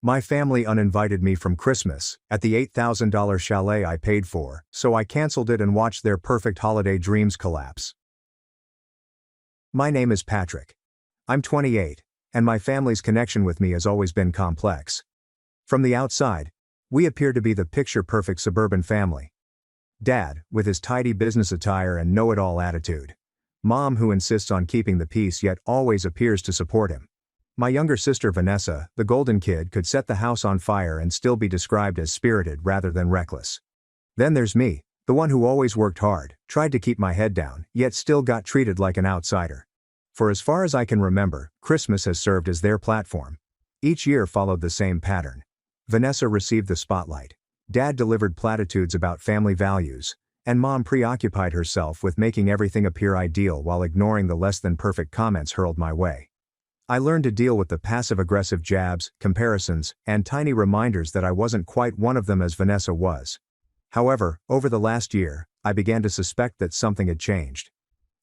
My family uninvited me from Christmas at the $8,000 chalet I paid for, so I canceled it and watched their perfect holiday dreams collapse. My name is Patrick. I'm 28, and my family's connection with me has always been complex. From the outside, we appear to be the picture-perfect suburban family. Dad, with his tidy business attire and know-it-all attitude. Mom, who insists on keeping the peace yet always appears to support him. My younger sister Vanessa, the golden kid, could set the house on fire and still be described as spirited rather than reckless. Then there's me, the one who always worked hard, tried to keep my head down, yet still got treated like an outsider. For as far as I can remember, Christmas has served as their platform. Each year followed the same pattern. Vanessa received the spotlight. Dad delivered platitudes about family values, and Mom preoccupied herself with making everything appear ideal while ignoring the less-than-perfect comments hurled my way. I learned to deal with the passive-aggressive jabs, comparisons, and tiny reminders that I wasn't quite one of them as Vanessa was. However, over the last year, I began to suspect that something had changed.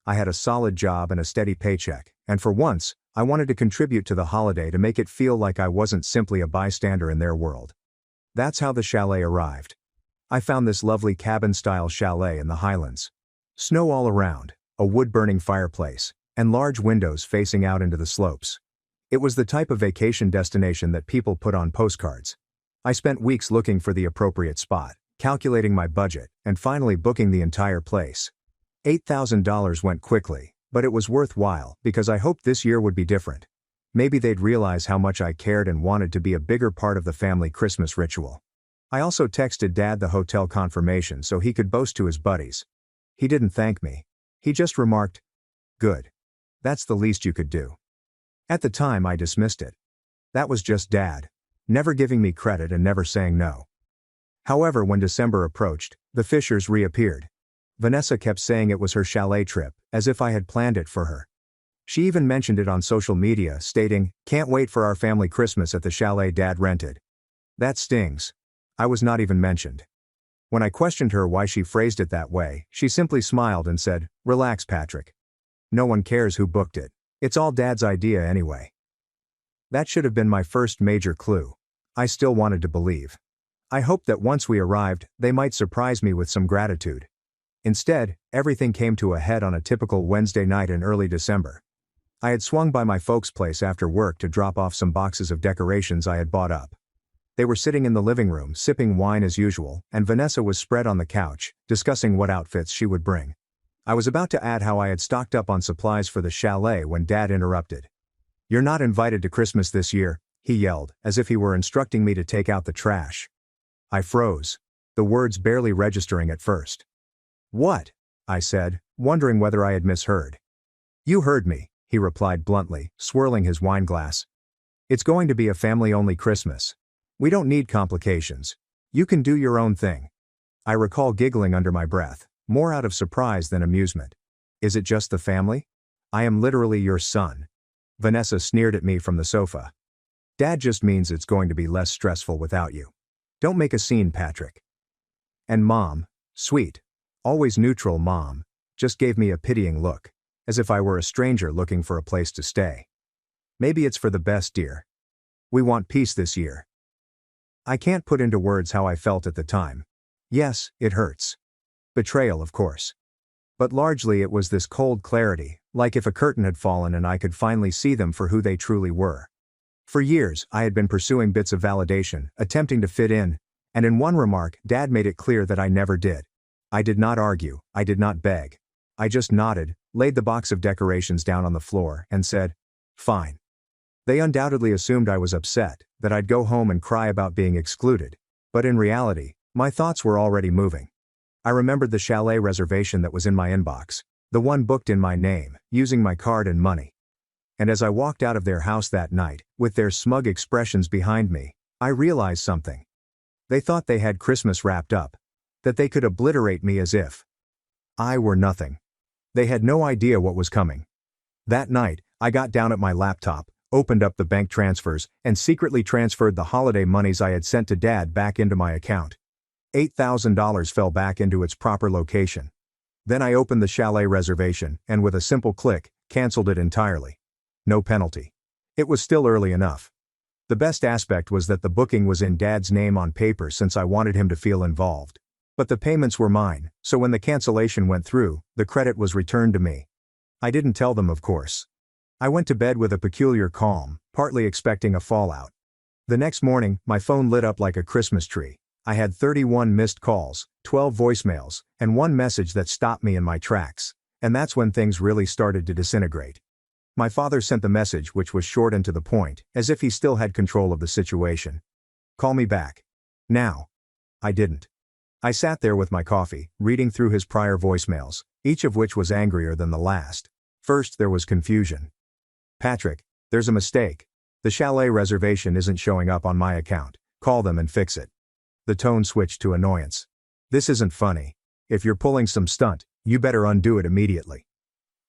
I had a solid job and a steady paycheck, and for once, I wanted to contribute to the holiday to make it feel like I wasn't simply a bystander in their world. That's how the chalet arrived. I found this lovely cabin-style chalet in the Highlands. Snow all around, a wood-burning fireplace, and large windows facing out into the slopes. It was the type of vacation destination that people put on postcards. I spent weeks looking for the appropriate spot, calculating my budget, and finally booking the entire place. $8,000 went quickly, but it was worthwhile because I hoped this year would be different. Maybe they'd realize how much I cared and wanted to be a bigger part of the family Christmas ritual. I also texted Dad the hotel confirmation so he could boast to his buddies. He didn't thank me. He just remarked, "Good. That's the least you could do." At the time I dismissed it. That was just Dad, never giving me credit and never saying no. However, when December approached, the fissures reappeared. Vanessa kept saying it was her chalet trip, as if I had planned it for her. She even mentioned it on social media, stating, "Can't wait for our family Christmas at the chalet Dad rented." That stings. I was not even mentioned. When I questioned her why she phrased it that way, she simply smiled and said, "Relax, Patrick. No one cares who booked it. It's all Dad's idea anyway." That should have been my first major clue. I still wanted to believe. I hoped that once we arrived, they might surprise me with some gratitude. Instead, everything came to a head on a typical Wednesday night in early December. I had swung by my folks' place after work to drop off some boxes of decorations I had bought up. They were sitting in the living room sipping wine as usual, and Vanessa was spread on the couch, discussing what outfits she would bring. I was about to add how I had stocked up on supplies for the chalet when Dad interrupted. "You're not invited to Christmas this year," he yelled, as if he were instructing me to take out the trash. I froze, the words barely registering at first. "What?" I said, wondering whether I had misheard. "You heard me," he replied bluntly, swirling his wine glass. "It's going to be a family-only Christmas. We don't need complications. You can do your own thing." I recall giggling under my breath, more out of surprise than amusement. "Is it just the family? I am literally your son." Vanessa sneered at me from the sofa. "Dad just means it's going to be less stressful without you. Don't make a scene, Patrick." And Mom, sweet, always neutral Mom, just gave me a pitying look, as if I were a stranger looking for a place to stay. "Maybe it's for the best, dear. We want peace this year." I can't put into words how I felt at the time. Yes, it hurts. Betrayal, of course. But largely it was this cold clarity, like if a curtain had fallen and I could finally see them for who they truly were. For years, I had been pursuing bits of validation, attempting to fit in, and in one remark, Dad made it clear that I never did. I did not argue, I did not beg. I just nodded, laid the box of decorations down on the floor, and said, "Fine." They undoubtedly assumed I was upset, that I'd go home and cry about being excluded, but in reality, my thoughts were already moving. I remembered the chalet reservation that was in my inbox, the one booked in my name, using my card and money. And as I walked out of their house that night, with their smug expressions behind me, I realized something. They thought they had Christmas wrapped up, that they could obliterate me as if I were nothing. They had no idea what was coming. That night, I got down at my laptop, opened up the bank transfers, and secretly transferred the holiday monies I had sent to Dad back into my account. $8,000 fell back into its proper location. Then I opened the chalet reservation, and with a simple click, canceled it entirely. No penalty. It was still early enough. The best aspect was that the booking was in Dad's name on paper since I wanted him to feel involved. But the payments were mine, so when the cancellation went through, the credit was returned to me. I didn't tell them, of course. I went to bed with a peculiar calm, partly expecting a fallout. The next morning, my phone lit up like a Christmas tree. I had 31 missed calls, 12 voicemails, and one message that stopped me in my tracks. And that's when things really started to disintegrate. My father sent the message, which was short and to the point, as if he still had control of the situation. Call me back. Now. I didn't. I sat there with my coffee, reading through his prior voicemails, each of which was angrier than the last. First, there was confusion. Patrick, there's a mistake. The chalet reservation isn't showing up on my account. Call them and fix it. The tone switched to annoyance. This isn't funny. If you're pulling some stunt, you better undo it immediately.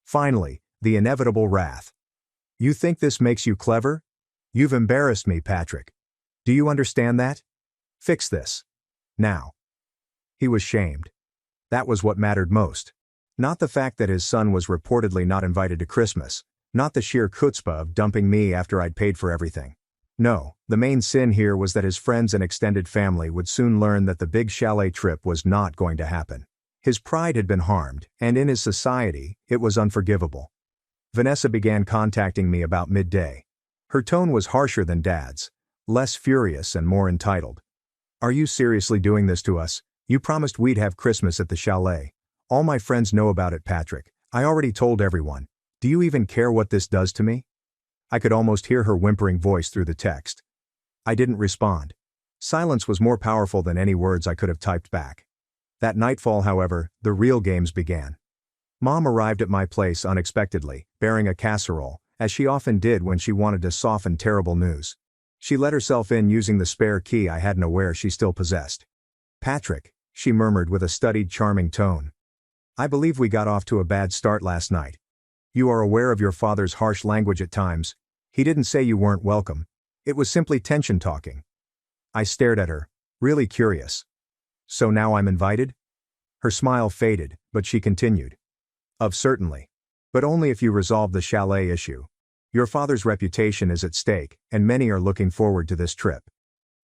Finally, the inevitable wrath. You think this makes you clever? You've embarrassed me, Patrick. Do you understand that? Fix this. Now. He was shamed. That was what mattered most. Not the fact that his son was reportedly not invited to Christmas, not the sheer chutzpah of dumping me after I'd paid for everything. No, the main sin here was that his friends and extended family would soon learn that the big chalet trip was not going to happen. His pride had been harmed, and in his society, it was unforgivable. Vanessa began contacting me about midday. Her tone was harsher than Dad's, less furious and more entitled. Are you seriously doing this to us? You promised we'd have Christmas at the chalet. All my friends know about it, Patrick. I already told everyone. Do you even care what this does to me? I could almost hear her whimpering voice through the text. I didn't respond. Silence was more powerful than any words I could have typed back. That nightfall, however, the real games began. Mom arrived at my place unexpectedly, bearing a casserole, as she often did when she wanted to soften terrible news. She let herself in using the spare key I hadn't aware she still possessed. Patrick, she murmured with a studied, charming tone. I believe we got off to a bad start last night. You are aware of your father's harsh language at times. He didn't say you weren't welcome. It was simply tension talking. I stared at her, really curious. So now I'm invited? Her smile faded, but she continued. Certainly. But only if you resolve the chalet issue. Your father's reputation is at stake, and many are looking forward to this trip.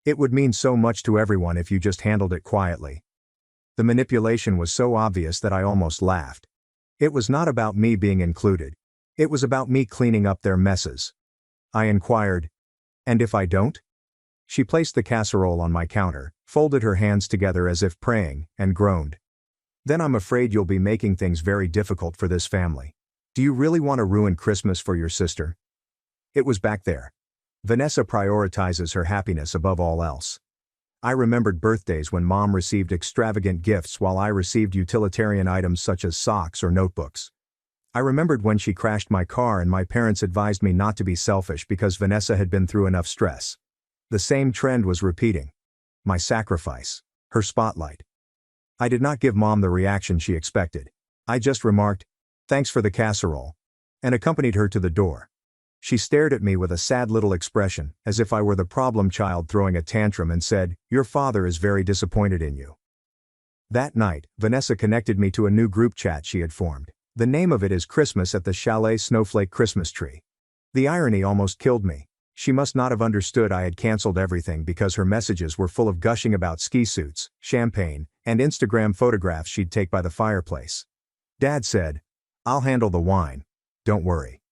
It would mean so much to everyone if you just handled it quietly. The manipulation was so obvious that I almost laughed. It was not about me being included. It was about me cleaning up their messes. I inquired, and if I don't? She placed the casserole on my counter, folded her hands together as if praying, and groaned. Then I'm afraid you'll be making things very difficult for this family. Do you really want to ruin Christmas for your sister? It was back there. Vanessa prioritizes her happiness above all else. I remembered birthdays when Mom received extravagant gifts while I received utilitarian items such as socks or notebooks. I remembered when she crashed my car and my parents advised me not to be selfish because Vanessa had been through enough stress. The same trend was repeating. My sacrifice. Her spotlight. I did not give Mom the reaction she expected. I just remarked, "Thanks for the casserole," and accompanied her to the door. She stared at me with a sad little expression, as if I were the problem child throwing a tantrum, and said, "Your father is very disappointed in you." That night, Vanessa connected me to a new group chat she had formed. The name of it is Christmas at the Chalet Snowflake Christmas Tree. The irony almost killed me. She must not have understood I had canceled everything because her messages were full of gushing about ski suits, champagne, and Instagram photographs she'd take by the fireplace. Dad said, "I'll handle the wine. Don't worry."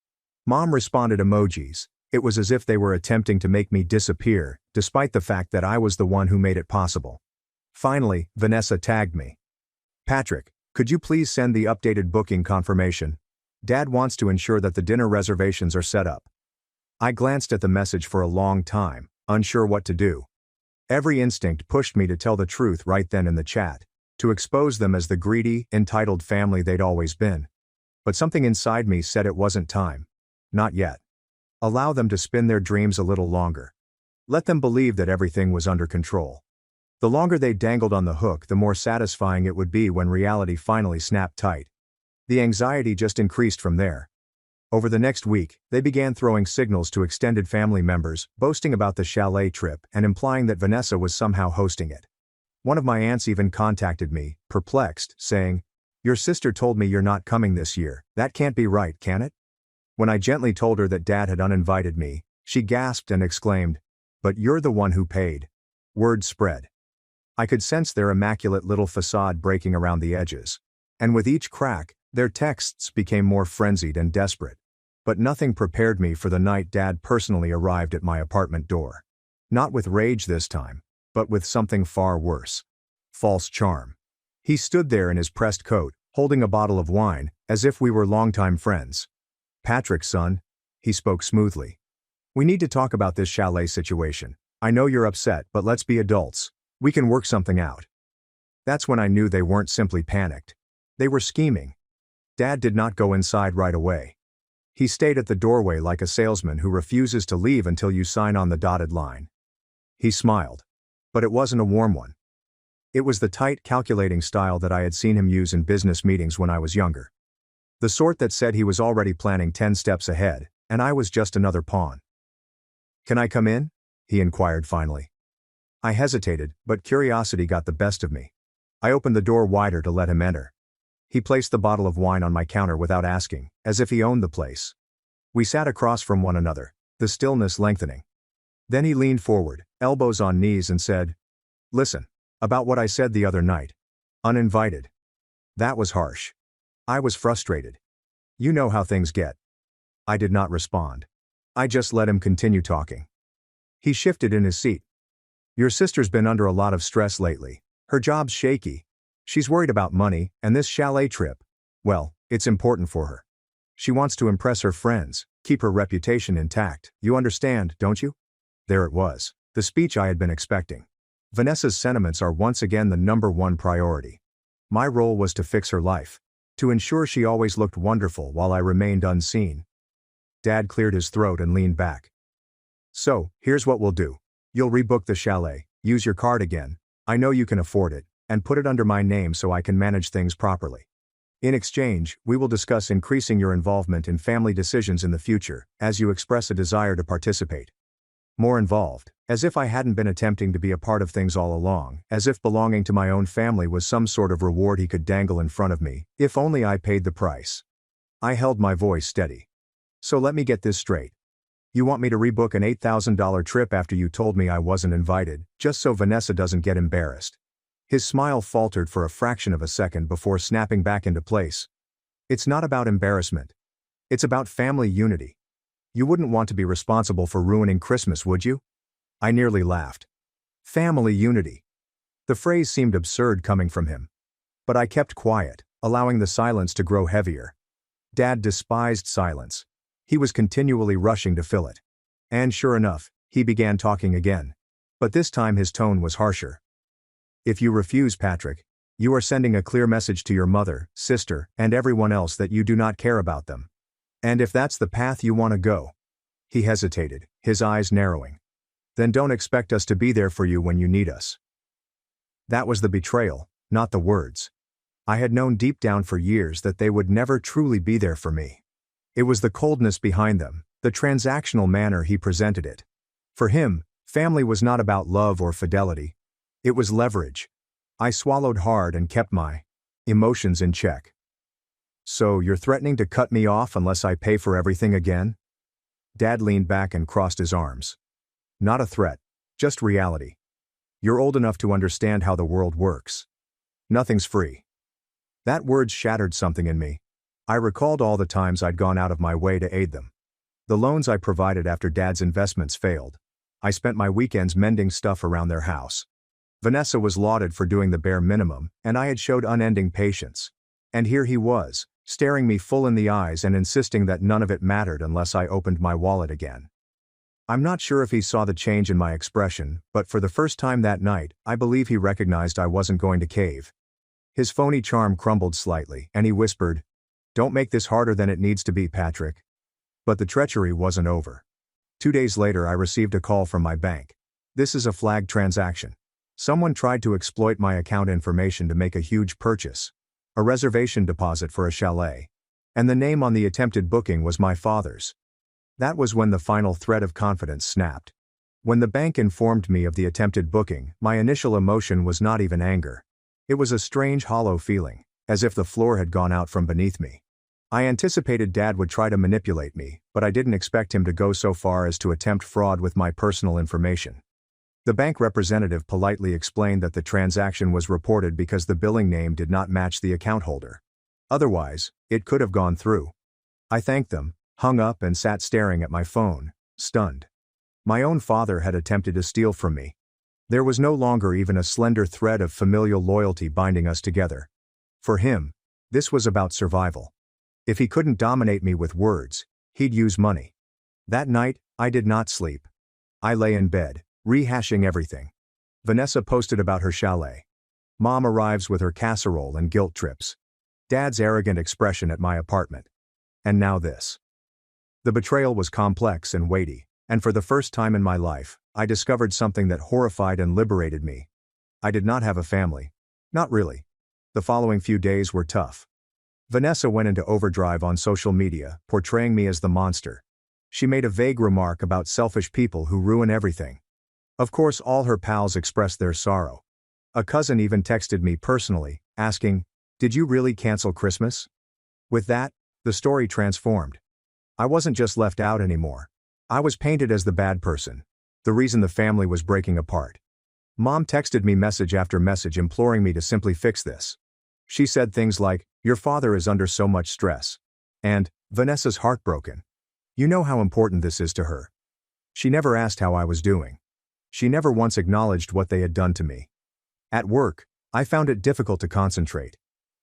Mom responded emojis. It was as if they were attempting to make me disappear, despite the fact that I was the one who made it possible. Finally, Vanessa tagged me. "Patrick, could you please send the updated booking confirmation? Dad wants to ensure that the dinner reservations are set up." I glanced at the message for a long time, unsure what to do. Every instinct pushed me to tell the truth right then in the chat, to expose them as the greedy, entitled family they'd always been. But something inside me said it wasn't time. Not yet. Allow them to spin their dreams a little longer. Let them believe that everything was under control. The longer they dangled on the hook, the more satisfying it would be when reality finally snapped tight. The anxiety just increased from there. Over the next week, they began throwing signals to extended family members, boasting about the chalet trip and implying that Vanessa was somehow hosting it. One of my aunts even contacted me, perplexed, saying, "Your sister told me you're not coming this year. That can't be right, can it?" When I gently told her that Dad had uninvited me, she gasped and exclaimed, But you're the one who paid. Word spread. I could sense their immaculate little facade breaking around the edges. And with each crack, their texts became more frenzied and desperate. But nothing prepared me for the night Dad personally arrived at my apartment door. Not with rage this time, but with something far worse. False charm. He stood there in his pressed coat, holding a bottle of wine, as if we were longtime friends. "Patrick, son," he spoke smoothly. "We need to talk about this chalet situation. I know you're upset, but let's be adults. We can work something out." That's when I knew they weren't simply panicked. They were scheming. Dad did not go inside right away. He stayed at the doorway like a salesman who refuses to leave until you sign on the dotted line. He smiled. But it wasn't a warm one. It was the tight, calculating style that I had seen him use in business meetings when I was younger. The sort that said he was already planning 10 steps ahead, and I was just another pawn. "Can I come in?" he inquired finally. I hesitated, but curiosity got the best of me. I opened the door wider to let him enter. He placed the bottle of wine on my counter without asking, as if he owned the place. We sat across from one another, the stillness lengthening. Then he leaned forward, elbows on knees, and said, "Listen, about what I said the other night. Uninvited." That was harsh. I was frustrated. You know how things get. I did not respond. I just let him continue talking. He shifted in his seat. "Your sister's been under a lot of stress lately. Her job's shaky. She's worried about money, and this chalet trip, well, it's important for her. She wants to impress her friends, keep her reputation intact. You understand, don't you?" There it was, the speech I had been expecting. Vanessa's sentiments are once again the #1 priority. My role was to fix her life, to ensure she always looked wonderful while I remained unseen. Dad cleared his throat and leaned back. "So, here's what we'll do. You'll rebook the chalet, use your card again, I know you can afford it, and put it under my name so I can manage things properly. In exchange, we will discuss increasing your involvement in family decisions in the future, as you express a desire to participate. More involved, as if I hadn't been attempting to be a part of things all along, as if belonging to my own family was some sort of reward he could dangle in front of me, if only I paid the price." I held my voice steady. "So let me get this straight. You want me to rebook an $8,000 trip after you told me I wasn't invited, just so Vanessa doesn't get embarrassed?" His smile faltered for a fraction of a second before snapping back into place. "It's not about embarrassment. It's about family unity. You wouldn't want to be responsible for ruining Christmas, would you?" I nearly laughed. Family unity. The phrase seemed absurd coming from him. But I kept quiet, allowing the silence to grow heavier. Dad despised silence. He was continually rushing to fill it. And sure enough, he began talking again. But this time his tone was harsher. "If you refuse, Patrick, you are sending a clear message to your mother, sister, and everyone else that you do not care about them. And if that's the path you want to go..." He hesitated, his eyes narrowing. "Then don't expect us to be there for you when you need us." That was the betrayal, not the words. I had known deep down for years that they would never truly be there for me. It was the coldness behind them, the transactional manner he presented it. For him, family was not about love or fidelity. It was leverage. I swallowed hard and kept my emotions in check. "So you're threatening to cut me off unless I pay for everything again?" Dad leaned back and crossed his arms. "Not a threat, just reality. You're old enough to understand how the world works. Nothing's free." That word shattered something in me. I recalled all the times I'd gone out of my way to aid them. The loans I provided after Dad's investments failed. I spent my weekends mending stuff around their house. Vanessa was lauded for doing the bare minimum, and I had showed unending patience. And here he was, staring me full in the eyes and insisting that none of it mattered unless I opened my wallet again. I'm not sure if he saw the change in my expression, but for the first time that night, I believe he recognized I wasn't going to cave. His phony charm crumbled slightly, and he whispered, "Don't make this harder than it needs to be, Patrick." But the treachery wasn't over. 2 days later I received a call from my bank. "This is a flagged transaction. Someone tried to exploit my account information to make a huge purchase. A reservation deposit for a chalet. And the name on the attempted booking was my father's." That was when the final thread of confidence snapped. When the bank informed me of the attempted booking, my initial emotion was not even anger. It was a strange hollow feeling, as if the floor had gone out from beneath me. I anticipated Dad would try to manipulate me, but I didn't expect him to go so far as to attempt fraud with my personal information. The bank representative politely explained that the transaction was reported because the billing name did not match the account holder. Otherwise, it could have gone through. I thanked them, hung up and sat staring at my phone, stunned. My own father had attempted to steal from me. There was no longer even a slender thread of familial loyalty binding us together. For him, this was about survival. If he couldn't dominate me with words, he'd use money. That night, I did not sleep. I lay in bed, rehashing everything. Vanessa posted about her chalet. Mom arrives with her casserole and guilt trips. Dad's arrogant expression at my apartment. And now this. The betrayal was complex and weighty, and for the first time in my life, I discovered something that horrified and liberated me. I did not have a family. Not really. The following few days were tough. Vanessa went into overdrive on social media, portraying me as the monster. She made a vague remark about selfish people who ruin everything. Of course, all her pals expressed their sorrow. A cousin even texted me personally, asking, "Did you really cancel Christmas?" With that, the story transformed. I wasn't just left out anymore. I was painted as the bad person, the reason the family was breaking apart. Mom texted me message after message imploring me to simply fix this. She said things like, "Your father is under so much stress," and, "Vanessa's heartbroken. You know how important this is to her." She never asked how I was doing. She never once acknowledged what they had done to me. At work, I found it difficult to concentrate.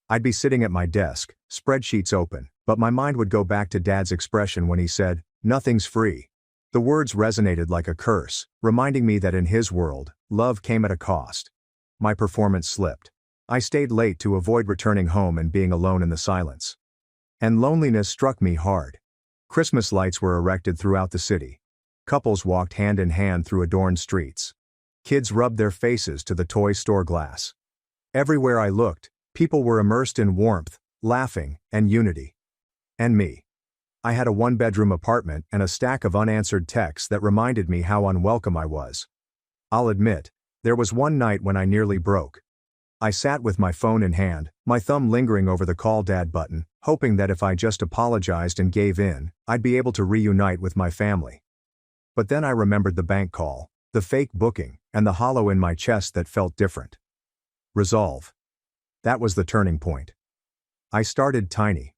I'd be sitting at my desk, spreadsheets open, but my mind would go back to Dad's expression when he said, "Nothing's free." The words resonated like a curse, reminding me that in his world, love came at a cost. My performance slipped. I stayed late to avoid returning home and being alone in the silence. And loneliness struck me hard. Christmas lights were erected throughout the city. Couples walked hand in hand through adorned streets. Kids rubbed their faces to the toy store glass. Everywhere I looked, people were immersed in warmth, laughing, and unity. And me. I had a one-bedroom apartment and a stack of unanswered texts that reminded me how unwelcome I was. I'll admit, there was one night when I nearly broke. I sat with my phone in hand, my thumb lingering over the call Dad button, hoping that if I just apologized and gave in, I'd be able to reunite with my family. But then I remembered the bank call, the fake booking, and the hollow in my chest that felt different. Resolve. That was the turning point. I started tiny.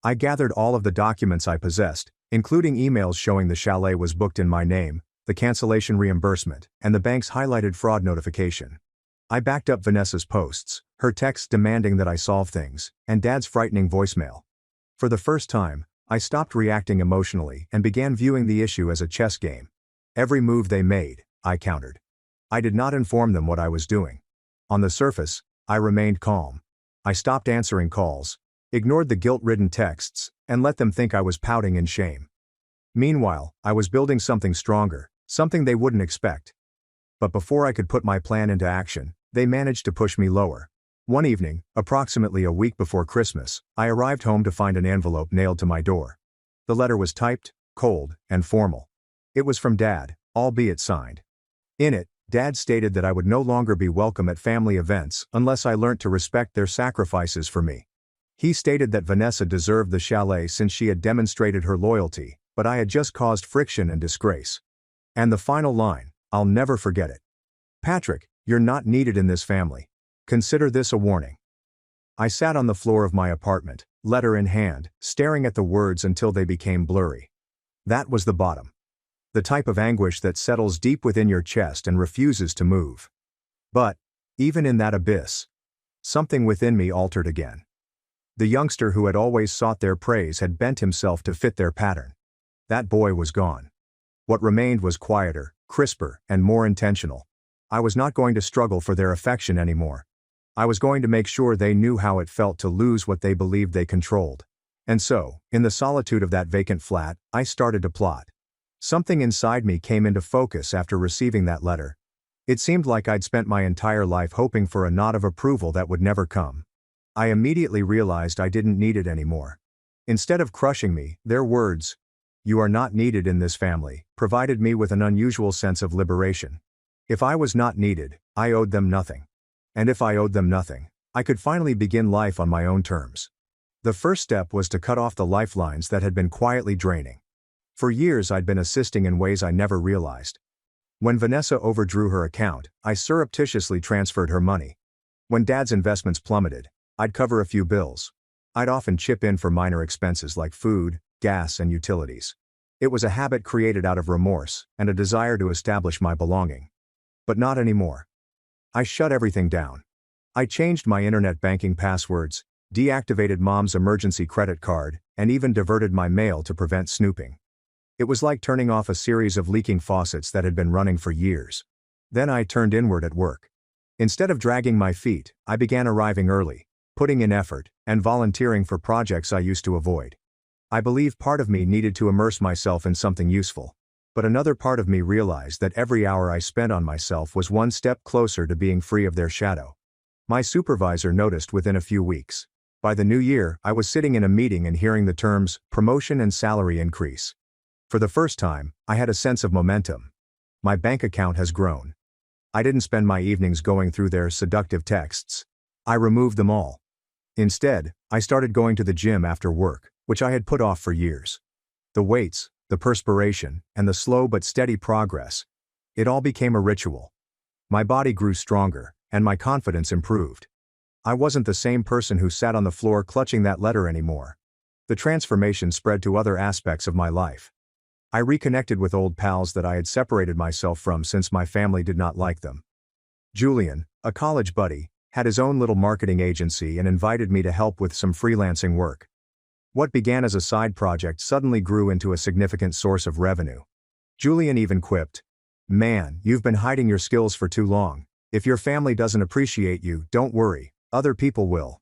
I gathered all of the documents I possessed, including emails showing the chalet was booked in my name, the cancellation reimbursement, and the bank's highlighted fraud notification. I backed up Vanessa's posts, her texts demanding that I solve things, and Dad's frightening voicemail. For the first time, I stopped reacting emotionally and began viewing the issue as a chess game. Every move they made, I countered. I did not inform them what I was doing. On the surface, I remained calm. I stopped answering calls, ignored the guilt-ridden texts, and let them think I was pouting in shame. Meanwhile, I was building something stronger, something they wouldn't expect. But before I could put my plan into action, they managed to push me lower. One evening, approximately a week before Christmas, I arrived home to find an envelope nailed to my door. The letter was typed, cold, and formal. It was from Dad, albeit signed. In it, Dad stated that I would no longer be welcome at family events unless I learnt to respect their sacrifices for me. He stated that Vanessa deserved the chalet since she had demonstrated her loyalty, but I had just caused friction and disgrace. And the final line, I'll never forget it. "Patrick, you're not needed in this family. Consider this a warning." I sat on the floor of my apartment, letter in hand, staring at the words until they became blurry. That was the bottom. The type of anguish that settles deep within your chest and refuses to move. But, even in that abyss, something within me altered again. The youngster who had always sought their praise had bent himself to fit their pattern. That boy was gone. What remained was quieter, crisper, and more intentional. I was not going to struggle for their affection anymore. I was going to make sure they knew how it felt to lose what they believed they controlled. And so, in the solitude of that vacant flat, I started to plot. Something inside me came into focus after receiving that letter. It seemed like I'd spent my entire life hoping for a nod of approval that would never come. I immediately realized I didn't need it anymore. Instead of crushing me, their words, "You are not needed in this family," provided me with an unusual sense of liberation. If I was not needed, I owed them nothing. And if I owed them nothing, I could finally begin life on my own terms. The first step was to cut off the lifelines that had been quietly draining. For years I'd been assisting in ways I never realized. When Vanessa overdrew her account, I surreptitiously transferred her money. When Dad's investments plummeted, I'd cover a few bills. I'd often chip in for minor expenses like food, gas, and utilities. It was a habit created out of remorse and a desire to establish my belonging. But not anymore. I shut everything down. I changed my internet banking passwords, deactivated Mom's emergency credit card, and even diverted my mail to prevent snooping. It was like turning off a series of leaking faucets that had been running for years. Then I turned inward at work. Instead of dragging my feet, I began arriving early, putting in effort, and volunteering for projects I used to avoid. I believe part of me needed to immerse myself in something useful. But another part of me realized that every hour I spent on myself was one step closer to being free of their shadow. My supervisor noticed within a few weeks. By the new year, I was sitting in a meeting and hearing the terms promotion and salary increase. For the first time, I had a sense of momentum. My bank account has grown. I didn't spend my evenings going through their seductive texts. I removed them all. Instead, I started going to the gym after work, which I had put off for years. The weights, the perspiration, and the slow but steady progress. It all became a ritual. My body grew stronger, and my confidence improved. I wasn't the same person who sat on the floor clutching that letter anymore. The transformation spread to other aspects of my life. I reconnected with old pals that I had separated myself from since my family did not like them. Julian, a college buddy, had his own little marketing agency and invited me to help with some freelancing work. What began as a side project suddenly grew into a significant source of revenue. Julian even quipped, "Man, you've been hiding your skills for too long. If your family doesn't appreciate you, don't worry, other people will."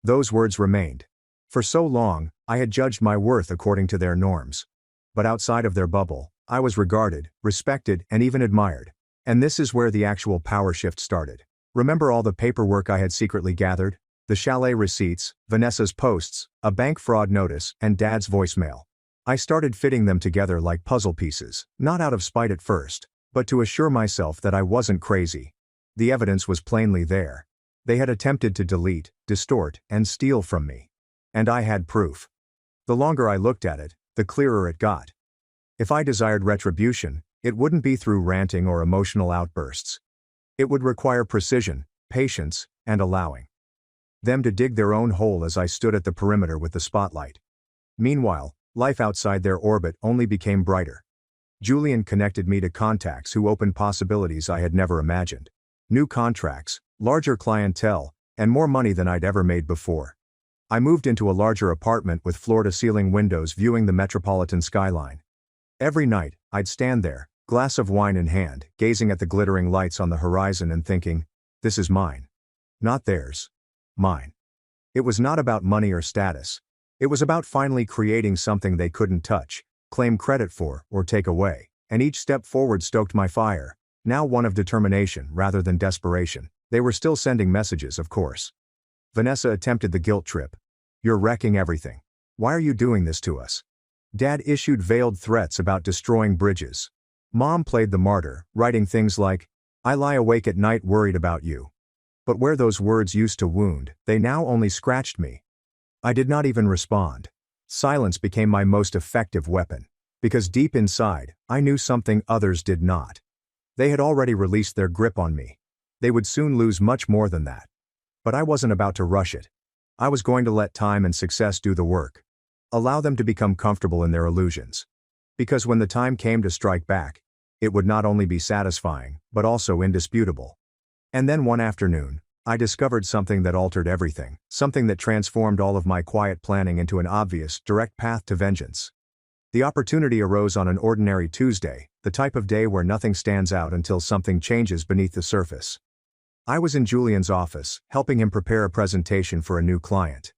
Those words remained. For so long, I had judged my worth according to their norms. But outside of their bubble, I was regarded, respected, and even admired. And this is where the actual power shift started. Remember all the paperwork I had secretly gathered? The chalet receipts, Vanessa's posts, a bank fraud notice, and Dad's voicemail. I started fitting them together like puzzle pieces, not out of spite at first, but to assure myself that I wasn't crazy. The evidence was plainly there. They had attempted to delete, distort, and steal from me. And I had proof. The longer I looked at it, the clearer it got. If I desired retribution, it wouldn't be through ranting or emotional outbursts. It would require precision, patience, and allowing them to dig their own hole as I stood at the perimeter with the spotlight. Meanwhile, life outside their orbit only became brighter. Julian connected me to contacts who opened possibilities I had never imagined. New contracts, larger clientele, and more money than I'd ever made before. I moved into a larger apartment with floor-to-ceiling windows viewing the metropolitan skyline. Every night, I'd stand there, glass of wine in hand, gazing at the glittering lights on the horizon and thinking, this is mine. Not theirs. Mine. It was not about money or status. It was about finally creating something they couldn't touch, claim credit for, or take away, and each step forward stoked my fire, now one of determination rather than desperation. They were still sending messages, of course. Vanessa attempted the guilt trip. "You're wrecking everything. Why are you doing this to us?" Dad issued veiled threats about destroying bridges. Mom played the martyr, writing things like, "I lie awake at night worried about you." But where those words used to wound, they now only scratched me. I did not even respond. Silence became my most effective weapon. Because deep inside, I knew something others did not. They had already released their grip on me. They would soon lose much more than that. But I wasn't about to rush it. I was going to let time and success do the work. Allow them to become comfortable in their illusions. Because when the time came to strike back, it would not only be satisfying, but also indisputable. And then one afternoon, I discovered something that altered everything, something that transformed all of my quiet planning into an obvious, direct path to vengeance. The opportunity arose on an ordinary Tuesday, the type of day where nothing stands out until something changes beneath the surface. I was in Julian's office, helping him prepare a presentation for a new client.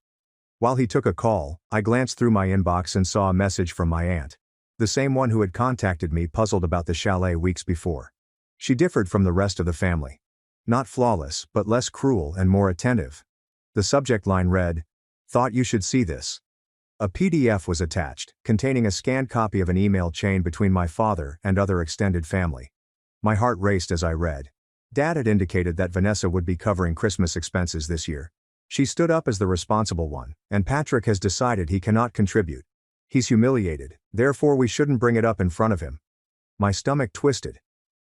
While he took a call, I glanced through my inbox and saw a message from my aunt. The same one who had contacted me puzzled about the chalet weeks before. She differed from the rest of the family. Not flawless, but less cruel and more attentive. The subject line read, "Thought you should see this." A PDF was attached, containing a scanned copy of an email chain between my father and other extended family. My heart raced as I read. Dad had indicated that Vanessa would be covering Christmas expenses this year. She stood up as the responsible one, and Patrick has decided he cannot contribute. He's humiliated, therefore we shouldn't bring it up in front of him. My stomach twisted.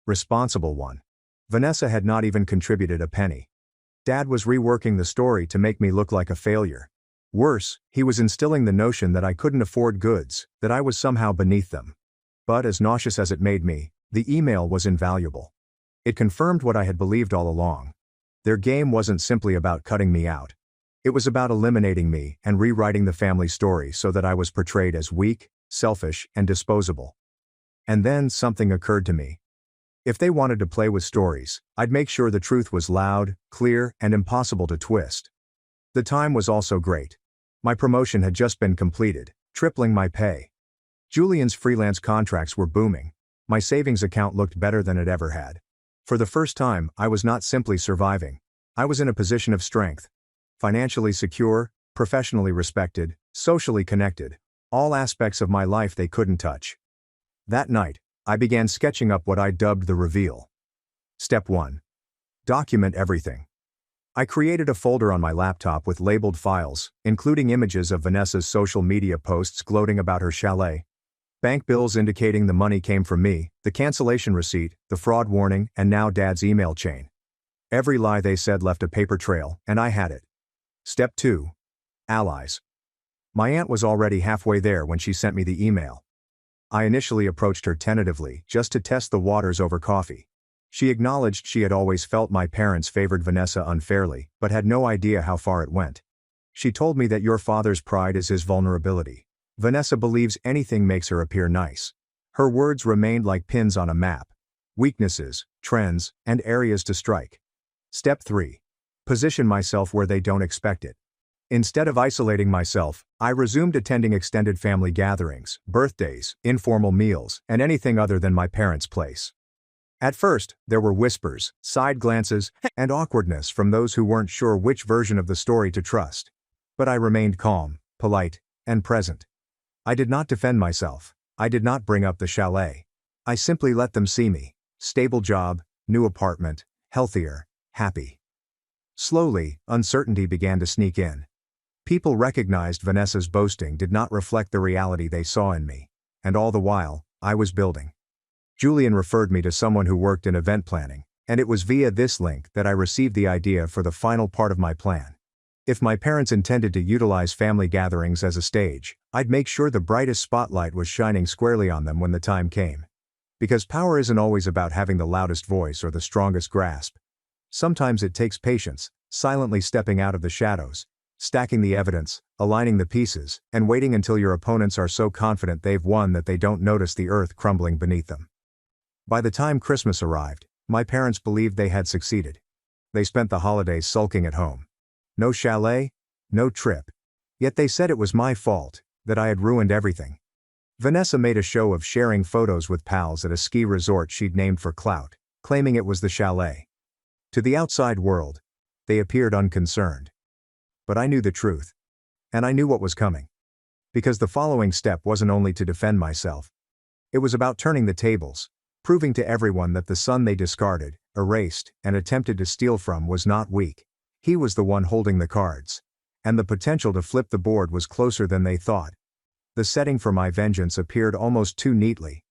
Responsible one. Vanessa had not even contributed a penny. Dad was reworking the story to make me look like a failure. Worse, he was instilling the notion that I couldn't afford goods, that I was somehow beneath them. But as nauseous as it made me, the email was invaluable. It confirmed what I had believed all along. Their game wasn't simply about cutting me out. It was about eliminating me and rewriting the family story so that I was portrayed as weak, selfish, and disposable. And then something occurred to me. If they wanted to play with stories, I'd make sure the truth was loud, clear, and impossible to twist. The time was also great. My promotion had just been completed, tripling my pay. Julian's freelance contracts were booming. My savings account looked better than it ever had. For the first time, I was not simply surviving. I was in a position of strength. Financially secure, professionally respected, socially connected. All aspects of my life they couldn't touch. That night, I began sketching up what I dubbed the reveal. Step 1. Document everything. I created a folder on my laptop with labeled files, including images of Vanessa's social media posts gloating about her chalet, bank bills indicating the money came from me, the cancellation receipt, the fraud warning, and now Dad's email chain. Every lie they said left a paper trail, and I had it. Step 2. Allies. My aunt was already halfway there when she sent me the email. I initially approached her tentatively, just to test the waters over coffee. She acknowledged she had always felt my parents favored Vanessa unfairly, but had no idea how far it went. She told me that your father's pride is his vulnerability. Vanessa believes anything makes her appear nice. Her words remained like pins on a map. Weaknesses, trends, and areas to strike. Step 3. Position myself where they don't expect it. Instead of isolating myself, I resumed attending extended family gatherings, birthdays, informal meals, and anything other than my parents' place. At first, there were whispers, side glances, and awkwardness from those who weren't sure which version of the story to trust. But I remained calm, polite, and present. I did not defend myself. I did not bring up the chalet. I simply let them see me. Stable job, new apartment, healthier, happy. Slowly, uncertainty began to sneak in. People recognized Vanessa's boasting did not reflect the reality they saw in me. And all the while, I was building. Julian referred me to someone who worked in event planning, and it was via this link that I received the idea for the final part of my plan. If my parents intended to utilize family gatherings as a stage, I'd make sure the brightest spotlight was shining squarely on them when the time came. Because power isn't always about having the loudest voice or the strongest grasp. Sometimes it takes patience, silently stepping out of the shadows, stacking the evidence, aligning the pieces, and waiting until your opponents are so confident they've won that they don't notice the earth crumbling beneath them. By the time Christmas arrived, my parents believed they had succeeded. They spent the holidays sulking at home. No chalet, no trip. Yet they said it was my fault, that I had ruined everything. Vanessa made a show of sharing photos with pals at a ski resort she'd named for clout, claiming it was the chalet. To the outside world, they appeared unconcerned. But I knew the truth. And I knew what was coming. Because the following step wasn't only to defend myself. It was about turning the tables, proving to everyone that the son they discarded, erased, and attempted to steal from was not weak. He was the one holding the cards. And the potential to flip the board was closer than they thought. The setting for my vengeance appeared almost too neatly.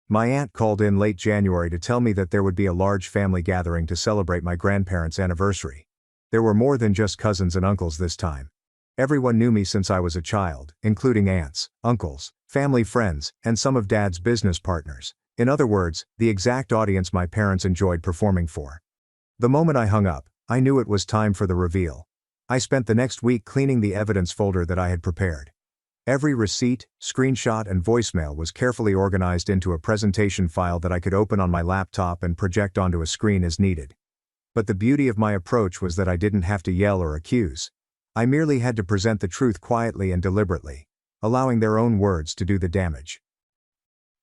My aunt called in late January to tell me that there would be a large family gathering to celebrate my grandparents' anniversary. There were more than just cousins and uncles this time. Everyone knew me since I was a child, including aunts, uncles, family friends, and some of Dad's business partners. In other words, the exact audience my parents enjoyed performing for. The moment I hung up, I knew it was time for the reveal. I spent the next week cleaning the evidence folder that I had prepared. Every receipt, screenshot, and voicemail was carefully organized into a presentation file that I could open on my laptop and project onto a screen as needed. But the beauty of my approach was that I didn't have to yell or accuse. I merely had to present the truth quietly and deliberately, allowing their own words to do the damage.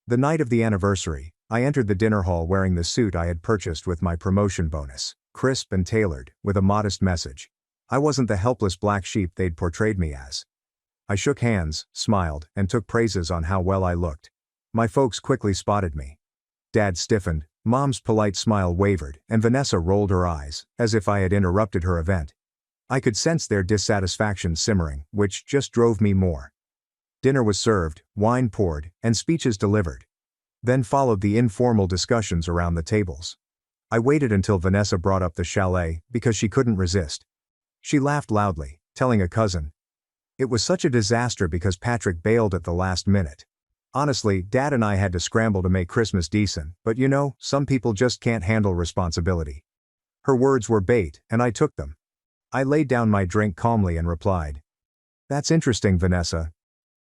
The night of the anniversary, I entered the dinner hall wearing the suit I had purchased with my promotion bonus, crisp and tailored, with a modest message. I wasn't the helpless black sheep they'd portrayed me as. I shook hands, smiled, and took praises on how well I looked. My folks quickly spotted me. Dad stiffened, Mom's polite smile wavered, and Vanessa rolled her eyes, as if I had interrupted her event. I could sense their dissatisfaction simmering, which just drove me more. Dinner was served, wine poured, and speeches delivered. Then followed the informal discussions around the tables. I waited until Vanessa brought up the chalet, because she couldn't resist. She laughed loudly, telling a cousin. It was such a disaster because Patrick bailed at the last minute. Honestly, Dad and I had to scramble to make Christmas decent, but you know, some people just can't handle responsibility. Her words were bait, and I took them. I laid down my drink calmly and replied. That's interesting, Vanessa.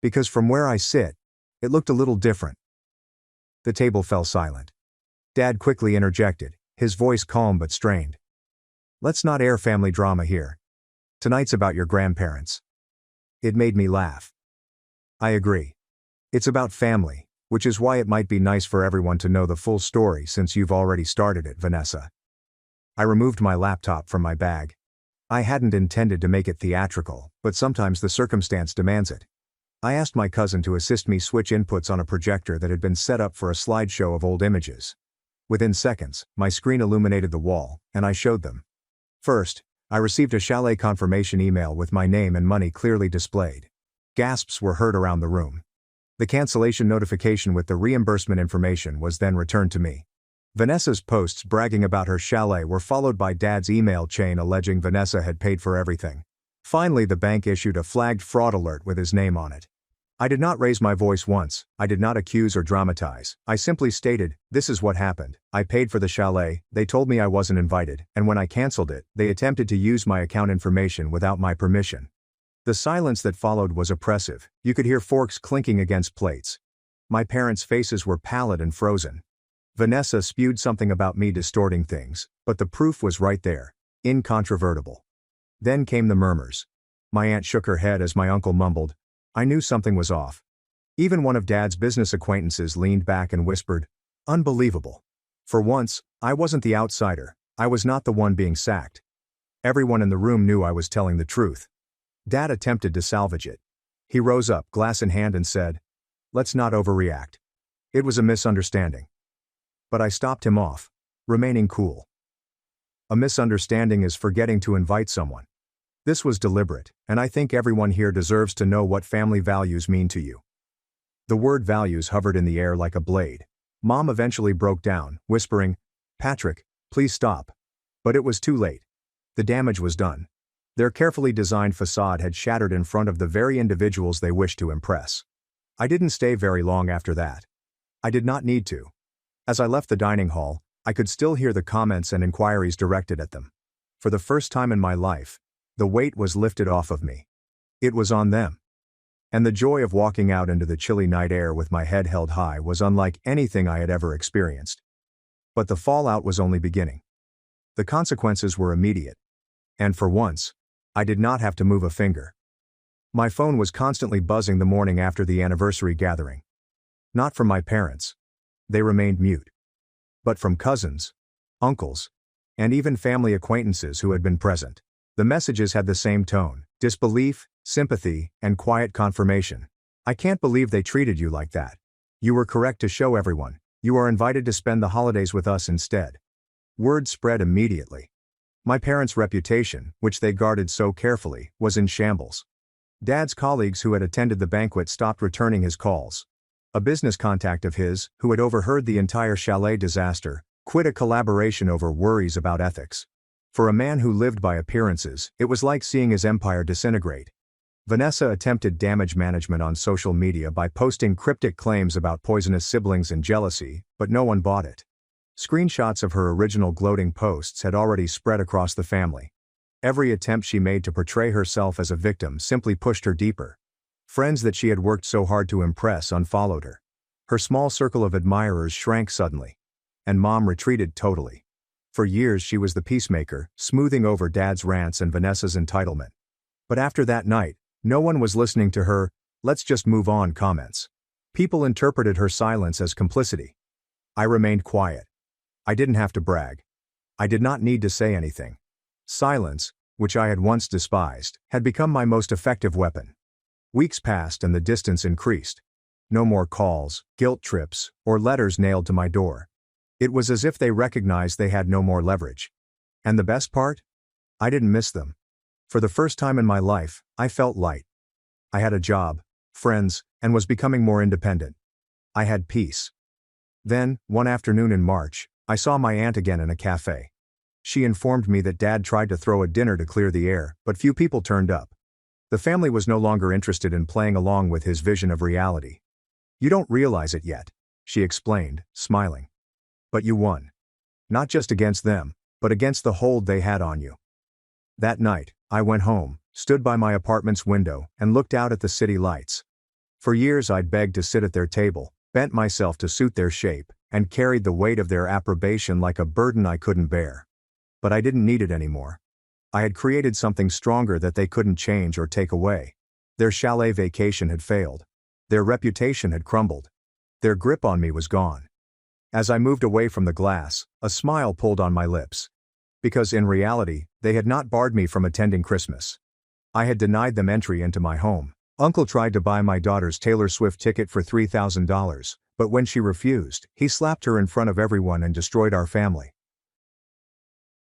Because from where I sit, it looked a little different. The table fell silent. Dad quickly interjected, his voice calm but strained. Let's not air family drama here. Tonight's about your grandparents. It made me laugh. I agree. It's about family, which is why it might be nice for everyone to know the full story since you've already started it, Vanessa. I removed my laptop from my bag. I hadn't intended to make it theatrical, but sometimes the circumstance demands it. I asked my cousin to assist me switch inputs on a projector that had been set up for a slideshow of old images. Within seconds, my screen illuminated the wall, and I showed them. First, I received a chalet confirmation email with my name and money clearly displayed. Gasps were heard around the room. The cancellation notification with the reimbursement information was then returned to me. Vanessa's posts bragging about her chalet were followed by Dad's email chain alleging Vanessa had paid for everything. Finally, the bank issued a flagged fraud alert with his name on it. I did not raise my voice once, I did not accuse or dramatize, I simply stated, this is what happened, I paid for the chalet, they told me I wasn't invited, and when I cancelled it, they attempted to use my account information without my permission. The silence that followed was oppressive, you could hear forks clinking against plates. My parents' faces were pallid and frozen. Vanessa spewed something about me distorting things, but the proof was right there, incontrovertible. Then came the murmurs. My aunt shook her head as my uncle mumbled, I knew something was off. Even one of Dad's business acquaintances leaned back and whispered, unbelievable. For once, I wasn't the outsider, I was not the one being sacked. Everyone in the room knew I was telling the truth. Dad attempted to salvage it. He rose up, glass in hand, and said, let's not overreact. It was a misunderstanding. But I stopped him off, remaining cool. A misunderstanding is forgetting to invite someone. This was deliberate, and I think everyone here deserves to know what family values mean to you. The word values hovered in the air like a blade. Mom eventually broke down, whispering, Patrick, please stop. But it was too late. The damage was done. Their carefully designed facade had shattered in front of the very individuals they wished to impress. I didn't stay very long after that. I did not need to. As I left the dining hall, I could still hear the comments and inquiries directed at them. For the first time in my life, the weight was lifted off of me. It was on them. And the joy of walking out into the chilly night air with my head held high was unlike anything I had ever experienced. But the fallout was only beginning. The consequences were immediate. And for once, I did not have to move a finger. My phone was constantly buzzing the morning after the anniversary gathering. Not from my parents. They remained mute. But from cousins, uncles, and even family acquaintances who had been present. The messages had the same tone, disbelief, sympathy, and quiet confirmation. I can't believe they treated you like that. You were correct to show everyone. You are invited to spend the holidays with us instead. Word spread immediately. My parents' reputation, which they guarded so carefully, was in shambles. Dad's colleagues who had attended the banquet stopped returning his calls. A business contact of his, who had overheard the entire chalet disaster, quit a collaboration over worries about ethics. For a man who lived by appearances, it was like seeing his empire disintegrate. Vanessa attempted damage management on social media by posting cryptic claims about poisonous siblings and jealousy, but no one bought it. Screenshots of her original gloating posts had already spread across the family. Every attempt she made to portray herself as a victim simply pushed her deeper. Friends that she had worked so hard to impress unfollowed her. Her small circle of admirers shrank suddenly. And Mom retreated totally. For years she was the peacemaker, smoothing over Dad's rants and Vanessa's entitlement. But after that night, no one was listening to her, let's just move on comments. People interpreted her silence as complicity. I remained quiet. I didn't have to brag. I did not need to say anything. Silence, which I had once despised, had become my most effective weapon. Weeks passed and the distance increased. No more calls, guilt trips, or letters nailed to my door. It was as if they recognized they had no more leverage. And the best part? I didn't miss them. For the first time in my life, I felt light. I had a job, friends, and was becoming more independent. I had peace. Then, one afternoon in March, I saw my aunt again in a cafe. She informed me that Dad tried to throw a dinner to clear the air, but few people turned up. The family was no longer interested in playing along with his vision of reality. "You don't realize it yet," she explained, smiling. "But you won. Not just against them, but against the hold they had on you." That night, I went home, stood by my apartment's window, and looked out at the city lights. For years I'd begged to sit at their table, bent myself to suit their shape, and carried the weight of their approbation like a burden I couldn't bear. But I didn't need it anymore. I had created something stronger that they couldn't change or take away. Their chalet vacation had failed. Their reputation had crumbled. Their grip on me was gone. As I moved away from the glass, a smile pulled on my lips. Because in reality, they had not barred me from attending Christmas. I had denied them entry into my home. Uncle tried to buy my daughter's Taylor Swift ticket for $3,000, but when she refused, he slapped her in front of everyone and destroyed our family.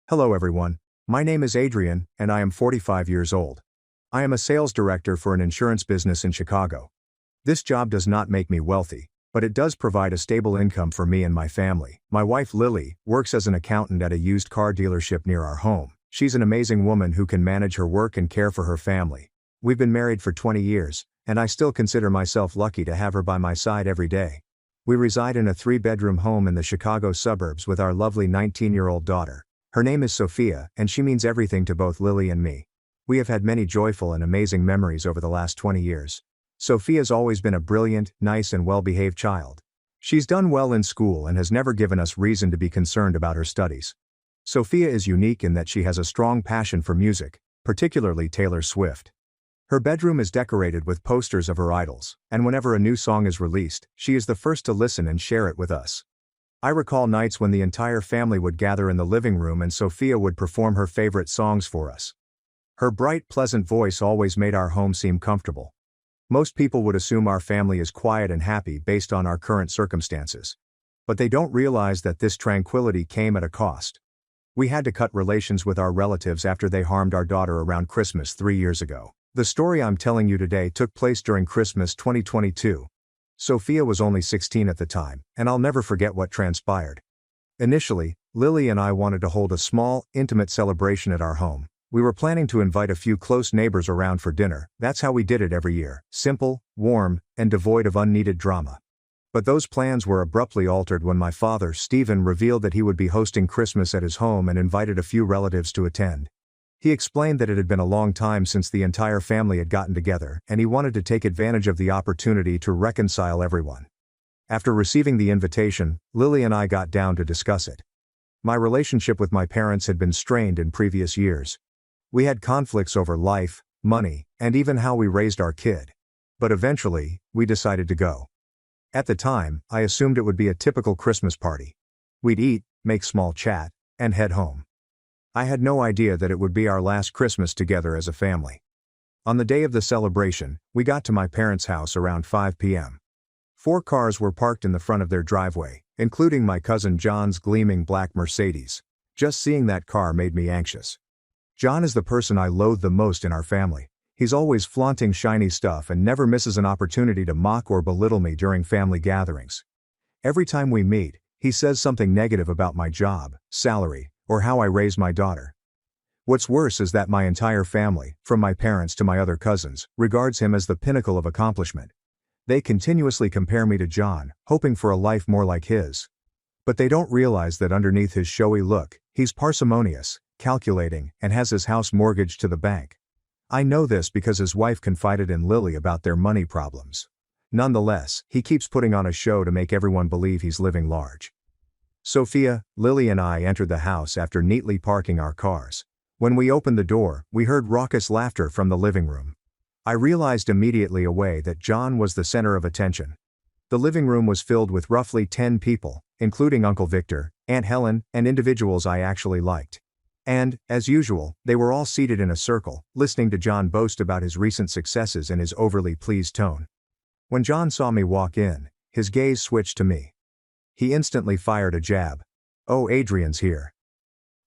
Hello everyone. My name is Adrian, and I am 45 years old. I am a sales director for an insurance business in Chicago. This job does not make me wealthy, but it does provide a stable income for me and my family. My wife Lily works as an accountant at a used car dealership near our home. She's an amazing woman who can manage her work and care for her family. We've been married for 20 years, and I still consider myself lucky to have her by my side every day. We reside in a 3-bedroom home in the Chicago suburbs with our lovely 19-year-old daughter. Her name is Sophia, and she means everything to both Lily and me. We have had many joyful and amazing memories over the last 20 years. Sophia's always been a brilliant, nice and well-behaved child. She's done well in school and has never given us reason to be concerned about her studies. Sophia is unique in that she has a strong passion for music, particularly Taylor Swift. Her bedroom is decorated with posters of her idols, and whenever a new song is released, she is the first to listen and share it with us. I recall nights when the entire family would gather in the living room and Sophia would perform her favorite songs for us. Her bright, pleasant voice always made our home seem comfortable. Most people would assume our family is quiet and happy based on our current circumstances. But they don't realize that this tranquility came at a cost. We had to cut relations with our relatives after they harmed our daughter around Christmas 3 years ago. The story I'm telling you today took place during Christmas 2022. Sophia was only 16 at the time, and I'll never forget what transpired. Initially, Lily and I wanted to hold a small, intimate celebration at our home. We were planning to invite a few close neighbors around for dinner. That's how we did it every year, simple, warm, and devoid of unneeded drama. But those plans were abruptly altered when my father, Stephen, revealed that he would be hosting Christmas at his home and invited a few relatives to attend. He explained that it had been a long time since the entire family had gotten together, and he wanted to take advantage of the opportunity to reconcile everyone. After receiving the invitation, Lily and I got down to discuss it. My relationship with my parents had been strained in previous years. We had conflicts over life, money, and even how we raised our kid. But eventually, we decided to go. At the time, I assumed it would be a typical Christmas party. We'd eat, make small chat, and head home. I had no idea that it would be our last Christmas together as a family. On the day of the celebration, we got to my parents' house around 5 p.m. 4 cars were parked in the front of their driveway, including my cousin John's gleaming black Mercedes. Just seeing that car made me anxious. John is the person I loathe the most in our family. He's always flaunting shiny stuff and never misses an opportunity to mock or belittle me during family gatherings. Every time we meet, he says something negative about my job, salary, or how I raise my daughter. What's worse is that my entire family, from my parents to my other cousins, regards him as the pinnacle of accomplishment. They continuously compare me to John, hoping for a life more like his. But they don't realize that underneath his showy look, he's parsimonious, calculating, and has his house mortgaged to the bank. I know this because his wife confided in Lily about their money problems. Nonetheless, he keeps putting on a show to make everyone believe he's living large. Sophia, Lily and I entered the house after neatly parking our cars. When we opened the door, we heard raucous laughter from the living room. I realized immediately away that John was the center of attention. The living room was filled with roughly 10 people, including Uncle Victor, Aunt Helen, and individuals I actually liked. And, as usual, they were all seated in a circle, listening to John boast about his recent successes in his overly pleased tone. When John saw me walk in, his gaze switched to me. He instantly fired a jab. "Oh, Adrian's here.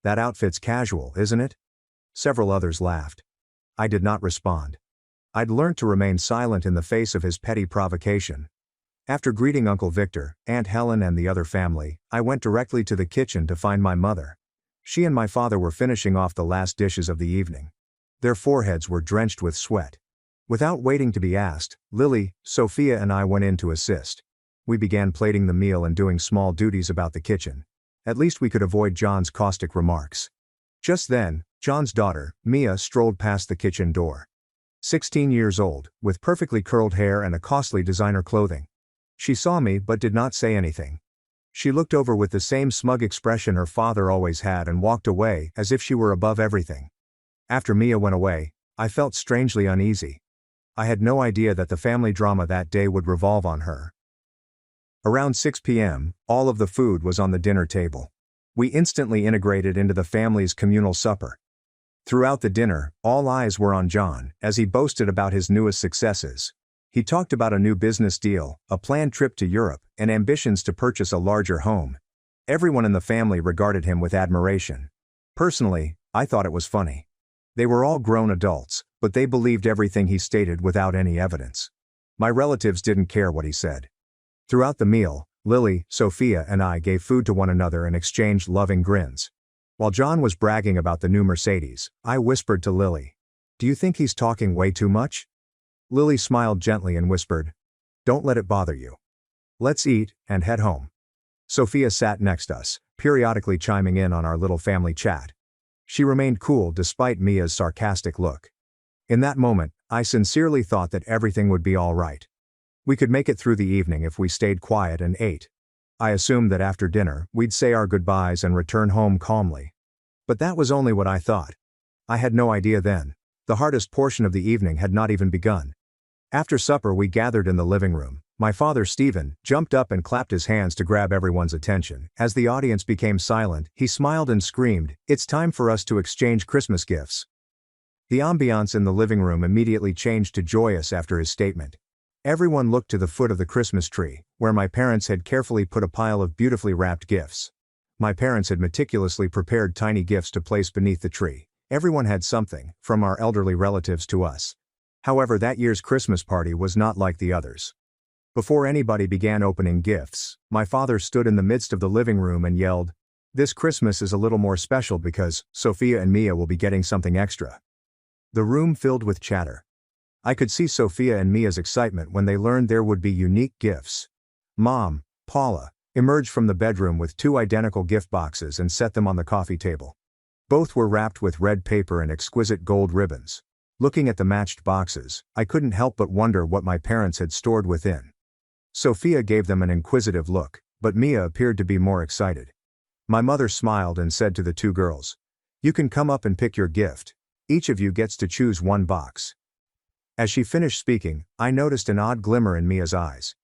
That outfit's casual, isn't it?" Several others laughed. I did not respond. I'd learned to remain silent in the face of his petty provocation. After greeting Uncle Victor, Aunt Helen and the other family, I went directly to the kitchen to find my mother. She and my father were finishing off the last dishes of the evening. Their foreheads were drenched with sweat. Without waiting to be asked, Lily, Sophia and I went in to assist. We began plating the meal and doing small duties about the kitchen. At least we could avoid John's caustic remarks. Just then, John's daughter, Mia, strolled past the kitchen door. 16 years old, with perfectly curled hair and a costly designer clothing. She saw me but did not say anything. She looked over with the same smug expression her father always had and walked away as if she were above everything. After Mia went away, I felt strangely uneasy. I had no idea that the family drama that day would revolve on her. Around 6 p.m., all of the food was on the dinner table. We instantly integrated into the family's communal supper. Throughout the dinner, all eyes were on John, as he boasted about his newest successes. He talked about a new business deal, a planned trip to Europe, and ambitions to purchase a larger home. Everyone in the family regarded him with admiration. Personally, I thought it was funny. They were all grown adults, but they believed everything he stated without any evidence. My relatives didn't care what he said. Throughout the meal, Lily, Sophia and I gave food to one another and exchanged loving grins. While John was bragging about the new Mercedes, I whispered to Lily, "Do you think he's talking way too much?" Lily smiled gently and whispered, "Don't let it bother you. Let's eat and head home." Sophia sat next to us, periodically chiming in on our little family chat. She remained cool despite Mia's sarcastic look. In that moment, I sincerely thought that everything would be all right. We could make it through the evening if we stayed quiet and ate. I assumed that after dinner, we'd say our goodbyes and return home calmly. But that was only what I thought. I had no idea then. The hardest portion of the evening had not even begun. After supper we gathered in the living room. My father Stephen jumped up and clapped his hands to grab everyone's attention. As the audience became silent, he smiled and screamed, "It's time for us to exchange Christmas gifts." The ambiance in the living room immediately changed to joyous after his statement. Everyone looked to the foot of the Christmas tree, where my parents had carefully put a pile of beautifully wrapped gifts. My parents had meticulously prepared tiny gifts to place beneath the tree. Everyone had something, from our elderly relatives to us. However, that year's Christmas party was not like the others. Before anybody began opening gifts, my father stood in the midst of the living room and yelled, "This Christmas is a little more special because Sophia and Mia will be getting something extra." The room filled with chatter. I could see Sophia and Mia's excitement when they learned there would be unique gifts. Mom, Paula, emerged from the bedroom with 2 identical gift boxes and set them on the coffee table. Both were wrapped with red paper and exquisite gold ribbons. Looking at the matched boxes, I couldn't help but wonder what my parents had stored within. Sophia gave them an inquisitive look, but Mia appeared to be more excited. My mother smiled and said to the 2 girls, "You can come up and pick your gift. Each of you gets to choose 1 box." As she finished speaking, I noticed an odd glimmer in Mia's eyes.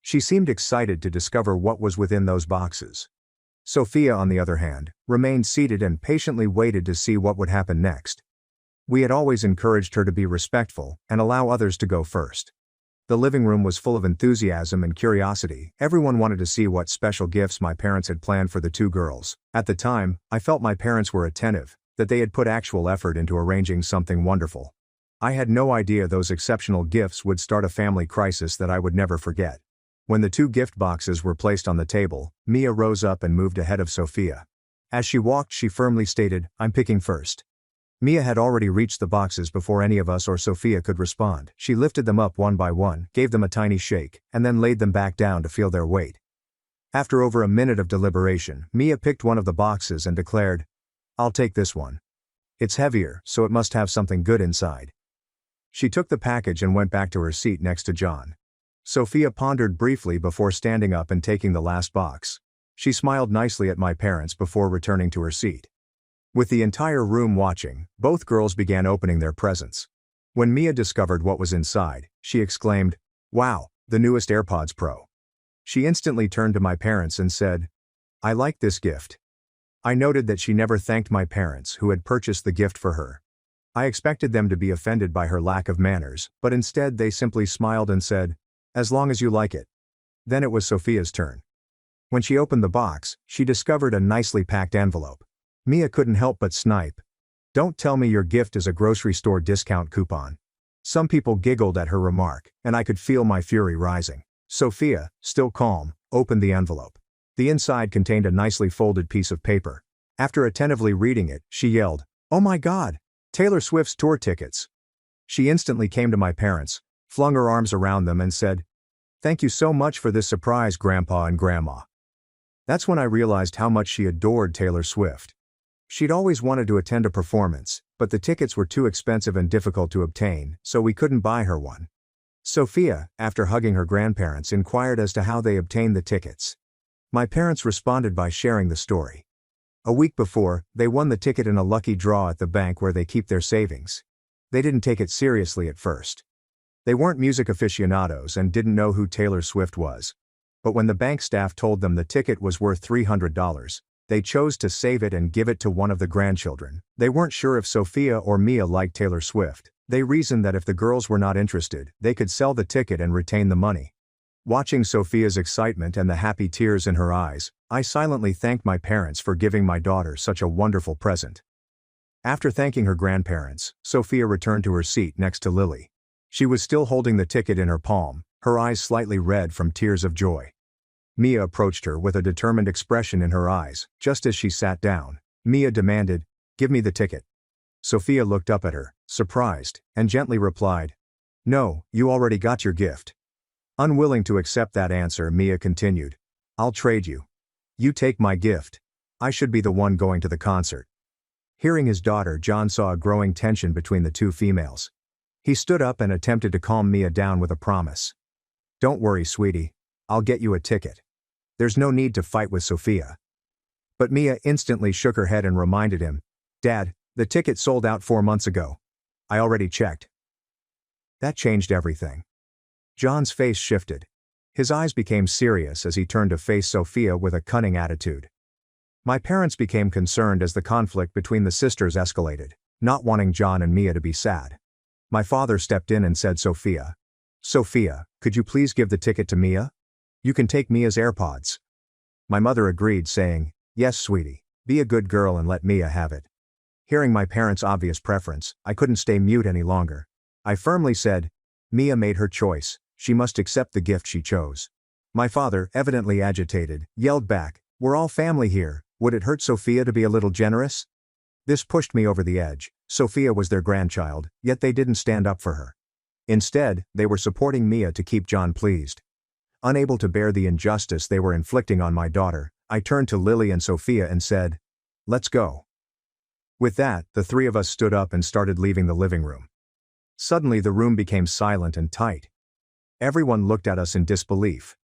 She seemed excited to discover what was within those boxes. Sophia, on the other hand, remained seated and patiently waited to see what would happen next. We had always encouraged her to be respectful and allow others to go first. The living room was full of enthusiasm and curiosity. Everyone wanted to see what special gifts my parents had planned for the 2 girls. At the time, I felt my parents were attentive, that they had put actual effort into arranging something wonderful. I had no idea those exceptional gifts would start a family crisis that I would never forget. When the 2 gift boxes were placed on the table, Mia rose up and moved ahead of Sophia. As she walked, she firmly stated, "I'm picking first." Mia had already reached the boxes before any of us or Sophia could respond. She lifted them up one by one, gave them a tiny shake, and then laid them back down to feel their weight. After over a minute of deliberation, Mia picked one of the boxes and declared, "I'll take this one. It's heavier, so it must have something good inside." She took the package and went back to her seat next to John. Sophia pondered briefly before standing up and taking the last box. She smiled nicely at my parents before returning to her seat. With the entire room watching, both girls began opening their presents. When Mia discovered what was inside, she exclaimed, "Wow, the newest AirPods Pro." She instantly turned to my parents and said, "I like this gift." I noted that she never thanked my parents who had purchased the gift for her. I expected them to be offended by her lack of manners, but instead they simply smiled and said, "As long as you like it." Then it was Sophia's turn. When she opened the box, she discovered a nicely packed envelope. Mia couldn't help but snipe, Don't tell me your gift is a grocery store discount coupon. Some people giggled at her remark, and I could feel my fury rising. Sophia, still calm, opened the envelope. The inside contained a nicely folded piece of paper. After attentively reading it, she yelled, "Oh my God! Taylor Swift's tour tickets!" She instantly came to my parents, flung her arms around them and said, "Thank you so much for this surprise, Grandpa and Grandma." That's when I realized how much she adored Taylor Swift. She'd always wanted to attend a performance, but the tickets were too expensive and difficult to obtain, so we couldn't buy her one. Sophia, after hugging her grandparents, inquired as to how they obtained the tickets. My parents responded by sharing the story. A week before, they won the ticket in a lucky draw at the bank where they keep their savings. They didn't take it seriously at first. They weren't music aficionados and didn't know who Taylor Swift was. But when the bank staff told them the ticket was worth $300, they chose to save it and give it to one of the grandchildren. They weren't sure if Sophia or Mia liked Taylor Swift. They reasoned that if the girls were not interested, they could sell the ticket and retain the money. Watching Sophia's excitement and the happy tears in her eyes, I silently thanked my parents for giving my daughter such a wonderful present. After thanking her grandparents, Sophia returned to her seat next to Lily. She was still holding the ticket in her palm, her eyes slightly red from tears of joy. Mia approached her with a determined expression in her eyes. Just as she sat down, Mia demanded, "Give me the ticket." Sophia looked up at her, surprised, and gently replied, "No, you already got your gift." Unwilling to accept that answer, Mia continued, "I'll trade you. You take my gift. I should be the one going to the concert." Hearing his daughter, John saw a growing tension between the two females. He stood up and attempted to calm Mia down with a promise. "Don't worry, sweetie. I'll get you a ticket. There's no need to fight with Sophia." But Mia instantly shook her head and reminded him, "Dad, the ticket sold out 4 months ago. I already checked." That changed everything. John's face shifted. His eyes became serious as he turned to face Sophia with a cunning attitude. My parents became concerned as the conflict between the sisters escalated, not wanting John and Mia to be sad. My father stepped in and said, "Sophia, could you please give the ticket to Mia? You can take Mia's AirPods." My mother agreed, saying, "Yes, sweetie, be a good girl and let Mia have it." Hearing my parents' obvious preference, I couldn't stay mute any longer. I firmly said, "Mia made her choice, she must accept the gift she chose." My father, evidently agitated, yelled back, "We're all family here, would it hurt Sophia to be a little generous?" This pushed me over the edge. Sophia was their grandchild, yet they didn't stand up for her. Instead, they were supporting Mia to keep John pleased. Unable to bear the injustice they were inflicting on my daughter, I turned to Lily and Sophia and said, "Let's go." With that, the three of us stood up and started leaving the living room. Suddenly the room became silent and tight. Everyone looked at us in disbelief.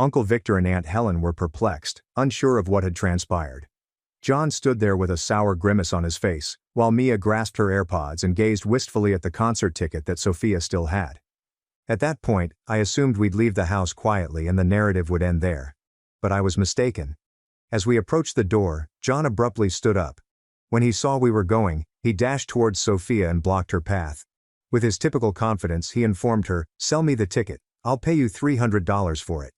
Uncle Victor and Aunt Helen were perplexed, unsure of what had transpired. John stood there with a sour grimace on his face, while Mia grasped her AirPods and gazed wistfully at the concert ticket that Sophia still had. At that point, I assumed we'd leave the house quietly and the narrative would end there. But I was mistaken. As we approached the door, John abruptly stood up. When he saw we were going, he dashed towards Sophia and blocked her path. With his typical confidence, he informed her, "Sell me the ticket. I'll pay you $300 for it."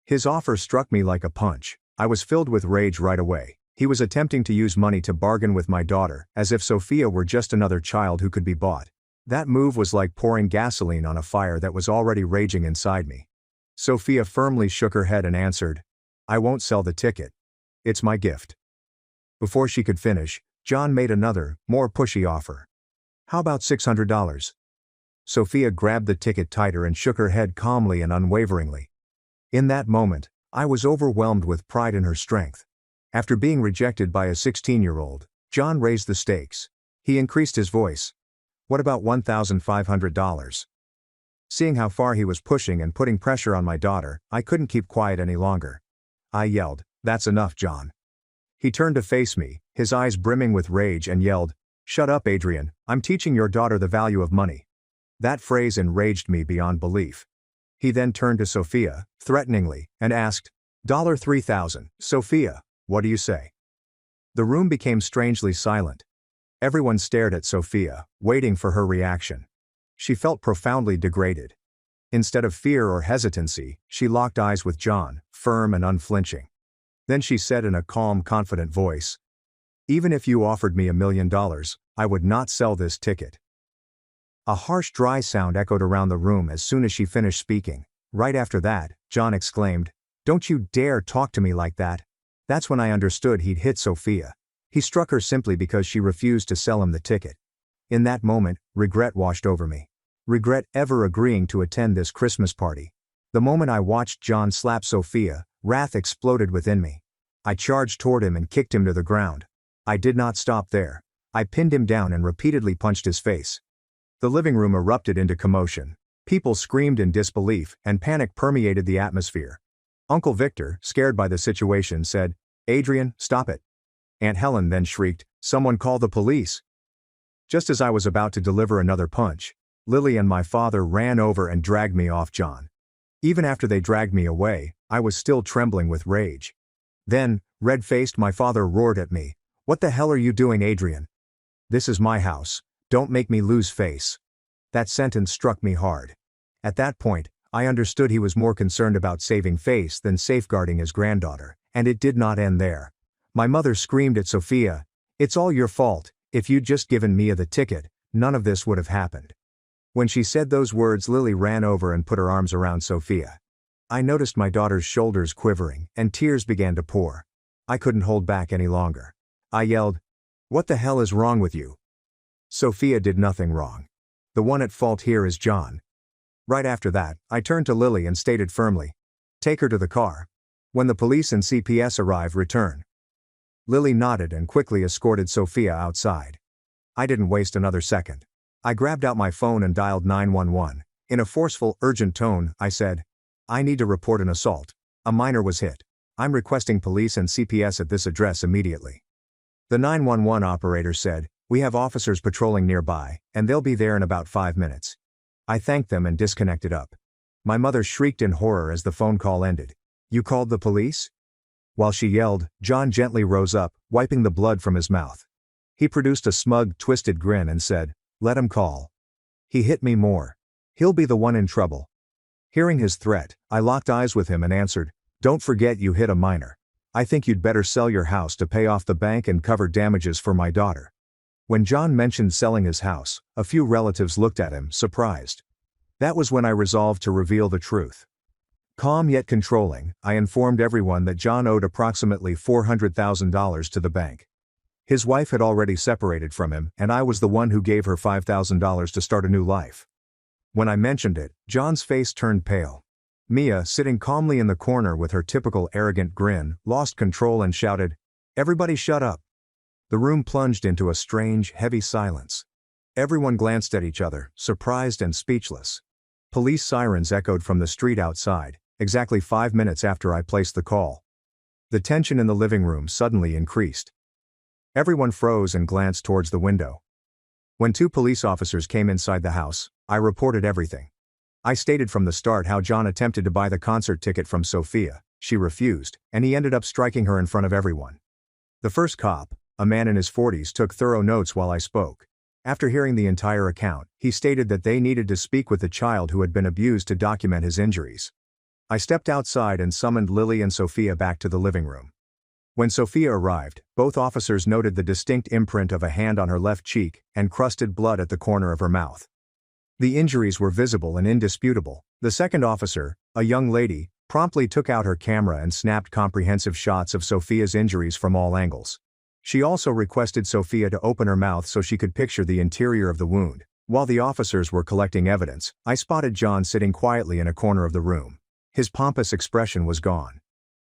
His offer struck me like a punch. I was filled with rage right away. He was attempting to use money to bargain with my daughter, as if Sophia were just another child who could be bought. That move was like pouring gasoline on a fire that was already raging inside me. Sophia firmly shook her head and answered, "I won't sell the ticket. It's my gift." Before she could finish, John made another, more pushy offer. "How about $600? Sophia grabbed the ticket tighter and shook her head calmly and unwaveringly. In that moment, I was overwhelmed with pride in her strength. After being rejected by a 16-year-old, John raised the stakes. He increased his voice. "What about $1,500? Seeing how far he was pushing and putting pressure on my daughter, I couldn't keep quiet any longer. I yelled, "That's enough, John." He turned to face me, his eyes brimming with rage, and yelled, "Shut up, Adrian, I'm teaching your daughter the value of money." That phrase enraged me beyond belief. He then turned to Sophia, threateningly, and asked, $3,000, Sophia, what do you say?" The room became strangely silent. Everyone stared at Sophia, waiting for her reaction. She felt profoundly degraded. Instead of fear or hesitancy, she locked eyes with John, firm and unflinching. Then she said in a calm, confident voice, Even if you offered me $1 million, I would not sell this ticket." A harsh dry sound echoed around the room as soon as she finished speaking. Right after that, John exclaimed, "Don't you dare talk to me like that." That's when I understood he'd hit Sophia. He struck her simply because she refused to sell him the ticket. In that moment, regret washed over me. Regret ever agreeing to attend this Christmas party. The moment I watched John slap Sophia, wrath exploded within me. I charged toward him and kicked him to the ground. I did not stop there. I pinned him down and repeatedly punched his face. The living room erupted into commotion. People screamed in disbelief, and panic permeated the atmosphere. Uncle Victor, scared by the situation, said, "Adrian, stop it." Aunt Helen then shrieked, "Someone call the police." Just as I was about to deliver another punch, Lily and my father ran over and dragged me off John. Even after they dragged me away, I was still trembling with rage. Then, red-faced, my father roared at me, "What the hell are you doing, Adrian? This is my house. Don't make me lose face." That sentence struck me hard. At that point, I understood he was more concerned about saving face than safeguarding his granddaughter, and it did not end there. My mother screamed at Sophia, "It's all your fault. If you'd just given Mia the ticket, none of this would have happened." When she said those words, Lily ran over and put her arms around Sophia. I noticed my daughter's shoulders quivering, and tears began to pour. I couldn't hold back any longer. I yelled, "What the hell is wrong with you?" Sophia did nothing wrong. The one at fault here is John. Right after that, I turned to Lily and stated firmly, "Take her to the car. When the police and CPS arrive, return." Lily nodded and quickly escorted Sophia outside. I didn't waste another second. I grabbed out my phone and dialed 911. In a forceful, urgent tone, I said, "I need to report an assault. A minor was hit. I'm requesting police and CPS at this address immediately." The 911 operator said, "We have officers patrolling nearby, and they'll be there in about 5 minutes." I thanked them and disconnected up. My mother shrieked in horror as the phone call ended. "You called the police?" While she yelled, John gently rose up, wiping the blood from his mouth. He produced a smug, twisted grin and said, "Let him call. He hit me more. He'll be the one in trouble." Hearing his threat, I locked eyes with him and answered, "Don't forget you hit a minor. I think you'd better sell your house to pay off the bank and cover damages for my daughter." When John mentioned selling his house, a few relatives looked at him, surprised. That was when I resolved to reveal the truth. Calm yet controlling, I informed everyone that John owed approximately $400,000 to the bank. His wife had already separated from him, and I was the one who gave her $5,000 to start a new life. When I mentioned it, John's face turned pale. Mia, sitting calmly in the corner with her typical arrogant grin, lost control and shouted, "Everybody shut up." The room plunged into a strange, heavy silence. Everyone glanced at each other, surprised and speechless. Police sirens echoed from the street outside, exactly 5 minutes after I placed the call. The tension in the living room suddenly increased. Everyone froze and glanced towards the window. When 2 police officers came inside the house, I reported everything. I stated from the start how John attempted to buy the concert ticket from Sophia. She refused, and he ended up striking her in front of everyone. The first cop, a man in his 40s, took thorough notes while I spoke. After hearing the entire account, he stated that they needed to speak with the child who had been abused to document his injuries. I stepped outside and summoned Lily and Sophia back to the living room. When Sophia arrived, both officers noted the distinct imprint of a hand on her left cheek and crusted blood at the corner of her mouth. The injuries were visible and indisputable. The second officer, a young lady, promptly took out her camera and snapped comprehensive shots of Sophia's injuries from all angles. She also requested Sophia to open her mouth so she could picture the interior of the wound. While the officers were collecting evidence, I spotted John sitting quietly in a corner of the room. His pompous expression was gone.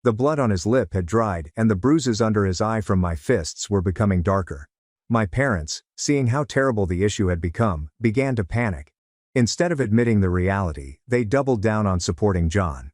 The blood on his lip had dried, and the bruises under his eye from my fists were becoming darker. My parents, seeing how terrible the issue had become, began to panic. Instead of admitting the reality, they doubled down on supporting John.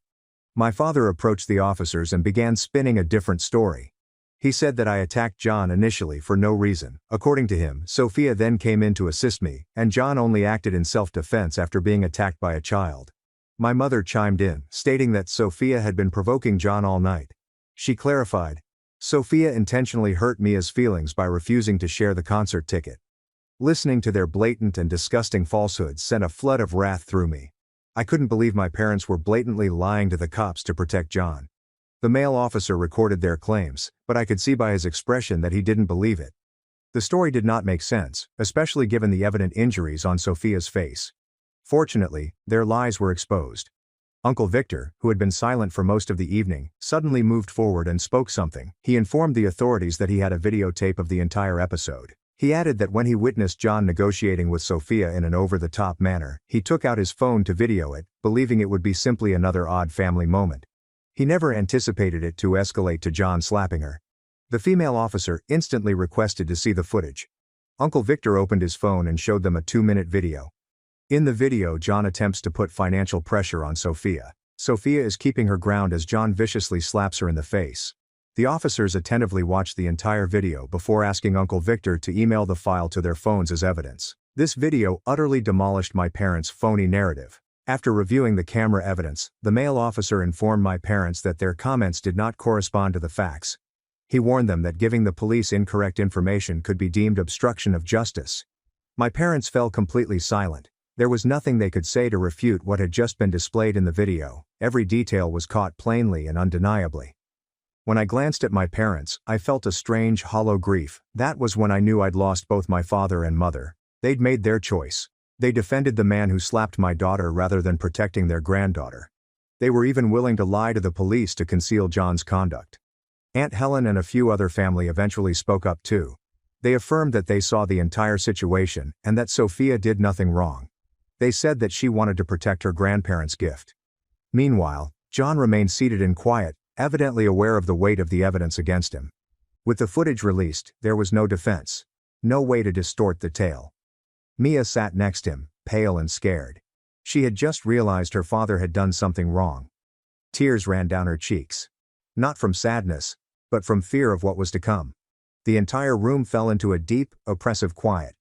My father approached the officers and began spinning a different story. He said that I attacked John initially for no reason. According to him, Sophia then came in to assist me, and John only acted in self-defense after being attacked by a child. My mother chimed in, stating that Sophia had been provoking John all night. She clarified, "Sophia intentionally hurt Mia's feelings by refusing to share the concert ticket." Listening to their blatant and disgusting falsehoods sent a flood of wrath through me. I couldn't believe my parents were blatantly lying to the cops to protect John. The male officer recorded their claims, but I could see by his expression that he didn't believe it. The story did not make sense, especially given the evident injuries on Sophia's face. Fortunately, their lies were exposed. Uncle Victor, who had been silent for most of the evening, suddenly moved forward and spoke something. He informed the authorities that he had a videotape of the entire episode. He added that when he witnessed John negotiating with Sophia in an over-the-top manner, he took out his phone to video it, believing it would be simply another odd family moment. He never anticipated it to escalate to John slapping her. The female officer instantly requested to see the footage. Uncle Victor opened his phone and showed them a 2-minute video. In the video, John attempts to put financial pressure on Sophia. Sophia is keeping her ground as John viciously slaps her in the face. The officers attentively watched the entire video before asking Uncle Victor to email the file to their phones as evidence. This video utterly demolished my parents' phony narrative. After reviewing the camera evidence, the male officer informed my parents that their comments did not correspond to the facts. He warned them that giving the police incorrect information could be deemed obstruction of justice. My parents fell completely silent. There was nothing they could say to refute what had just been displayed in the video. Every detail was caught plainly and undeniably. When I glanced at my parents, I felt a strange, hollow grief. That was when I knew I'd lost both my father and mother. They'd made their choice. They defended the man who slapped my daughter rather than protecting their granddaughter. They were even willing to lie to the police to conceal John's conduct. Aunt Helen and a few other family eventually spoke up too. They affirmed that they saw the entire situation and that Sophia did nothing wrong. They said that she wanted to protect her grandparents' gift. Meanwhile, John remained seated and quiet, evidently aware of the weight of the evidence against him. With the footage released, there was no defense. No way to distort the tale. Mia sat next to him, pale and scared. She had just realized her father had done something wrong. Tears ran down her cheeks. Not from sadness, but from fear of what was to come. The entire room fell into a deep, oppressive quiet.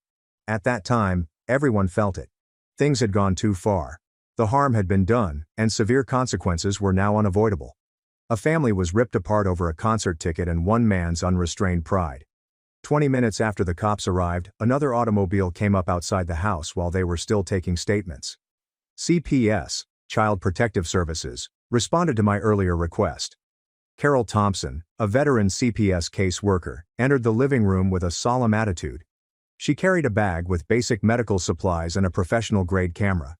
At that time, everyone felt it. Things had gone too far. The harm had been done, and severe consequences were now unavoidable. A family was ripped apart over a concert ticket and one man's unrestrained pride. 20 minutes after the cops arrived, another automobile came up outside the house while they were still taking statements. CPS, Child Protective Services, responded to my earlier request. Carol Thompson, a veteran CPS case worker, entered the living room with a solemn attitude. She carried a bag with basic medical supplies and a professional-grade camera.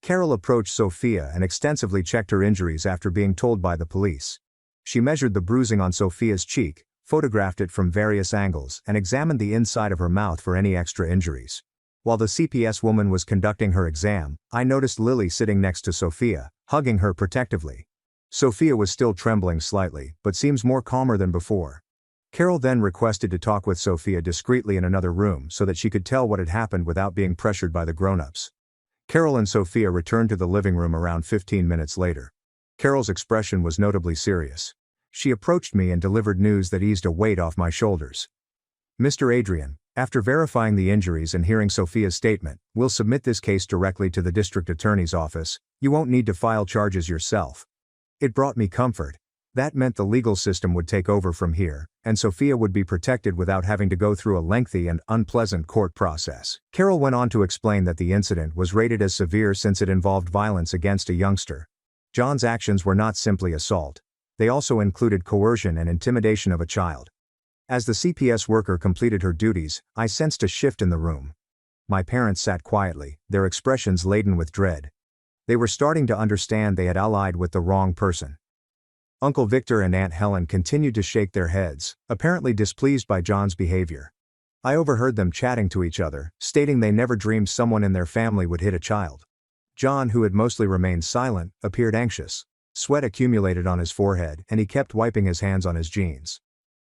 Carol approached Sophia and extensively checked her injuries after being told by the police. She measured the bruising on Sophia's cheek, photographed it from various angles, and examined the inside of her mouth for any extra injuries. While the CPS woman was conducting her exam, I noticed Lily sitting next to Sophia, hugging her protectively. Sophia was still trembling slightly, but seems more calmer than before. Carol then requested to talk with Sophia discreetly in another room so that she could tell what had happened without being pressured by the grown-ups. Carol and Sophia returned to the living room around 15 minutes later. Carol's expression was notably serious. She approached me and delivered news that eased a weight off my shoulders. Mr. Adrian, after verifying the injuries and hearing Sophia's statement, we'll submit this case directly to the district attorney's office. You won't need to file charges yourself. It brought me comfort. That meant the legal system would take over from here, and Sophia would be protected without having to go through a lengthy and unpleasant court process. Carol went on to explain that the incident was rated as severe since it involved violence against a youngster. John's actions were not simply assault. They also included coercion and intimidation of a child. As the CPS worker completed her duties, I sensed a shift in the room. My parents sat quietly, their expressions laden with dread. They were starting to understand they had allied with the wrong person. Uncle Victor and Aunt Helen continued to shake their heads, apparently displeased by John's behavior. I overheard them chatting to each other, stating they never dreamed someone in their family would hit a child. John, who had mostly remained silent, appeared anxious. Sweat accumulated on his forehead, and he kept wiping his hands on his jeans.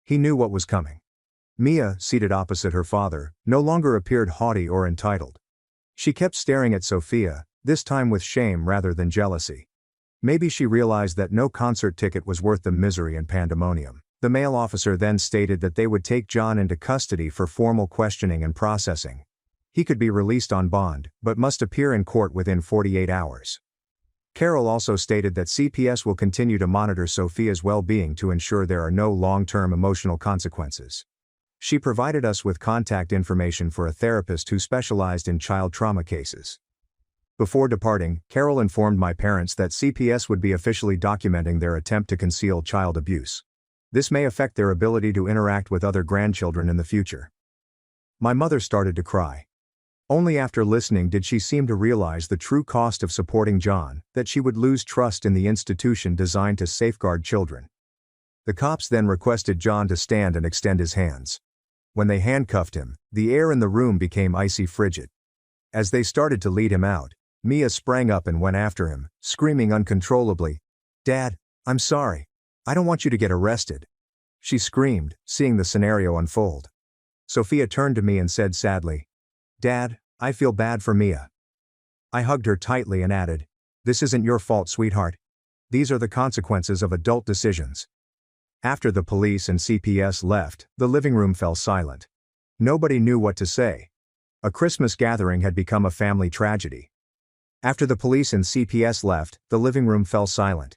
He knew what was coming. Mia, seated opposite her father, no longer appeared haughty or entitled. She kept staring at Sophia, this time with shame rather than jealousy. Maybe she realized that no concert ticket was worth the misery and pandemonium. The male officer then stated that they would take John into custody for formal questioning and processing. He could be released on bond, but must appear in court within 48 hours. Carol also stated that CPS will continue to monitor Sophia's well-being to ensure there are no long-term emotional consequences. She provided us with contact information for a therapist who specialized in child trauma cases. Before departing, Carol informed my parents that CPS would be officially documenting their attempt to conceal child abuse. This may affect their ability to interact with other grandchildren in the future. My mother started to cry. Only after listening did she seem to realize the true cost of supporting John, that she would lose trust in the institution designed to safeguard children. The cops then requested John to stand and extend his hands. When they handcuffed him, the air in the room became icy frigid. As they started to lead him out, Mia sprang up and went after him, screaming uncontrollably, "Dad, I'm sorry. I don't want you to get arrested," she screamed, seeing the scenario unfold. Sophia turned to me and said sadly, "Dad, I feel bad for Mia." I hugged her tightly and added, "This isn't your fault, sweetheart. These are the consequences of adult decisions." After the police and CPS left, the living room fell silent. Nobody knew what to say. A Christmas gathering had become a family tragedy. After the police and CPS left, the living room fell silent.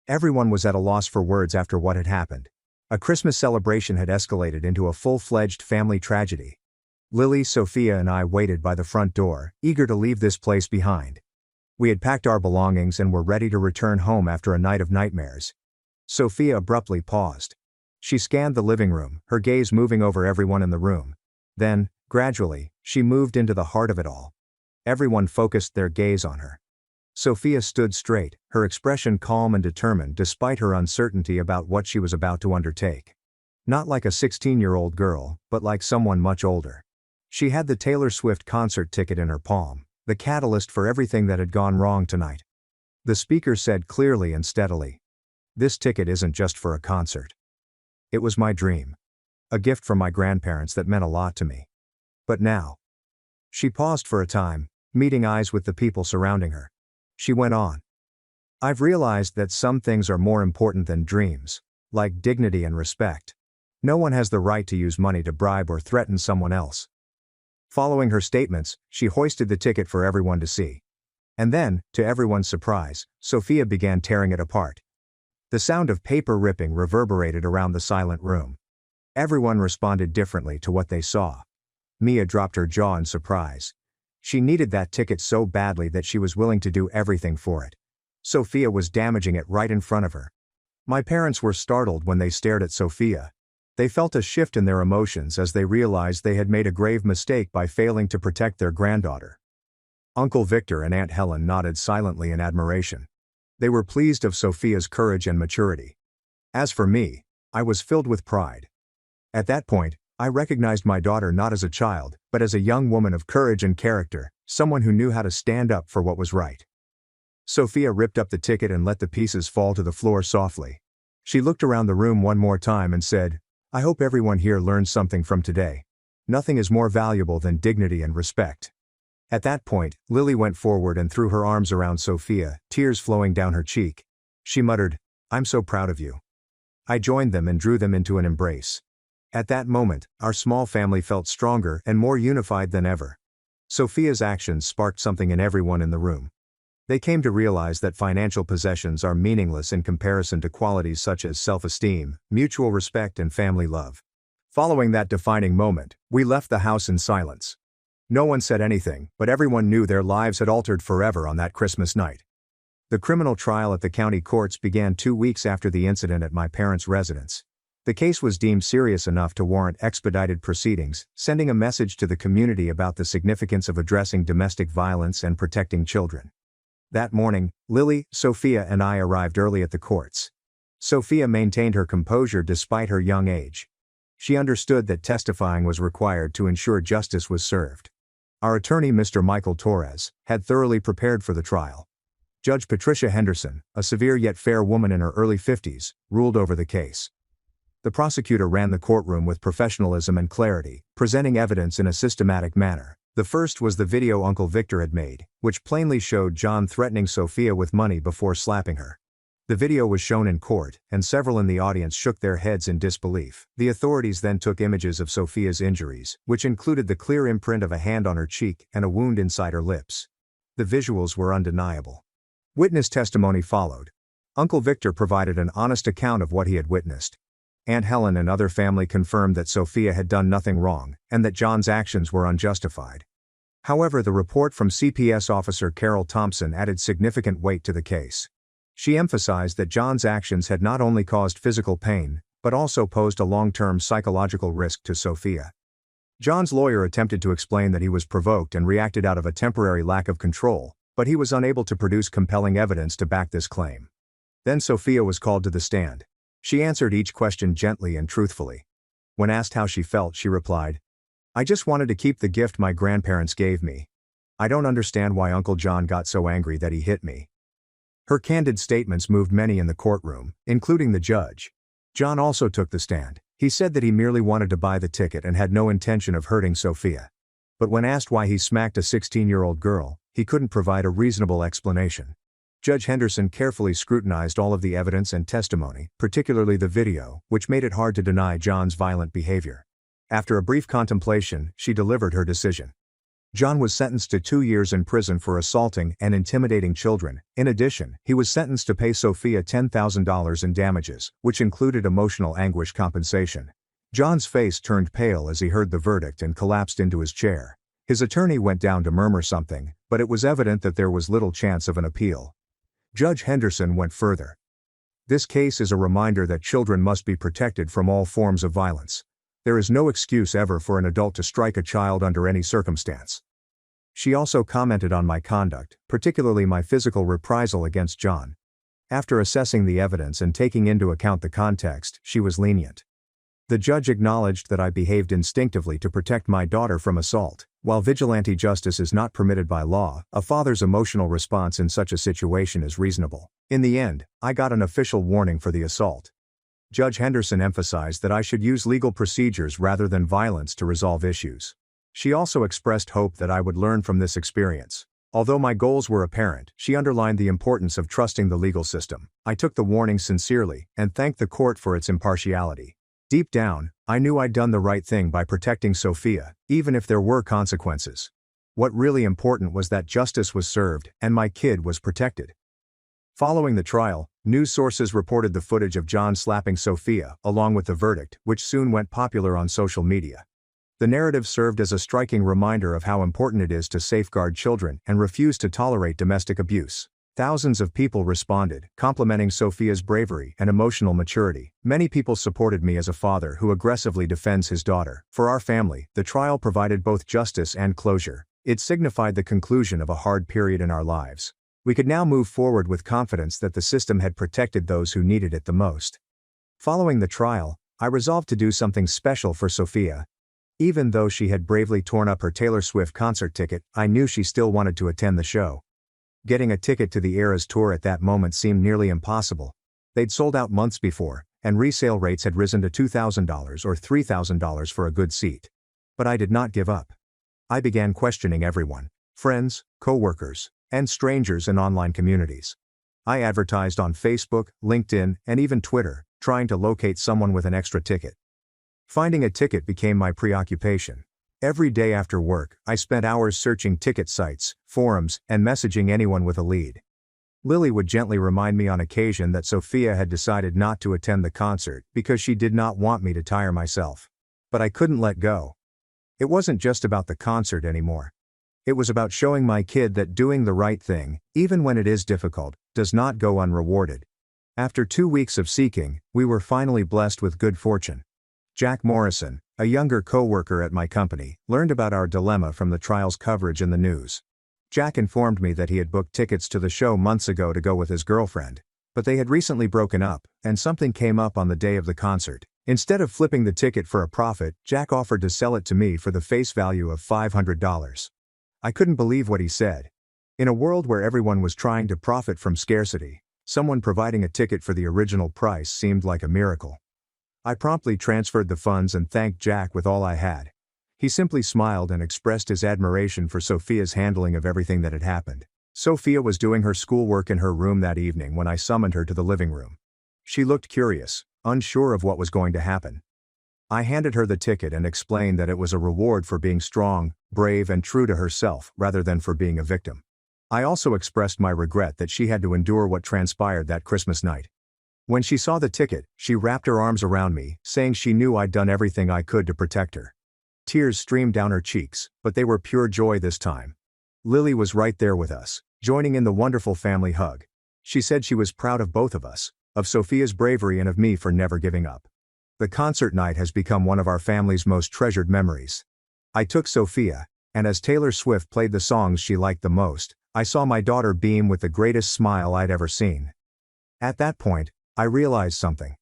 Everyone was at a loss for words after what had happened. A Christmas celebration had escalated into a full-fledged family tragedy. Lily, Sophia and I waited by the front door, eager to leave this place behind. We had packed our belongings and were ready to return home after a night of nightmares. Sophia abruptly paused. She scanned the living room, her gaze moving over everyone in the room. Then, gradually, she moved into the heart of it all. Everyone focused their gaze on her. Sophia stood straight, her expression calm and determined despite her uncertainty about what she was about to undertake. Not like a 16-year-old girl, but like someone much older. She had the Taylor Swift concert ticket in her palm, the catalyst for everything that had gone wrong tonight. The speaker said clearly and steadily, "This ticket isn't just for a concert. It was my dream. A gift from my grandparents that meant a lot to me. But now." She paused for a time, meeting eyes with the people surrounding her. She went on. "I've realized that some things are more important than dreams, like dignity and respect. No one has the right to use money to bribe or threaten someone else." Following her statements, she hoisted the ticket for everyone to see. And then, to everyone's surprise, Sophia began tearing it apart. The sound of paper ripping reverberated around the silent room. Everyone responded differently to what they saw. Mia dropped her jaw in surprise. She needed that ticket so badly that she was willing to do everything for it. Sophia was damaging it right in front of her. My parents were startled when they stared at Sophia. They felt a shift in their emotions as they realized they had made a grave mistake by failing to protect their granddaughter. Uncle Victor and Aunt Helen nodded silently in admiration. They were pleased of Sophia's courage and maturity. As for me, I was filled with pride. At that point, I recognized my daughter not as a child, but as a young woman of courage and character, someone who knew how to stand up for what was right. Sophia ripped up the ticket and let the pieces fall to the floor softly. She looked around the room one more time and said, "I hope everyone here learns something from today. Nothing is more valuable than dignity and respect." At that point, Lily went forward and threw her arms around Sophia, tears flowing down her cheek. She muttered, "I'm so proud of you." I joined them and drew them into an embrace. At that moment, our small family felt stronger and more unified than ever. Sophia's actions sparked something in everyone in the room. They came to realize that financial possessions are meaningless in comparison to qualities such as self-esteem, mutual respect and family love. Following that defining moment, we left the house in silence. No one said anything, but everyone knew their lives had altered forever on that Christmas night. The criminal trial at the county courts began 2 weeks after the incident at my parents' residence. The case was deemed serious enough to warrant expedited proceedings, sending a message to the community about the significance of addressing domestic violence and protecting children. That morning, Lily, Sophia and I arrived early at the courts. Sophia maintained her composure despite her young age. She understood that testifying was required to ensure justice was served. Our attorney, Mr. Michael Torres, had thoroughly prepared for the trial. Judge Patricia Henderson, a severe yet fair woman in her early 50s, ruled over the case. The prosecutor ran the courtroom with professionalism and clarity, presenting evidence in a systematic manner. The first was the video Uncle Victor had made, which plainly showed John threatening Sophia with money before slapping her. The video was shown in court, and several in the audience shook their heads in disbelief. The authorities then took images of Sophia's injuries, which included the clear imprint of a hand on her cheek and a wound inside her lips. The visuals were undeniable. Witness testimony followed. Uncle Victor provided an honest account of what he had witnessed. Aunt Helen and other family confirmed that Sophia had done nothing wrong, and that John's actions were unjustified. However, the report from CPS officer Carol Thompson added significant weight to the case. She emphasized that John's actions had not only caused physical pain, but also posed a long-term psychological risk to Sophia. John's lawyer attempted to explain that he was provoked and reacted out of a temporary lack of control, but he was unable to produce compelling evidence to back this claim. Then Sophia was called to the stand. She answered each question gently and truthfully. When asked how she felt, she replied, "I just wanted to keep the gift my grandparents gave me. I don't understand why Uncle John got so angry that he hit me." Her candid statements moved many in the courtroom, including the judge. John also took the stand. He said that he merely wanted to buy the ticket and had no intention of hurting Sophia. But when asked why he smacked a 16-year-old girl, he couldn't provide a reasonable explanation. Judge Henderson carefully scrutinized all of the evidence and testimony, particularly the video, which made it hard to deny John's violent behavior. After a brief contemplation, she delivered her decision. John was sentenced to 2 years in prison for assaulting and intimidating children. In addition, he was sentenced to pay Sophia $10,000 in damages, which included emotional anguish compensation. John's face turned pale as he heard the verdict and collapsed into his chair. His attorney went down to murmur something, but it was evident that there was little chance of an appeal. Judge Henderson went further. "This case is a reminder that children must be protected from all forms of violence. There is no excuse ever for an adult to strike a child under any circumstance." She also commented on my conduct, particularly my physical reprisal against John. After assessing the evidence and taking into account the context, she was lenient. The judge acknowledged that I behaved instinctively to protect my daughter from assault. While vigilante justice is not permitted by law, a father's emotional response in such a situation is reasonable. In the end, I got an official warning for the assault. Judge Henderson emphasized that I should use legal procedures rather than violence to resolve issues. She also expressed hope that I would learn from this experience. Although my goals were apparent, she underlined the importance of trusting the legal system. I took the warning sincerely and thanked the court for its impartiality. Deep down, I knew I'd done the right thing by protecting Sophia, even if there were consequences. What really important was that justice was served and my kid was protected. Following the trial, news sources reported the footage of John slapping Sophia, along with the verdict, which soon went popular on social media. The narrative served as a striking reminder of how important it is to safeguard children and refuse to tolerate domestic abuse. Thousands of people responded, complimenting Sophia's bravery and emotional maturity. Many people supported me as a father who aggressively defends his daughter. For our family, the trial provided both justice and closure. It signified the conclusion of a hard period in our lives. We could now move forward with confidence that the system had protected those who needed it the most. Following the trial, I resolved to do something special for Sophia. Even though she had bravely torn up her Taylor Swift concert ticket, I knew she still wanted to attend the show. Getting a ticket to the Eras tour at that moment seemed nearly impossible. They'd sold out months before, and resale rates had risen to $2,000 or $3,000 for a good seat. But I did not give up. I began questioning everyone: friends, co-workers, and strangers in online communities. I advertised on Facebook, LinkedIn, and even Twitter, trying to locate someone with an extra ticket. Finding a ticket became my preoccupation. Every day after work, I spent hours searching ticket sites, forums, and messaging anyone with a lead. Lily would gently remind me on occasion that Sophia had decided not to attend the concert because she did not want me to tire myself. But I couldn't let go. It wasn't just about the concert anymore. It was about showing my kid that doing the right thing, even when it is difficult, does not go unrewarded. After 2 weeks of seeking, we were finally blessed with good fortune. Jack Morrison, a younger co-worker at my company, learned about our dilemma from the trial's coverage in the news. Jack informed me that he had booked tickets to the show months ago to go with his girlfriend, but they had recently broken up, and something came up on the day of the concert. Instead of flipping the ticket for a profit, Jack offered to sell it to me for the face value of $500. I couldn't believe what he said. In a world where everyone was trying to profit from scarcity, someone providing a ticket for the original price seemed like a miracle. I promptly transferred the funds and thanked Jack with all I had. He simply smiled and expressed his admiration for Sophia's handling of everything that had happened. Sophia was doing her schoolwork in her room that evening when I summoned her to the living room. She looked curious, unsure of what was going to happen. I handed her the ticket and explained that it was a reward for being strong, brave, and true to herself, rather than for being a victim. I also expressed my regret that she had to endure what transpired that Christmas night. When she saw the ticket, she wrapped her arms around me, saying she knew I'd done everything I could to protect her. Tears streamed down her cheeks, but they were pure joy this time. Lily was right there with us, joining in the wonderful family hug. She said she was proud of both of us, of Sophia's bravery and of me for never giving up. The concert night has become one of our family's most treasured memories. I took Sophia, and as Taylor Swift played the songs she liked the most, I saw my daughter beam with the greatest smile I'd ever seen. At that point, I realized something.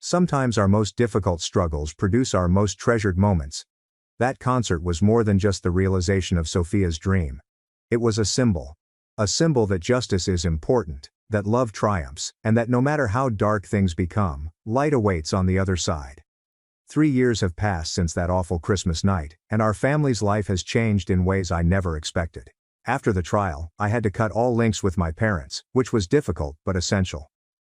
Sometimes our most difficult struggles produce our most treasured moments. That concert was more than just the realization of Sophia's dream. It was a symbol. A symbol that justice is important, that love triumphs, and that no matter how dark things become, light awaits on the other side. 3 years have passed since that awful Christmas night, and our family's life has changed in ways I never expected. After the trial, I had to cut all links with my parents, which was difficult but essential.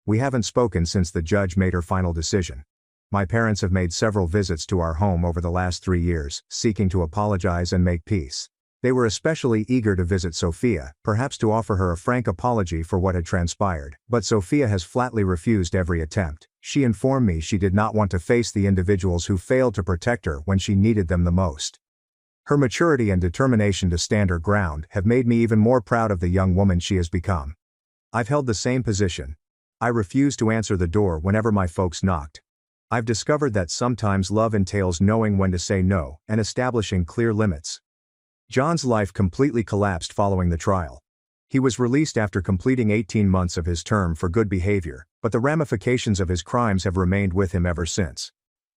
We haven't spoken since the judge made her final decision. My parents have made several visits to our home over the last 3 years, seeking to apologize and make peace. They were especially eager to visit Sophia, perhaps to offer her a frank apology for what had transpired, but Sophia has flatly refused every attempt. She informed me she did not want to face the individuals who failed to protect her when she needed them the most. Her maturity and determination to stand her ground have made me even more proud of the young woman she has become. I've held the same position. I refused to answer the door whenever my folks knocked. I've discovered that sometimes love entails knowing when to say no and establishing clear limits. John's life completely collapsed following the trial. He was released after completing 18 months of his term for good behavior, but the ramifications of his crimes have remained with him ever since.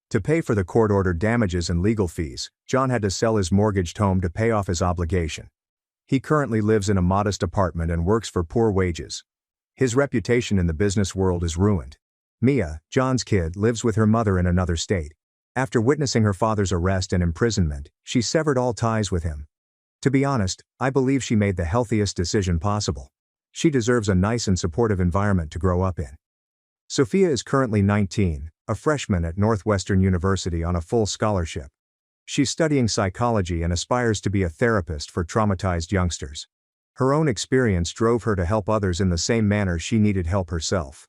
To pay for the court-ordered damages and legal fees, John had to sell his mortgaged home to pay off his obligation. He currently lives in a modest apartment and works for poor wages. His reputation in the business world is ruined. Mia, John's kid, lives with her mother in another state. After witnessing her father's arrest and imprisonment, she severed all ties with him. To be honest, I believe she made the healthiest decision possible. She deserves a nice and supportive environment to grow up in. Sophia is currently 19, a freshman at Northwestern University on a full scholarship. She's studying psychology and aspires to be a therapist for traumatized youngsters. Her own experience drove her to help others in the same manner she needed help herself.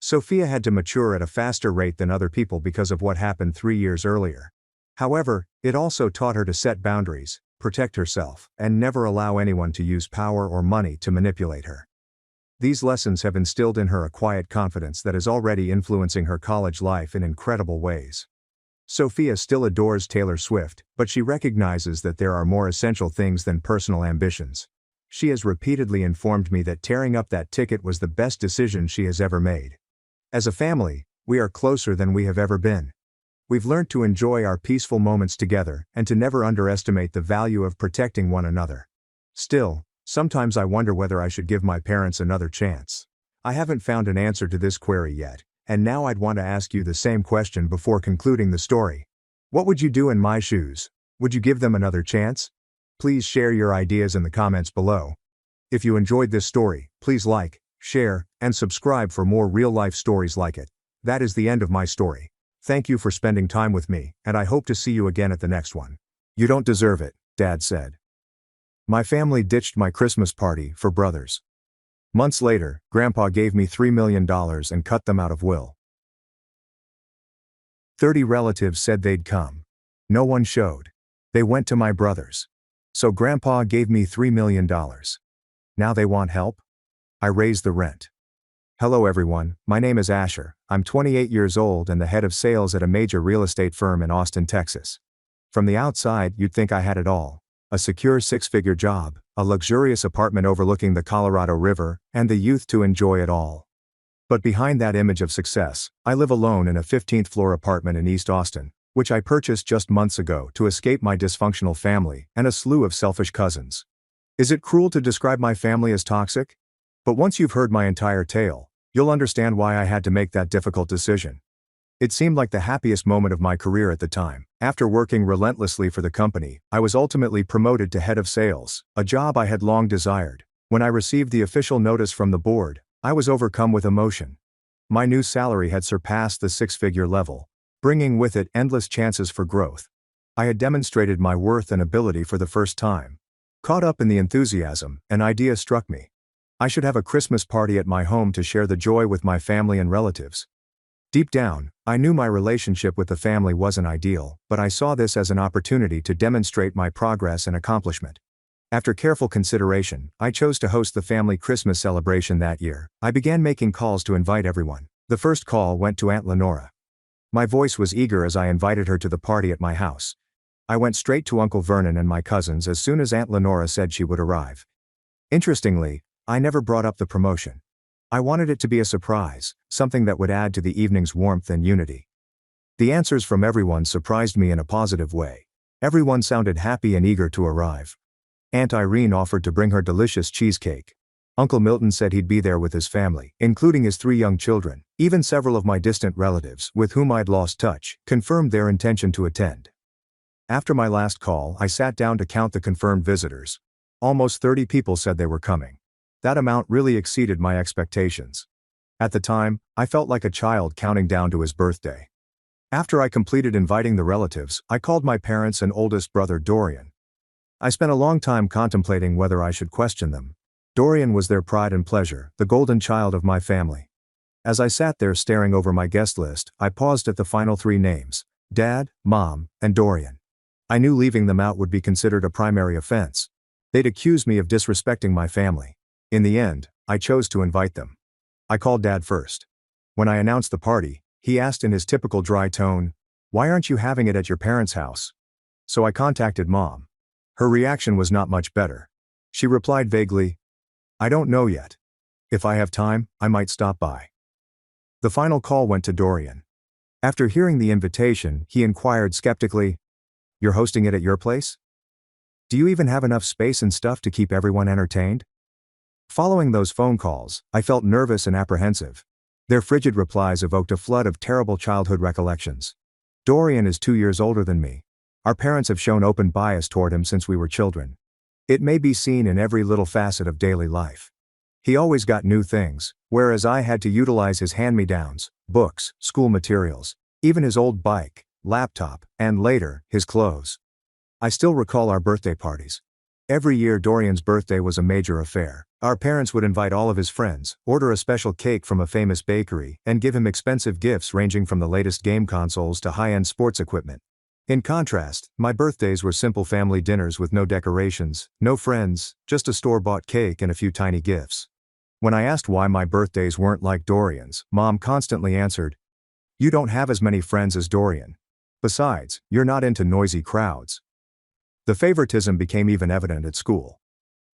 Sophia had to mature at a faster rate than other people because of what happened 3 years earlier. However, it also taught her to set boundaries, protect herself, and never allow anyone to use power or money to manipulate her. These lessons have instilled in her a quiet confidence that is already influencing her college life in incredible ways. Sophia still adores Taylor Swift, but she recognizes that there are more essential things than personal ambitions. She has repeatedly informed me that tearing up that ticket was the best decision she has ever made. As a family, we are closer than we have ever been. We've learned to enjoy our peaceful moments together and to never underestimate the value of protecting one another. Still, sometimes I wonder whether I should give my parents another chance. I haven't found an answer to this query yet, and now I'd want to ask you the same question before concluding the story. What would you do in my shoes? Would you give them another chance? Please share your ideas in the comments below. If you enjoyed this story, please like, share, and subscribe for more real-life stories like it. That is the end of my story. Thank you for spending time with me, and I hope to see you again at the next one. You don't deserve it, Dad said. My family ditched my Christmas party for brothers. Months later, Grandpa gave me $3 million and cut them out of will. 30 relatives said they'd come. No one showed. They went to my brothers. So Grandpa gave me $3 million. Now they want help? I raised the rent. Hello everyone, my name is Asher. I'm 28 years old and the head of sales at a major real estate firm in Austin, Texas. From the outside, you'd think I had it all. A secure 6-figure job, a luxurious apartment overlooking the Colorado River, and the youth to enjoy it all. But behind that image of success, I live alone in a 15th floor apartment in East Austin, which I purchased just months ago to escape my dysfunctional family and a slew of selfish cousins. Is it cruel to describe my family as toxic? But once you've heard my entire tale, you'll understand why I had to make that difficult decision. It seemed like the happiest moment of my career at the time. After working relentlessly for the company, I was ultimately promoted to head of sales, a job I had long desired. When I received the official notice from the board, I was overcome with emotion. My new salary had surpassed the 6-figure level, bringing with it endless chances for growth. I had demonstrated my worth and ability for the first time. Caught up in the enthusiasm, an idea struck me. I should have a Christmas party at my home to share the joy with my family and relatives. Deep down, I knew my relationship with the family wasn't ideal, but I saw this as an opportunity to demonstrate my progress and accomplishment. After careful consideration, I chose to host the family Christmas celebration that year. I began making calls to invite everyone. The first call went to Aunt Lenora. My voice was eager as I invited her to the party at my house. I went straight to Uncle Vernon and my cousins as soon as Aunt Lenora said she would arrive. Interestingly, I never brought up the promotion. I wanted it to be a surprise, something that would add to the evening's warmth and unity. The answers from everyone surprised me in a positive way. Everyone sounded happy and eager to arrive. Aunt Irene offered to bring her delicious cheesecake. Uncle Milton said he'd be there with his family, including his 3 young children. Even several of my distant relatives, with whom I'd lost touch, confirmed their intention to attend. After my last call, I sat down to count the confirmed visitors. Almost 30 people said they were coming. That amount really exceeded my expectations. At the time, I felt like a child counting down to his birthday. After I completed inviting the relatives, I called my parents and oldest brother Dorian. I spent a long time contemplating whether I should question them. Dorian was their pride and pleasure, the golden child of my family. As I sat there staring over my guest list, I paused at the final 3 names: Dad, Mom, and Dorian. I knew leaving them out would be considered a primary offense. They'd accuse me of disrespecting my family. In the end, I chose to invite them. I called Dad first. When I announced the party, he asked in his typical dry tone, "Why aren't you having it at your parents' house?" So I contacted Mom. Her reaction was not much better. She replied vaguely, "I don't know yet. If I have time, I might stop by." The final call went to Dorian. After hearing the invitation, he inquired skeptically, "You're hosting it at your place? Do you even have enough space and stuff to keep everyone entertained?" Following those phone calls, I felt nervous and apprehensive. Their frigid replies evoked a flood of terrible childhood recollections. Dorian is 2 years older than me. Our parents have shown open bias toward him since we were children. It may be seen in every little facet of daily life. He always got new things, whereas I had to utilize his hand-me-downs, books, school materials, even his old bike, laptop, and later, his clothes. I still recall our birthday parties. Every year Dorian's birthday was a major affair. Our parents would invite all of his friends, order a special cake from a famous bakery, and give him expensive gifts ranging from the latest game consoles to high-end sports equipment. In contrast, my birthdays were simple family dinners with no decorations, no friends, just a store-bought cake and a few tiny gifts. When I asked why my birthdays weren't like Dorian's, Mom constantly answered, "You don't have as many friends as Dorian. Besides, you're not into noisy crowds." The favoritism became even evident at school.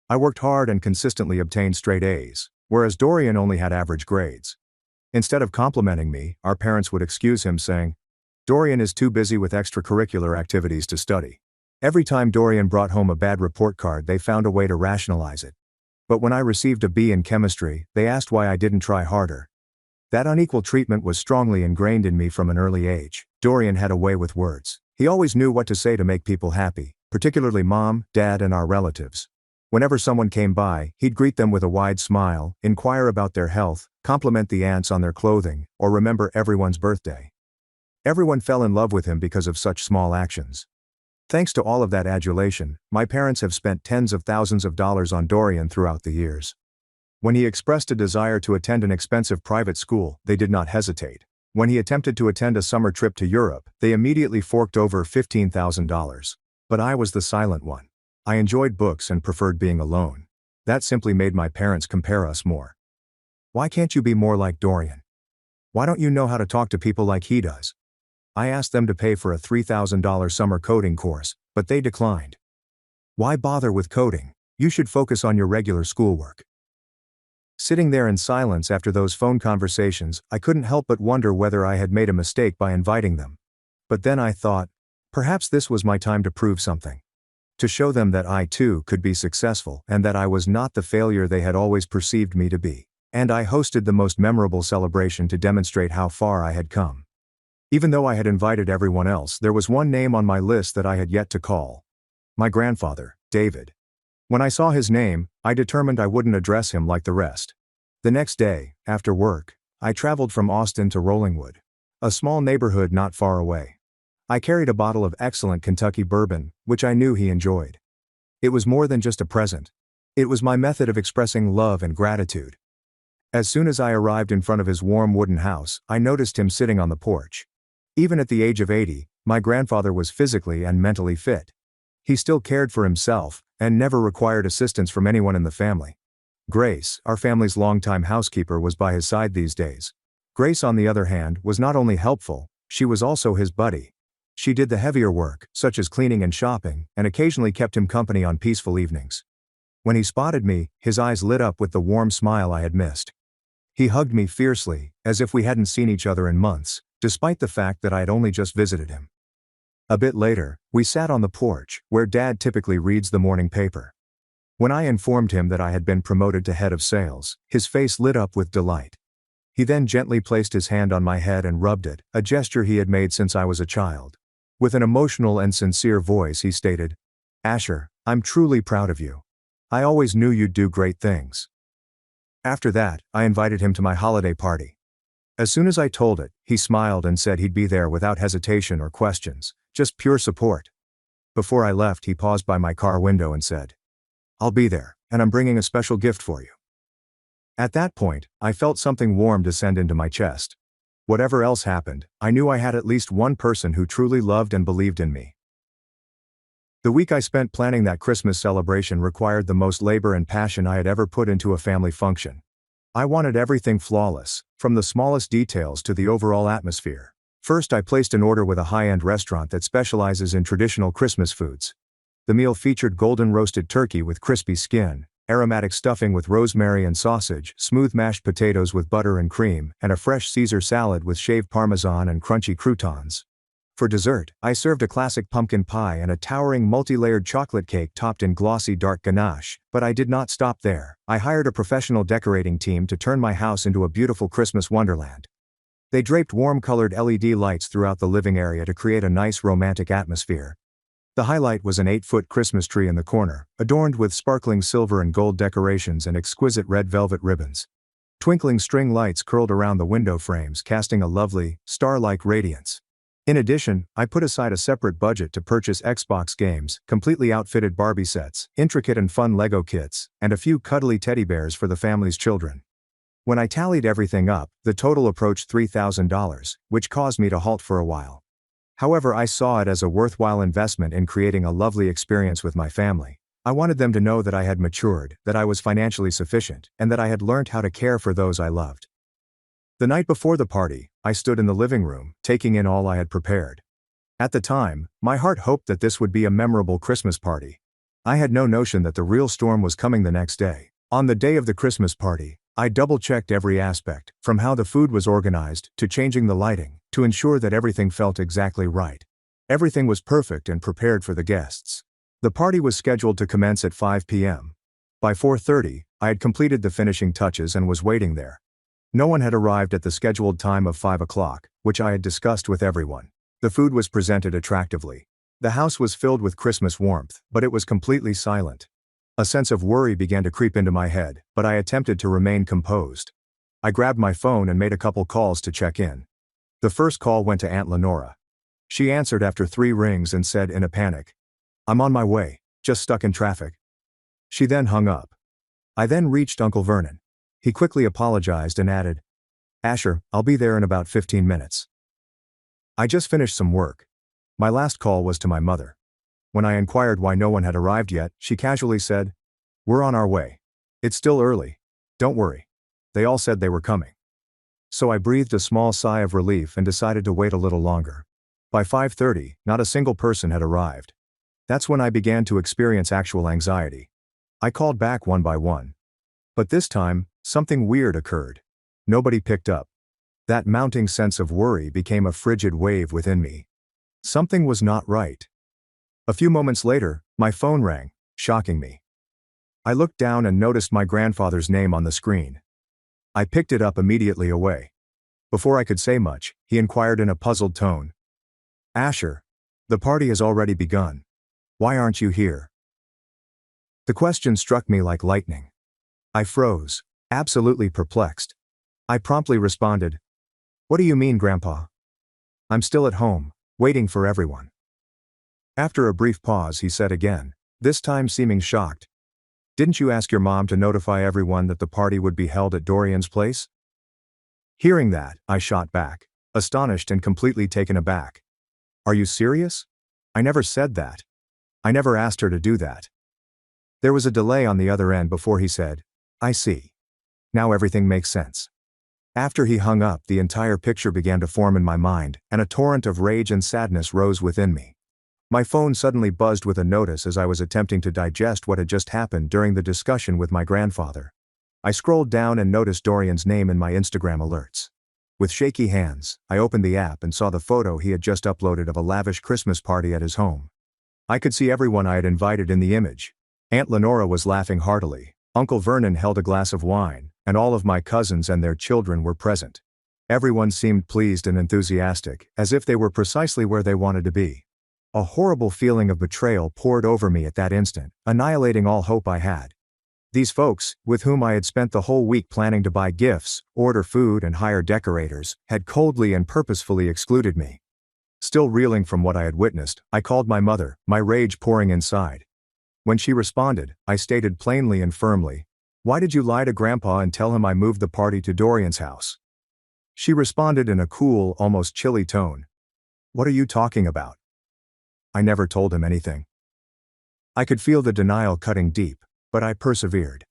I worked hard and consistently obtained straight A's, whereas Dorian only had average grades. Instead of complimenting me, our parents would excuse him saying, "Dorian is too busy with extracurricular activities to study." Every time Dorian brought home a bad report card, they found a way to rationalize it. But when I received a B in chemistry, they asked why I didn't try harder. That unequal treatment was strongly ingrained in me from an early age. Dorian had a way with words. He always knew what to say to make people happy, particularly Mom, Dad, and our relatives. Whenever someone came by, he'd greet them with a wide smile, inquire about their health, compliment the aunts on their clothing, or remember everyone's birthday. Everyone fell in love with him because of such small actions. Thanks to all of that adulation, my parents have spent tens of thousands of dollars on Dorian throughout the years. When he expressed a desire to attend an expensive private school, they did not hesitate. When he attempted to attend a summer trip to Europe, they immediately forked over $15,000. But I was the silent one. I enjoyed books and preferred being alone. That simply made my parents compare us more. "Why can't you be more like Dorian? Why don't you know how to talk to people like he does?" I asked them to pay for a $3,000 summer coding course, but they declined. "Why bother with coding? You should focus on your regular schoolwork." Sitting there in silence after those phone conversations, I couldn't help but wonder whether I had made a mistake by inviting them. But then I thought, perhaps this was my time to prove something. To show them that I too could be successful and that I was not the failure they had always perceived me to be. And I hosted the most memorable celebration to demonstrate how far I had come. Even though I had invited everyone else, there was one name on my list that I had yet to call. My grandfather, David. When I saw his name, I determined I wouldn't address him like the rest. The next day, after work, I traveled from Austin to Rollingwood, a small neighborhood not far away. I carried a bottle of excellent Kentucky bourbon, which I knew he enjoyed. It was more than just a present. It was my method of expressing love and gratitude. As soon as I arrived in front of his warm wooden house, I noticed him sitting on the porch. Even at the age of 80, my grandfather was physically and mentally fit. He still cared for himself, and never required assistance from anyone in the family. Grace, our family's longtime housekeeper, was by his side these days. Grace, on the other hand, was not only helpful, she was also his buddy. She did the heavier work, such as cleaning and shopping, and occasionally kept him company on peaceful evenings. When he spotted me, his eyes lit up with the warm smile I had missed. He hugged me fiercely, as if we hadn't seen each other in months, despite the fact that I had only just visited him. A bit later, we sat on the porch, where Dad typically reads the morning paper. When I informed him that I had been promoted to head of sales, his face lit up with delight. He then gently placed his hand on my head and rubbed it, a gesture he had made since I was a child. With an emotional and sincere voice, he stated, "Asher, I'm truly proud of you. I always knew you'd do great things." After that, I invited him to my holiday party. As soon as I told it, he smiled and said he'd be there without hesitation or questions, just pure support. Before I left, he paused by my car window and said, "I'll be there, and I'm bringing a special gift for you." At that point, I felt something warm descend into my chest. Whatever else happened, I knew I had at least one person who truly loved and believed in me. The week I spent planning that Christmas celebration required the most labor and passion I had ever put into a family function. I wanted everything flawless, from the smallest details to the overall atmosphere. First, I placed an order with a high-end restaurant that specializes in traditional Christmas foods. The meal featured golden roasted turkey with crispy skin, aromatic stuffing with rosemary and sausage, smooth mashed potatoes with butter and cream, and a fresh Caesar salad with shaved parmesan and crunchy croutons. For dessert, I served a classic pumpkin pie and a towering multi-layered chocolate cake topped in glossy dark ganache, but I did not stop there. I hired a professional decorating team to turn my house into a beautiful Christmas wonderland. They draped warm-colored LED lights throughout the living area to create a nice romantic atmosphere. The highlight was an 8-foot Christmas tree in the corner, adorned with sparkling silver and gold decorations and exquisite red velvet ribbons. Twinkling string lights curled around the window frames, casting a lovely, star-like radiance. In addition, I put aside a separate budget to purchase Xbox games, completely outfitted Barbie sets, intricate and fun Lego kits, and a few cuddly teddy bears for the family's children. When I tallied everything up, the total approached $3,000, which caused me to halt for a while. However, I saw it as a worthwhile investment in creating a lovely experience with my family. I wanted them to know that I had matured, that I was financially sufficient, and that I had learned how to care for those I loved. The night before the party, I stood in the living room, taking in all I had prepared. At the time, my heart hoped that this would be a memorable Christmas party. I had no notion that the real storm was coming the next day. On the day of the Christmas party, I double-checked every aspect, from how the food was organized, to changing the lighting, to ensure that everything felt exactly right. Everything was perfect and prepared for the guests. The party was scheduled to commence at 5 p.m. By 4:30, I had completed the finishing touches and was waiting there. No one had arrived at the scheduled time of 5 o'clock, which I had discussed with everyone. The food was presented attractively. The house was filled with Christmas warmth, but it was completely silent. A sense of worry began to creep into my head, but I attempted to remain composed. I grabbed my phone and made a couple calls to check in. The first call went to Aunt Lenora. She answered after 3 rings and said in a panic, "I'm on my way, just stuck in traffic." She then hung up. I then reached Uncle Vernon. He quickly apologized and added, "Asher, I'll be there in about 15 minutes. I just finished some work." My last call was to my mother. When I inquired why no one had arrived yet, she casually said, "We're on our way. It's still early. Don't worry. They all said they were coming." So I breathed a small sigh of relief and decided to wait a little longer. By 5:30, not a single person had arrived. That's when I began to experience actual anxiety. I called back one by one. But this time, something weird occurred. Nobody picked up. That mounting sense of worry became a frigid wave within me. Something was not right. A few moments later, my phone rang, shocking me. I looked down and noticed my grandfather's name on the screen. I picked it up immediately away. Before I could say much, he inquired in a puzzled tone, "Asher, the party has already begun. Why aren't you here?" The question struck me like lightning. I froze, absolutely perplexed. I promptly responded, "What do you mean, Grandpa? I'm still at home, waiting for everyone." After a brief pause, he said again, this time seeming shocked, Didn't you ask your mom to notify everyone that the party would be held at Dorian's place? Hearing that, I shot back, astonished and completely taken aback. Are you serious? I never said that. I never asked her to do that. There was a delay on the other end before he said, I see. Now everything makes sense. After he hung up, the entire picture began to form in my mind, and a torrent of rage and sadness rose within me. My phone suddenly buzzed with a notice as I was attempting to digest what had just happened during the discussion with my grandfather. I scrolled down and noticed Dorian's name in my Instagram alerts. With shaky hands, I opened the app and saw the photo he had just uploaded of a lavish Christmas party at his home. I could see everyone I had invited in the image. Aunt Lenora was laughing heartily, Uncle Vernon held a glass of wine, and all of my cousins and their children were present. Everyone seemed pleased and enthusiastic, as if they were precisely where they wanted to be. A horrible feeling of betrayal poured over me at that instant, annihilating all hope I had. These folks, with whom I had spent the whole week planning to buy gifts, order food and hire decorators, had coldly and purposefully excluded me. Still reeling from what I had witnessed, I called my mother, my rage pouring inside. When she responded, I stated plainly and firmly, "Why did you lie to Grandpa and tell him I moved the party to Dorian's house?" She responded in a cool, almost chilly tone. "What are you talking about?" I never told him anything. I could feel the denial cutting deep, but I persevered.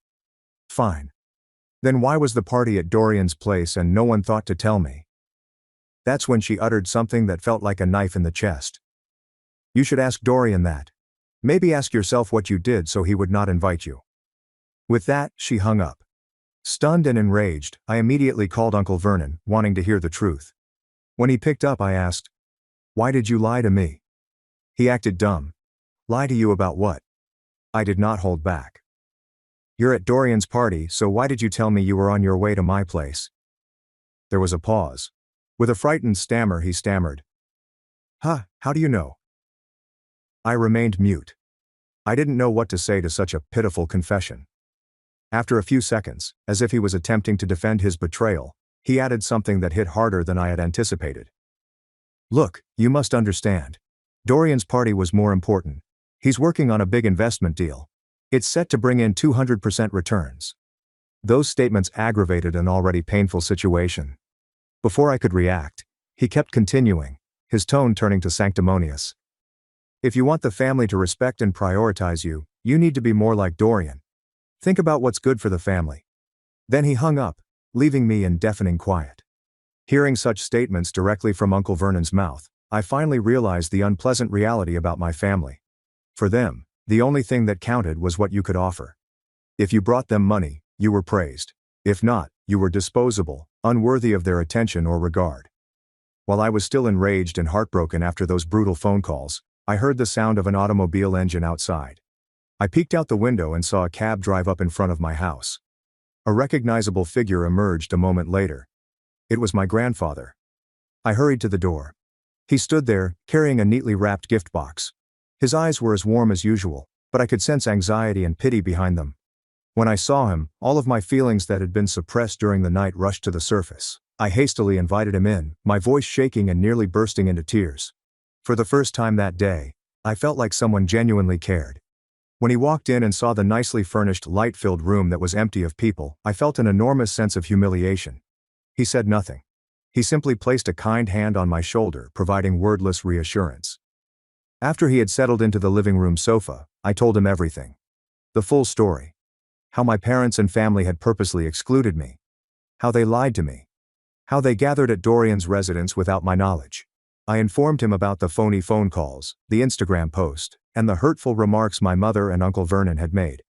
Fine. Then why was the party at Dorian's place and no one thought to tell me? That's when she uttered something that felt like a knife in the chest. "You should ask Dorian that. Maybe ask yourself what you did so he would not invite you." With that, she hung up. Stunned and enraged, I immediately called Uncle Vernon, wanting to hear the truth. When he picked up, I asked, "Why did you lie to me?" He acted dumb. "Lie to you about what?" I did not hold back. "You're at Dorian's party, so why did you tell me you were on your way to my place?" There was a pause. With a frightened stammer, he stammered, "Huh, how do you know?" I remained mute. I didn't know what to say to such a pitiful confession. After a few seconds, as if he was attempting to defend his betrayal, he added something that hit harder than I had anticipated. "Look, you must understand. Dorian's party was more important. He's working on a big investment deal. It's set to bring in 200% returns." Those statements aggravated an already painful situation. Before I could react, he kept continuing, his tone turning to sanctimonious. "If you want the family to respect and prioritize you, you need to be more like Dorian. Think about what's good for the family." Then he hung up, leaving me in deafening quiet. Hearing such statements directly from Uncle Vernon's mouth, I finally realized the unpleasant reality about my family. For them, the only thing that counted was what you could offer. If you brought them money, you were praised. If not, you were disposable, unworthy of their attention or regard. While I was still enraged and heartbroken after those brutal phone calls, I heard the sound of an automobile engine outside. I peeked out the window and saw a cab drive up in front of my house. A recognizable figure emerged a moment later. It was my grandfather. I hurried to the door. He stood there, carrying a neatly wrapped gift box. His eyes were as warm as usual, but I could sense anxiety and pity behind them. When I saw him, all of my feelings that had been suppressed during the night rushed to the surface. I hastily invited him in, my voice shaking and nearly bursting into tears. For the first time that day, I felt like someone genuinely cared. When he walked in and saw the nicely furnished, light-filled room that was empty of people, I felt an enormous sense of humiliation. He said nothing. He simply placed a kind hand on my shoulder, providing wordless reassurance. After he had settled into the living room sofa, I told him everything. The full story. How my parents and family had purposely excluded me. How they lied to me. How they gathered at Dorian's residence without my knowledge. I informed him about the phony phone calls, the Instagram post, and the hurtful remarks my mother and Uncle Vernon had made.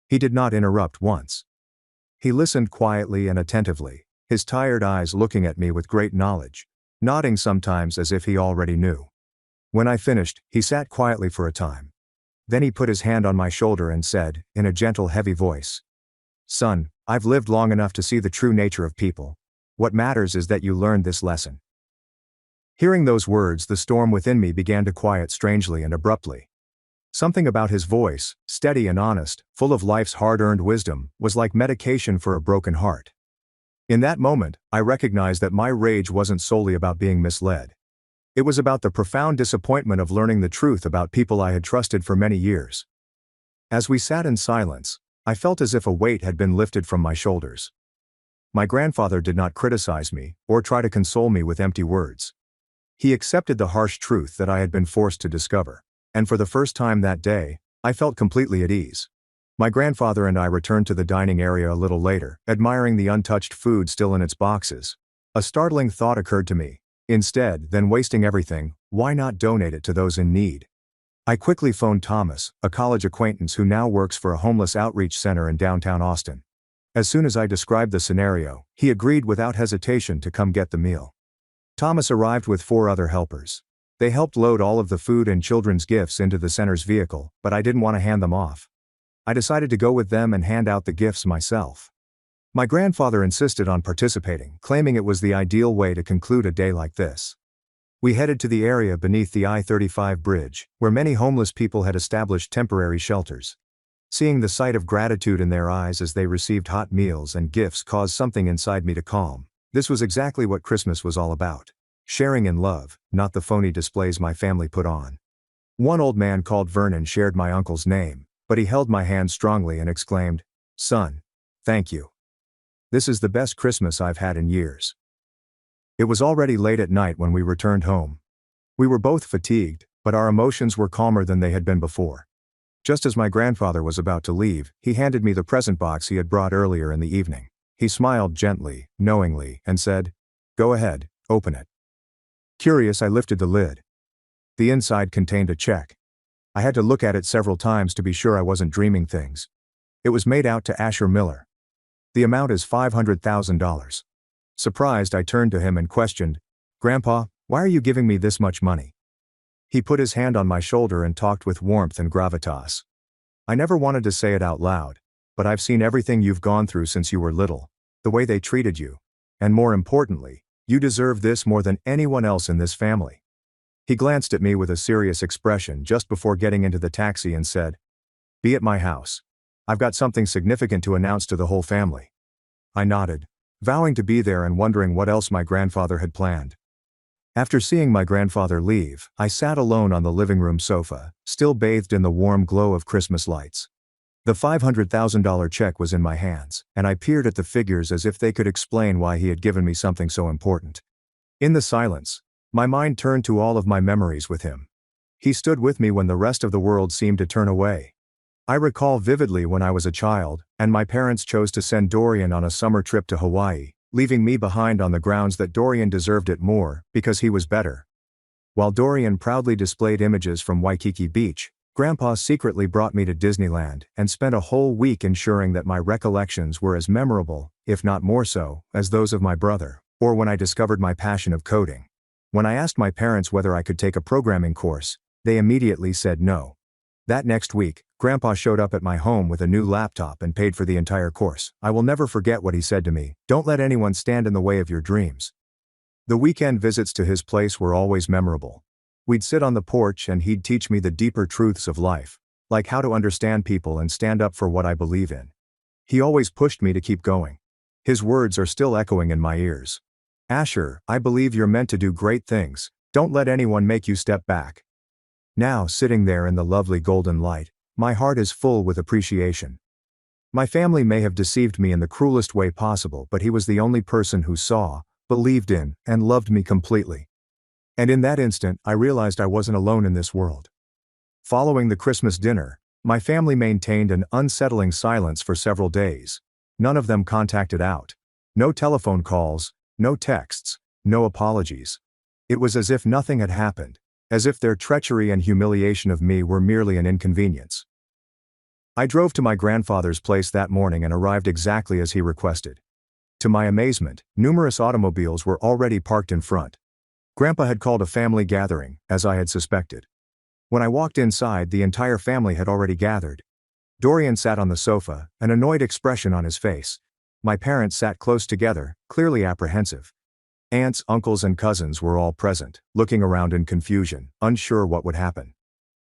He did not interrupt once. He listened quietly and attentively, his tired eyes looking at me with great knowledge, nodding sometimes as if he already knew. When I finished, he sat quietly for a time. Then he put his hand on my shoulder and said, in a gentle, heavy voice, "Son, I've lived long enough to see the true nature of people. What matters is that you learned this lesson." Hearing those words, the storm within me began to quiet strangely and abruptly. Something about his voice, steady and honest, full of life's hard-earned wisdom, was like medication for a broken heart. In that moment, I recognized that my rage wasn't solely about being misled. It was about the profound disappointment of learning the truth about people I had trusted for many years. As we sat in silence, I felt as if a weight had been lifted from my shoulders. My grandfather did not criticize me or try to console me with empty words. He accepted the harsh truth that I had been forced to discover, and for the first time that day, I felt completely at ease. My grandfather and I returned to the dining area a little later, admiring the untouched food still in its boxes. A startling thought occurred to me. Instead than wasting everything, why not donate it to those in need? I quickly phoned Thomas, a college acquaintance who now works for a homeless outreach center in downtown Austin. As soon as I described the scenario, he agreed without hesitation to come get the meal. Thomas arrived with 4 other helpers. They helped load all of the food and children's gifts into the center's vehicle, but I didn't want to hand them off. I decided to go with them and hand out the gifts myself. My grandfather insisted on participating, claiming it was the ideal way to conclude a day like this. We headed to the area beneath the I-35 bridge, where many homeless people had established temporary shelters. Seeing the sight of gratitude in their eyes as they received hot meals and gifts caused something inside me to calm. This was exactly what Christmas was all about. Sharing in love, not the phony displays my family put on. One old man called Vernon shared my uncle's name, but he held my hand strongly and exclaimed, "Son, thank you. This is the best Christmas I've had in years." It was already late at night when we returned home. We were both fatigued, but our emotions were calmer than they had been before. Just as my grandfather was about to leave, he handed me the present box he had brought earlier in the evening. He smiled gently, knowingly, and said, "Go ahead, open it." Curious, I lifted the lid. The inside contained a check. I had to look at it several times to be sure I wasn't dreaming things. It was made out to Asher Miller. The amount is $500,000. Surprised, I turned to him and questioned, "Grandpa, why are you giving me this much money?" He put his hand on my shoulder and talked with warmth and gravitas. "I never wanted to say it out loud, but I've seen everything you've gone through since you were little, the way they treated you, and more importantly, you deserve this more than anyone else in this family." He glanced at me with a serious expression just before getting into the taxi and said, "Be at my house. I've got something significant to announce to the whole family." I nodded, vowing to be there and wondering what else my grandfather had planned. After seeing my grandfather leave, I sat alone on the living room sofa, still bathed in the warm glow of Christmas lights. The $500,000 check was in my hands, and I peered at the figures as if they could explain why he had given me something so important. In the silence, my mind turned to all of my memories with him. He stood with me when the rest of the world seemed to turn away. I recall vividly when I was a child, and my parents chose to send Dorian on a summer trip to Hawaii, leaving me behind on the grounds that Dorian deserved it more, because he was better. While Dorian proudly displayed images from Waikiki Beach, Grandpa secretly brought me to Disneyland and spent a whole week ensuring that my recollections were as memorable, if not more so, as those of my brother, or when I discovered my passion of coding. When I asked my parents whether I could take a programming course, they immediately said no. That next week, Grandpa showed up at my home with a new laptop and paid for the entire course. I will never forget what he said to me: "Don't let anyone stand in the way of your dreams." The weekend visits to his place were always memorable. We'd sit on the porch and he'd teach me the deeper truths of life, like how to understand people and stand up for what I believe in. He always pushed me to keep going. His words are still echoing in my ears. "Asher, I believe you're meant to do great things. Don't let anyone make you step back." Now, sitting there in the lovely golden light, my heart is full with appreciation. My family may have deceived me in the cruelest way possible, but he was the only person who saw, believed in, and loved me completely. And in that instant, I realized I wasn't alone in this world. Following the Christmas dinner, my family maintained an unsettling silence for several days. None of them contacted out. No telephone calls, no texts, no apologies. It was as if nothing had happened, as if their treachery and humiliation of me were merely an inconvenience. I drove to my grandfather's place that morning and arrived exactly as he requested. To my amazement, numerous automobiles were already parked in front. Grandpa had called a family gathering, as I had suspected. When I walked inside, the entire family had already gathered. Dorian sat on the sofa, an annoyed expression on his face. My parents sat close together, clearly apprehensive. Aunts, uncles, and cousins were all present, looking around in confusion, unsure what would happen.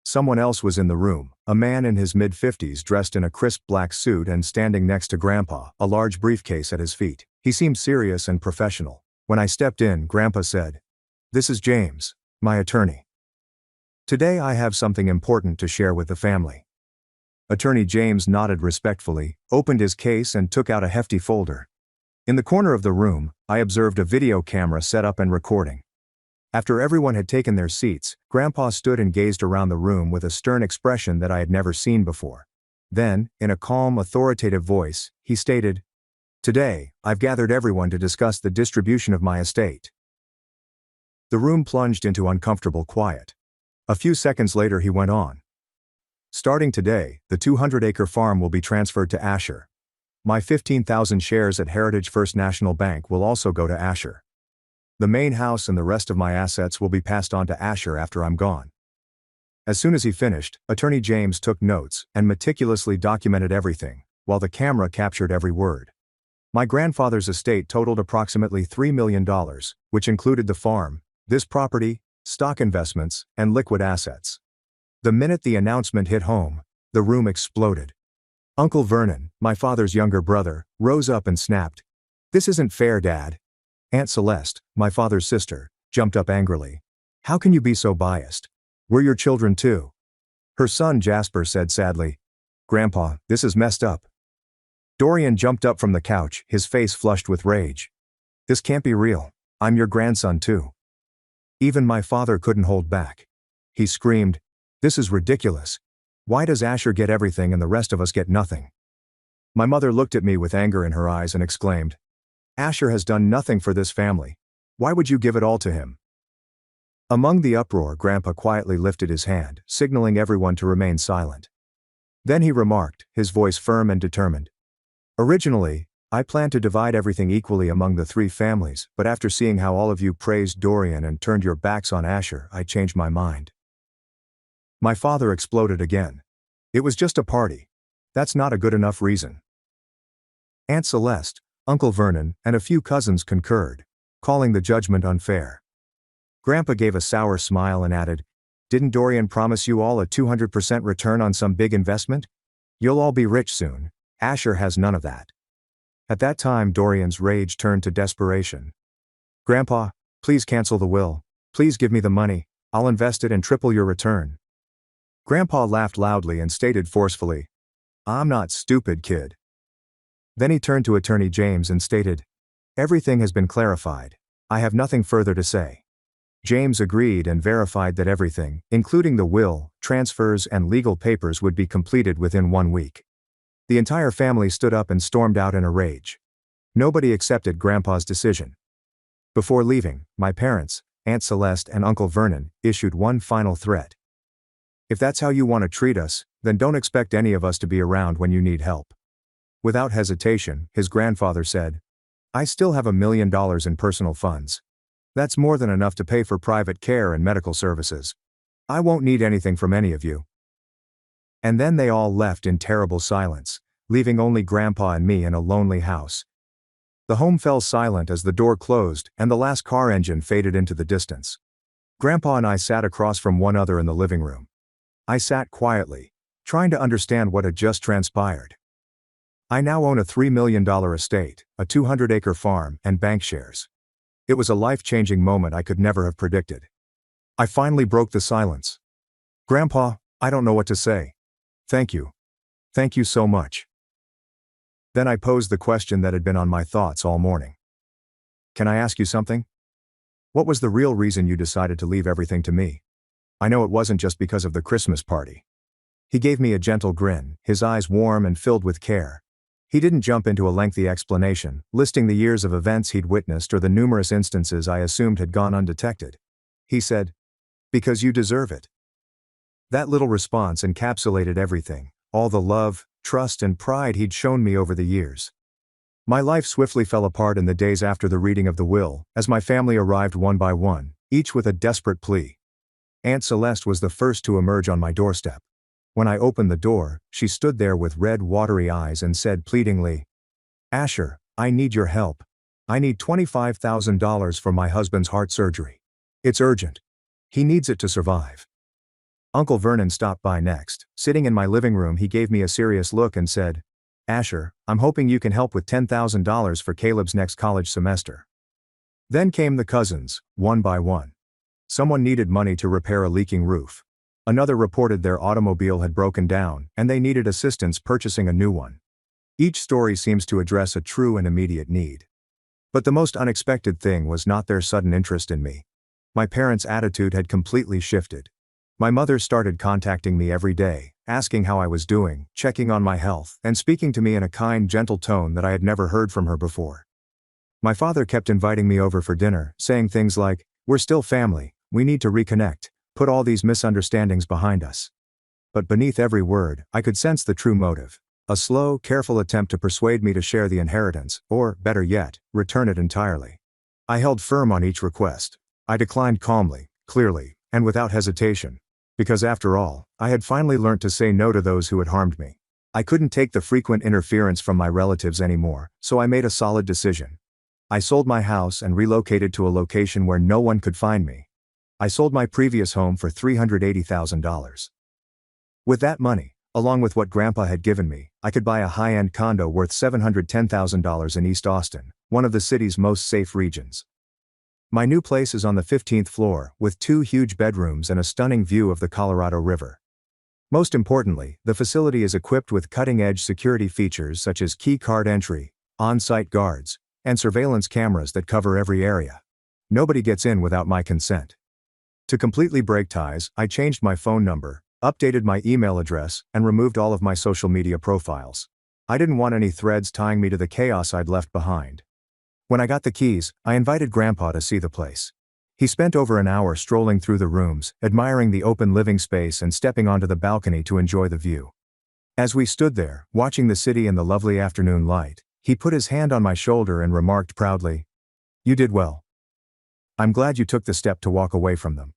Someone else was in the room, a man in his mid-50s dressed in a crisp black suit and standing next to Grandpa, a large briefcase at his feet. He seemed serious and professional. When I stepped in, Grandpa said, "This is James, my attorney. Today I have something important to share with the family." Attorney James nodded respectfully, opened his case and took out a hefty folder. In the corner of the room, I observed a video camera set up and recording. After everyone had taken their seats, Grandpa stood and gazed around the room with a stern expression that I had never seen before. Then, in a calm, authoritative voice, he stated, "Today, I've gathered everyone to discuss the distribution of my estate." The room plunged into uncomfortable quiet. A few seconds later he went on. "Starting today, the 200-acre farm will be transferred to Asher. My 15,000 shares at Heritage First National Bank will also go to Asher. The main house and the rest of my assets will be passed on to Asher after I'm gone." As soon as he finished, Attorney James took notes and meticulously documented everything, while the camera captured every word. My grandfather's estate totaled approximately $3 million, which included the farm, this property, stock investments, and liquid assets. The minute the announcement hit home, the room exploded. Uncle Vernon, my father's younger brother, rose up and snapped, "This isn't fair, Dad." Aunt Celeste, my father's sister, jumped up angrily. "How can you be so biased? We're your children too." Her son Jasper said sadly, "Grandpa, this is messed up." Dorian jumped up from the couch, his face flushed with rage. "This can't be real. I'm your grandson too." Even my father couldn't hold back. He screamed, "This is ridiculous. Why does Asher get everything and the rest of us get nothing?" My mother looked at me with anger in her eyes and exclaimed, "Asher has done nothing for this family. Why would you give it all to him?" Among the uproar, Grandpa quietly lifted his hand, signaling everyone to remain silent. Then he remarked, his voice firm and determined, "Originally, I planned to divide everything equally among the three families, but after seeing how all of you praised Dorian and turned your backs on Asher, I changed my mind." My father exploded again. "It was just a party. That's not a good enough reason." Aunt Celeste, Uncle Vernon, and a few cousins concurred, calling the judgment unfair. Grandpa gave a sour smile and added, "Didn't Dorian promise you all a 200% return on some big investment? You'll all be rich soon. Asher has none of that." At that time, Dorian's rage turned to desperation. "Grandpa, please cancel the will. Please give me the money. I'll invest it and triple your return." Grandpa laughed loudly and stated forcefully, "I'm not stupid, kid." Then he turned to Attorney James and stated, "Everything has been clarified. I have nothing further to say." James agreed and verified that everything, including the will, transfers, and legal papers, would be completed within 1 week. The entire family stood up and stormed out in a rage. Nobody accepted Grandpa's decision. Before leaving, my parents, Aunt Celeste and Uncle Vernon, issued one final threat. "If that's how you want to treat us, then don't expect any of us to be around when you need help." Without hesitation, his grandfather said, "I still have $1 million in personal funds. That's more than enough to pay for private care and medical services. I won't need anything from any of you." And then they all left in terrible silence, leaving only Grandpa and me in a lonely house. The home fell silent as the door closed and the last car engine faded into the distance. Grandpa and I sat across from one another in the living room. I sat quietly, trying to understand what had just transpired. I now own a $3 million estate, a 200-acre farm, and bank shares. It was a life-changing moment I could never have predicted. I finally broke the silence. "Grandpa, I don't know what to say. Thank you. Thank you so much." Then I posed the question that had been on my thoughts all morning. "Can I ask you something? What was the real reason you decided to leave everything to me? I know it wasn't just because of the Christmas party." He gave me a gentle grin, his eyes warm and filled with care. He didn't jump into a lengthy explanation, listing the years of events he'd witnessed or the numerous instances I assumed had gone undetected. He said, "Because you deserve it." That little response encapsulated everything, all the love, trust, and pride he'd shown me over the years. My life swiftly fell apart in the days after the reading of the will, as my family arrived one by one, each with a desperate plea. Aunt Celeste was the first to emerge on my doorstep. When I opened the door, she stood there with red, watery eyes and said pleadingly, "Asher, I need your help. I need $25,000 for my husband's heart surgery. It's urgent. He needs it to survive." Uncle Vernon stopped by next. Sitting in my living room, he gave me a serious look and said, "Asher, I'm hoping you can help with $10,000 for Caleb's next college semester." Then came the cousins, one by one. Someone needed money to repair a leaking roof. Another reported their automobile had broken down, and they needed assistance purchasing a new one. Each story seems to address a true and immediate need. But the most unexpected thing was not their sudden interest in me. My parents' attitude had completely shifted. My mother started contacting me every day, asking how I was doing, checking on my health, and speaking to me in a kind, gentle tone that I had never heard from her before. My father kept inviting me over for dinner, saying things like, "We're still family, we need to reconnect, put all these misunderstandings behind us." But beneath every word, I could sense the true motive. A slow, careful attempt to persuade me to share the inheritance, or, better yet, return it entirely. I held firm on each request. I declined calmly, clearly, and without hesitation. Because after all, I had finally learnt to say no to those who had harmed me. I couldn't take the frequent interference from my relatives anymore, so I made a solid decision. I sold my house and relocated to a location where no one could find me. I sold my previous home for $380,000. With that money, along with what Grandpa had given me, I could buy a high-end condo worth $710,000 in East Austin, one of the city's most safe regions. My new place is on the 15th floor, with 2 huge bedrooms and a stunning view of the Colorado River. Most importantly, the facility is equipped with cutting-edge security features such as key card entry, on-site guards, and surveillance cameras that cover every area. Nobody gets in without my consent. To completely break ties, I changed my phone number, updated my email address, and removed all of my social media profiles. I didn't want any threads tying me to the chaos I'd left behind. When I got the keys, I invited Grandpa to see the place. He spent over an hour strolling through the rooms, admiring the open living space and stepping onto the balcony to enjoy the view. As we stood there, watching the city in the lovely afternoon light, he put his hand on my shoulder and remarked proudly, "You did well. I'm glad you took the step to walk away from them."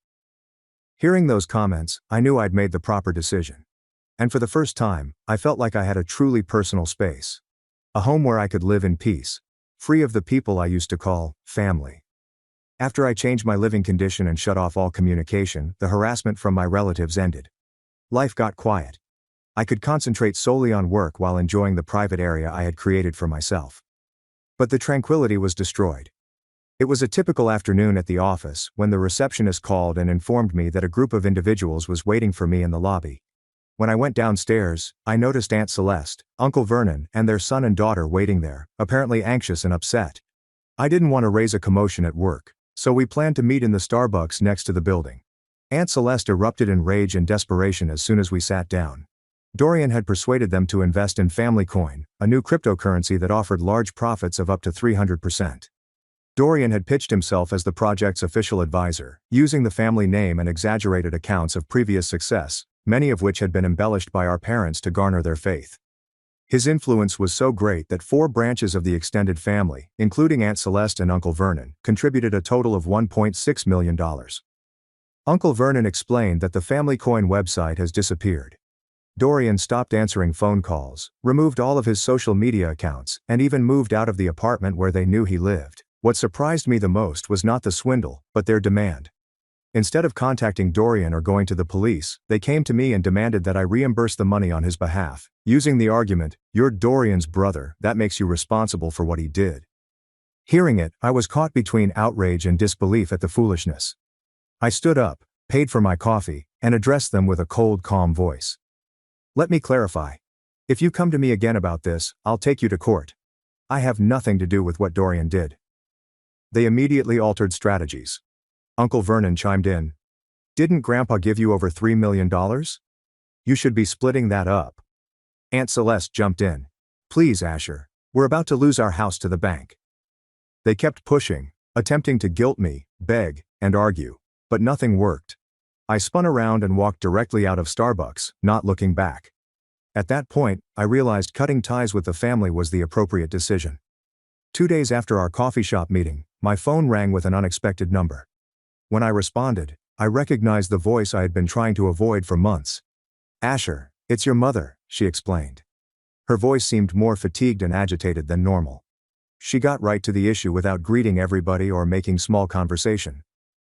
Hearing those comments, I knew I'd made the proper decision. And for the first time, I felt like I had a truly personal space. A home where I could live in peace, free of the people I used to call family. After I changed my living condition and shut off all communication, the harassment from my relatives ended. Life got quiet. I could concentrate solely on work while enjoying the private area I had created for myself. But the tranquility was destroyed. It was a typical afternoon at the office when the receptionist called and informed me that a group of individuals was waiting for me in the lobby. When I went downstairs, I noticed Aunt Celeste, Uncle Vernon, and their son and daughter waiting there, apparently anxious and upset. I didn't want to raise a commotion at work, so we planned to meet in the Starbucks next to the building. Aunt Celeste erupted in rage and desperation as soon as we sat down. Dorian had persuaded them to invest in Family Coin, a new cryptocurrency that offered large profits of up to 300%. Dorian had pitched himself as the project's official advisor, using the family name and exaggerated accounts of previous success, many of which had been embellished by our parents to garner their faith. His influence was so great that 4 branches of the extended family, including Aunt Celeste and Uncle Vernon, contributed a total of $1.6 million. Uncle Vernon explained that the Family Coin website has disappeared. Dorian stopped answering phone calls, removed all of his social media accounts, and even moved out of the apartment where they knew he lived. What surprised me the most was not the swindle, but their demand. Instead of contacting Dorian or going to the police, they came to me and demanded that I reimburse the money on his behalf, using the argument, "You're Dorian's brother, that makes you responsible for what he did." Hearing it, I was caught between outrage and disbelief at the foolishness. I stood up, paid for my coffee, and addressed them with a cold, calm voice. "Let me clarify. If you come to me again about this, I'll take you to court. I have nothing to do with what Dorian did." They immediately altered strategies. Uncle Vernon chimed in. "Didn't Grandpa give you over $3 million? You should be splitting that up." Aunt Celeste jumped in. "Please, Asher, we're about to lose our house to the bank." They kept pushing, attempting to guilt me, beg, and argue, but nothing worked. I spun around and walked directly out of Starbucks, not looking back. At that point, I realized cutting ties with the family was the appropriate decision. 2 days after our coffee shop meeting, my phone rang with an unexpected number. When I responded, I recognized the voice I had been trying to avoid for months. "Asher, it's your mother," she explained. Her voice seemed more fatigued and agitated than normal. She got right to the issue without greeting everybody or making small conversation.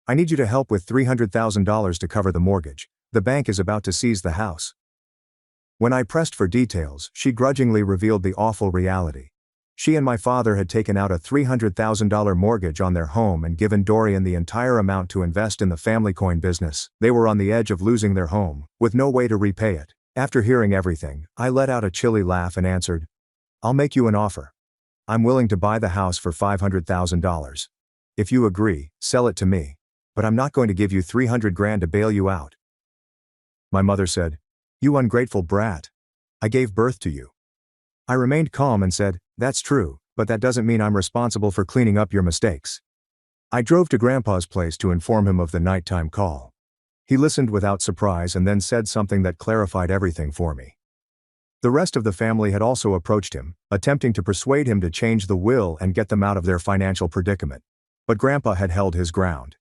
"I need you to help with $300,000 to cover the mortgage. The bank is about to seize the house." When I pressed for details, she grudgingly revealed the awful reality. She and my father had taken out a $300,000 mortgage on their home and given Dorian the entire amount to invest in the family coin business. They were on the edge of losing their home, with no way to repay it. After hearing everything, I let out a chilly laugh and answered, "I'll make you an offer. I'm willing to buy the house for $500,000. If you agree, sell it to me. But I'm not going to give you 300 grand to bail you out." My mother said, "You ungrateful brat. I gave birth to you." I remained calm and said, "That's true, but that doesn't mean I'm responsible for cleaning up your mistakes." I drove to Grandpa's place to inform him of the nighttime call. He listened without surprise and then said something that clarified everything for me. The rest of the family had also approached him, attempting to persuade him to change the will and get them out of their financial predicament. But Grandpa had held his ground.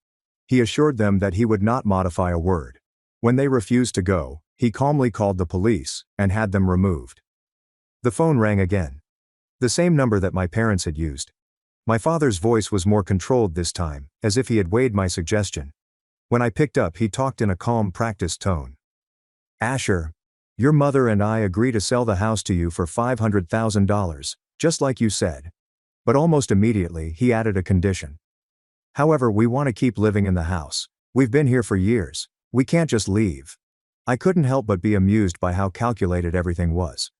He assured them that he would not modify a word. When they refused to go, he calmly called the police and had them removed. The phone rang again. The same number that my parents had used. My father's voice was more controlled this time, as if he had weighed my suggestion. When I picked up, he talked in a calm, practiced tone. "Asher, your mother and I agree to sell the house to you for $500,000, just like you said." But almost immediately, he added a condition. "However, we want to keep living in the house. We've been here for years. We can't just leave." I couldn't help but be amused by how calculated everything was.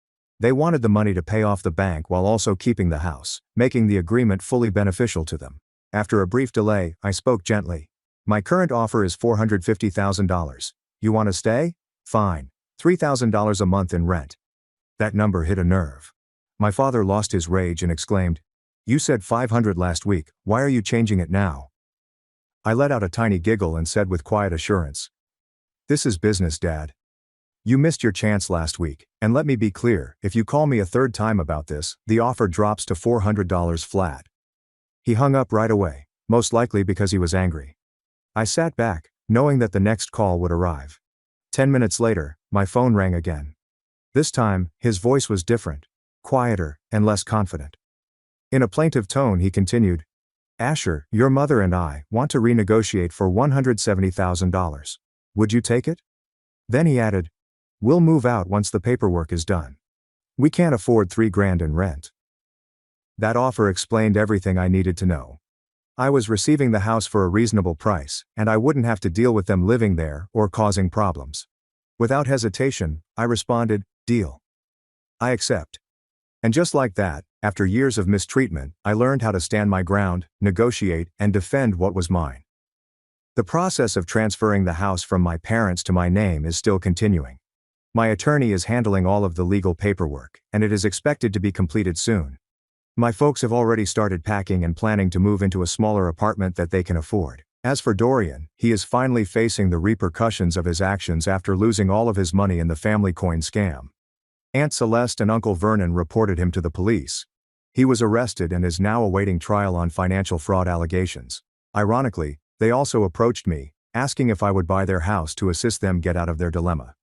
They wanted the money to pay off the bank while also keeping the house, making the agreement fully beneficial to them. After a brief delay, I spoke gently. "My current offer is $450,000. You want to stay? Fine. $3,000 a month in rent." That number hit a nerve. My father lost his rage and exclaimed, "You said 500 last week, why are you changing it now?" I let out a tiny giggle and said with quiet assurance, "This is business, Dad. You missed your chance last week, and let me be clear, if you call me a third time about this, the offer drops to $400 flat." He hung up right away, most likely because he was angry. I sat back, knowing that the next call would arrive. 10 minutes later, my phone rang again. This time, his voice was different, quieter, and less confident. In a plaintive tone he continued, "Asher, your mother and I want to renegotiate for $170,000. Would you take it?" Then he added, "We'll move out once the paperwork is done. We can't afford 3 grand in rent." That offer explained everything I needed to know. I was receiving the house for a reasonable price, and I wouldn't have to deal with them living there or causing problems. Without hesitation, I responded, "Deal. I accept." And just like that, after years of mistreatment, I learned how to stand my ground, negotiate, and defend what was mine. The process of transferring the house from my parents to my name is still continuing. My attorney is handling all of the legal paperwork, and it is expected to be completed soon. My folks have already started packing and planning to move into a smaller apartment that they can afford. As for Dorian, he is finally facing the repercussions of his actions after losing all of his money in the family coin scam. Aunt Celeste and Uncle Vernon reported him to the police. He was arrested and is now awaiting trial on financial fraud allegations. Ironically, they also approached me, asking if I would buy their house to assist them get out of their dilemma.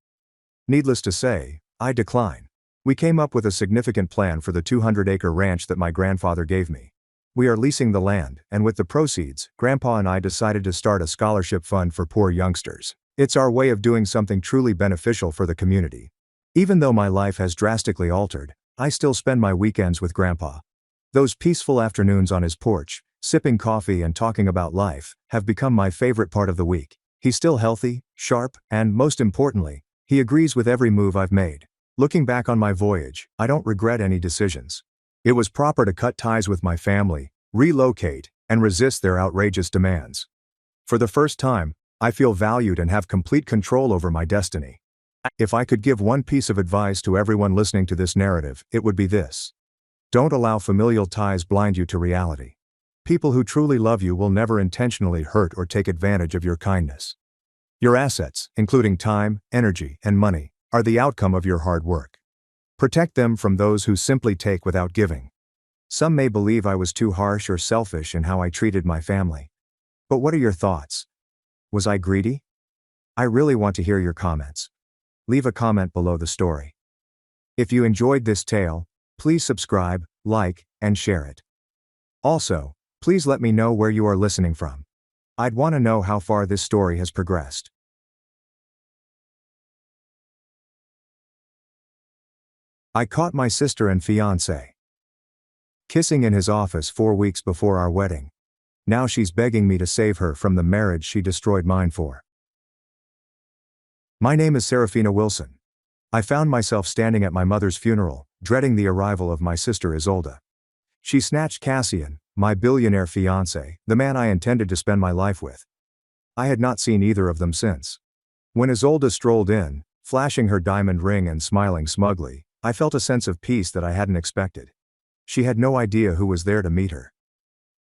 Needless to say, I decline. We came up with a significant plan for the 200-acre ranch that my grandfather gave me. We are leasing the land, and with the proceeds, Grandpa and I decided to start a scholarship fund for poor youngsters. It's our way of doing something truly beneficial for the community. Even though my life has drastically altered, I still spend my weekends with Grandpa. Those peaceful afternoons on his porch, sipping coffee and talking about life, have become my favorite part of the week. He's still healthy, sharp, and most importantly, he agrees with every move I've made. Looking back on my voyage, I don't regret any decisions. It was proper to cut ties with my family, relocate, and resist their outrageous demands. For the first time, I feel valued and have complete control over my destiny. If I could give one piece of advice to everyone listening to this narrative, it would be this. Don't allow familial ties blind you to reality. People who truly love you will never intentionally hurt or take advantage of your kindness. Your assets, including time, energy, and money, are the outcome of your hard work. Protect them from those who simply take without giving. Some may believe I was too harsh or selfish in how I treated my family. But what are your thoughts? Was I greedy? I really want to hear your comments. Leave a comment below the story. If you enjoyed this tale, please subscribe, like, and share it. Also, please let me know where you are listening from. I'd want to know how far this story has progressed. I caught my sister and fiancé. kissing in his office 4 weeks before our wedding. Now she's begging me to save her from the marriage she destroyed mine for. My name is Serafina Wilson. I found myself standing at my mother's funeral, dreading the arrival of my sister Isolde. She snatched Cassian, my billionaire fiancé, the man I intended to spend my life with. I had not seen either of them since. When Isolde strolled in, flashing her diamond ring and smiling smugly, I felt a sense of peace that I hadn't expected. She had no idea who was there to meet her.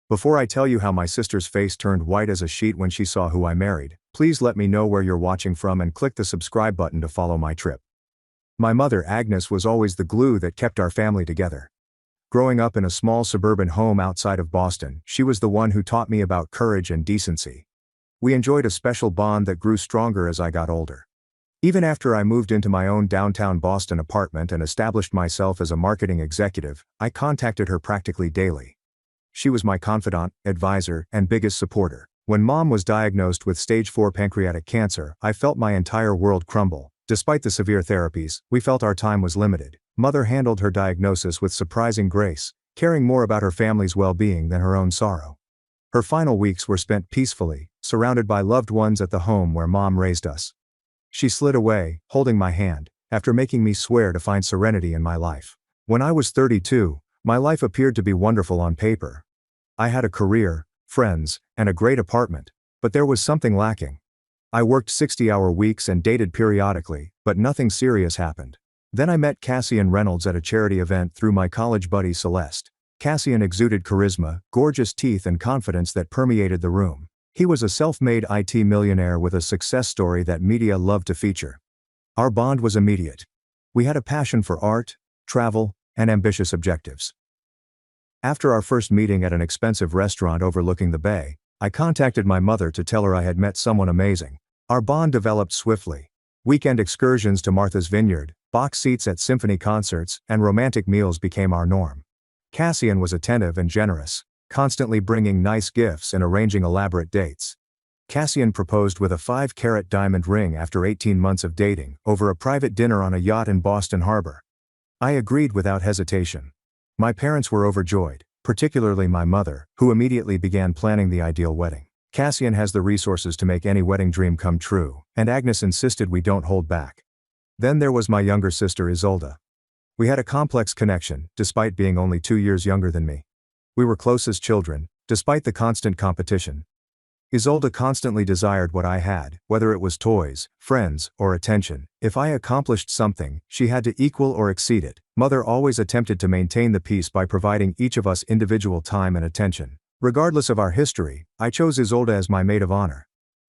Before I tell you how my sister's face turned white as a sheet when she saw who I married, please let me know where you're watching from and click the subscribe button to follow my trip. My mother Agnes was always the glue that kept our family together. Growing up in a small suburban home outside of Boston, she was the one who taught me about courage and decency. We enjoyed a special bond that grew stronger as I got older. Even after I moved into my own downtown Boston apartment and established myself as a marketing executive, I contacted her practically daily. She was my confidant, advisor, and biggest supporter. When Mom was diagnosed with stage 4 pancreatic cancer, I felt my entire world crumble. Despite the severe therapies, we felt our time was limited. Mother handled her diagnosis with surprising grace, caring more about her family's well-being than her own sorrow. Her final weeks were spent peacefully, surrounded by loved ones at the home where Mom raised us. She slid away, holding my hand, after making me swear to find serenity in my life. When I was 32, my life appeared to be wonderful on paper. I had a career, friends, and a great apartment, but there was something lacking. I worked 60-hour weeks and dated periodically, but nothing serious happened. Then I met Cassian Reynolds at a charity event through my college buddy Celeste. Cassian exuded charisma, gorgeous teeth, and confidence that permeated the room. He was a self-made IT millionaire with a success story that media loved to feature. Our bond was immediate. We had a passion for art, travel, and ambitious objectives. After our first meeting at an expensive restaurant overlooking the bay, I contacted my mother to tell her I had met someone amazing. Our bond developed swiftly. Weekend excursions to Martha's Vineyard, box seats at symphony concerts, and romantic meals became our norm. Cassian was attentive and generous, constantly bringing nice gifts and arranging elaborate dates. Cassian proposed with a 5-carat diamond ring after 18 months of dating, over a private dinner on a yacht in Boston Harbor. I agreed without hesitation. My parents were overjoyed, particularly my mother, who immediately began planning the ideal wedding. Cassian has the resources to make any wedding dream come true, and Agnes insisted we don't hold back. Then there was my younger sister Isolde. We had a complex connection, despite being only 2 years younger than me. We were close as children, despite the constant competition. Isolde constantly desired what I had, whether it was toys, friends, or attention. If I accomplished something, she had to equal or exceed it. Mother always attempted to maintain the peace by providing each of us individual time and attention. Regardless of our history, I chose Isolde as my maid of honor.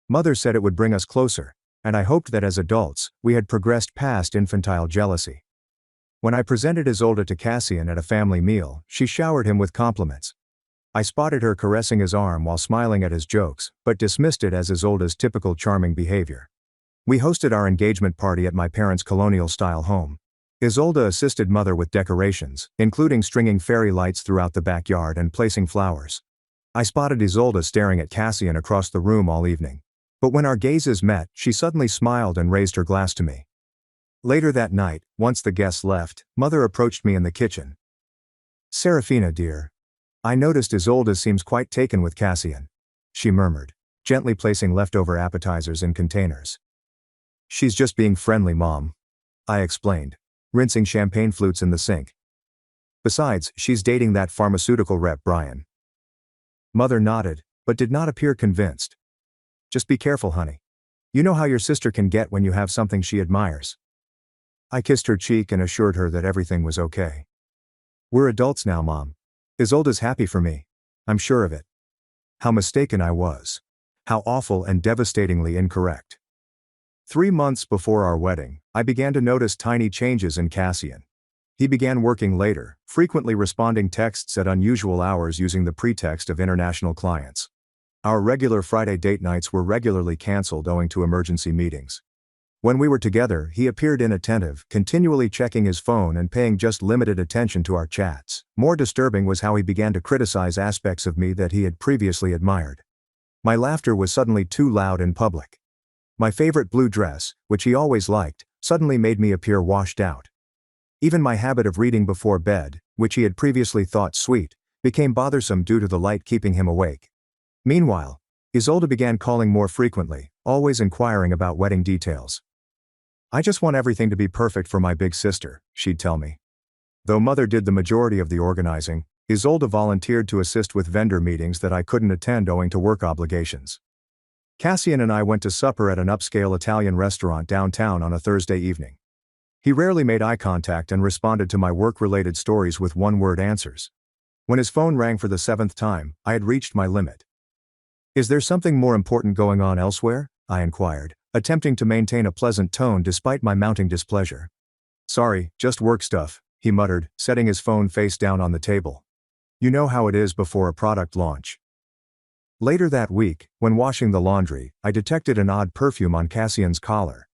Mother said it would bring us closer, and I hoped that as adults, we had progressed past infantile jealousy. When I presented Isolde to Cassian at a family meal, she showered him with compliments. I spotted her caressing his arm while smiling at his jokes, but dismissed it as Isolde's typical charming behavior. We hosted our engagement party at my parents' colonial-style home. Isolde assisted Mother with decorations, including stringing fairy lights throughout the backyard and placing flowers. I spotted Isolde staring at Cassian across the room all evening. But when our gazes met, she suddenly smiled and raised her glass to me. Later that night, once the guests left, Mother approached me in the kitchen. "Serafina, dear. I noticed Isolde seems quite taken with Cassian," she murmured, gently placing leftover appetizers in containers. "She's just being friendly, Mom," I explained, rinsing champagne flutes in the sink. "Besides, she's dating that pharmaceutical rep Brian." Mother nodded, but did not appear convinced. "Just be careful, honey. You know how your sister can get when you have something she admires." I kissed her cheek and assured her that everything was okay. "We're adults now, Mom. Isolde's happy for me. I'm sure of it." How mistaken I was. How awful and devastatingly incorrect. 3 months before our wedding, I began to notice tiny changes in Cassian. He began working later, frequently responding texts at unusual hours using the pretext of international clients. Our regular Friday date nights were regularly canceled owing to emergency meetings. When we were together, he appeared inattentive, continually checking his phone and paying just limited attention to our chats. More disturbing was how he began to criticize aspects of me that he had previously admired. My laughter was suddenly too loud in public. My favorite blue dress, which he always liked, suddenly made me appear washed out. Even my habit of reading before bed, which he had previously thought sweet, became bothersome due to the light keeping him awake. Meanwhile, Isolde began calling more frequently, always inquiring about wedding details. "I just want everything to be perfect for my big sister," she'd tell me. Though Mother did the majority of the organizing, Isolde volunteered to assist with vendor meetings that I couldn't attend owing to work obligations. Cassian and I went to supper at an upscale Italian restaurant downtown on a Thursday evening. He rarely made eye contact and responded to my work-related stories with one-word answers. When his phone rang for the 7th time, I had reached my limit. "Is there something more important going on elsewhere?" I inquired, attempting to maintain a pleasant tone despite my mounting displeasure. "Sorry, just work stuff," he muttered, setting his phone face down on the table. "You know how it is before a product launch." Later that week, when washing the laundry, I detected an odd perfume on Cassian's collar.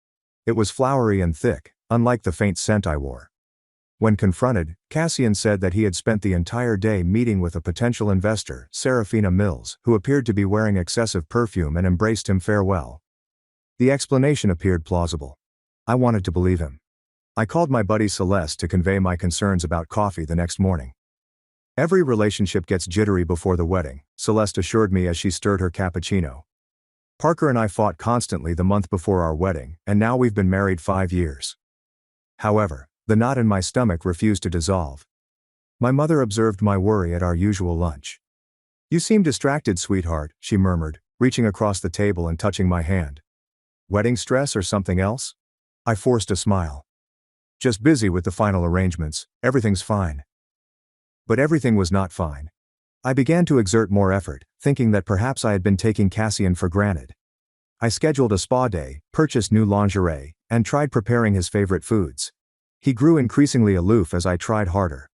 It was flowery and thick, unlike the faint scent I wore. When confronted, Cassian said that he had spent the entire day meeting with a potential investor, Serafina Mills, who appeared to be wearing excessive perfume and embraced him farewell. The explanation appeared plausible. I wanted to believe him. I called my buddy Celeste to convey my concerns about coffee the next morning. "Every relationship gets jittery before the wedding," Celeste assured me as she stirred her cappuccino. "Parker and I fought constantly the month before our wedding, and now we've been married 5 years. However, the knot in my stomach refused to dissolve. My mother observed my worry at our usual lunch. "You seem distracted, sweetheart," she murmured, reaching across the table and touching my hand. "Wedding stress or something else?" I forced a smile. "Just busy with the final arrangements, everything's fine." But everything was not fine. I began to exert more effort, thinking that perhaps I had been taking Cassian for granted. I scheduled a spa day, purchased new lingerie, and tried preparing his favorite foods. He grew increasingly aloof as I tried harder.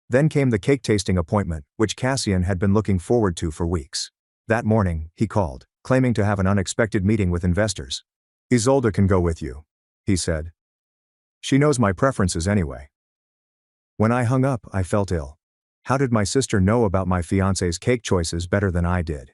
Then came the cake tasting appointment, which Cassian had been looking forward to for weeks. That morning, he called, claiming to have an unexpected meeting with investors. "Isolde can go with you," he said. "She knows my preferences anyway." When I hung up, I felt ill. How did my sister know about my fiancé's cake choices better than I did?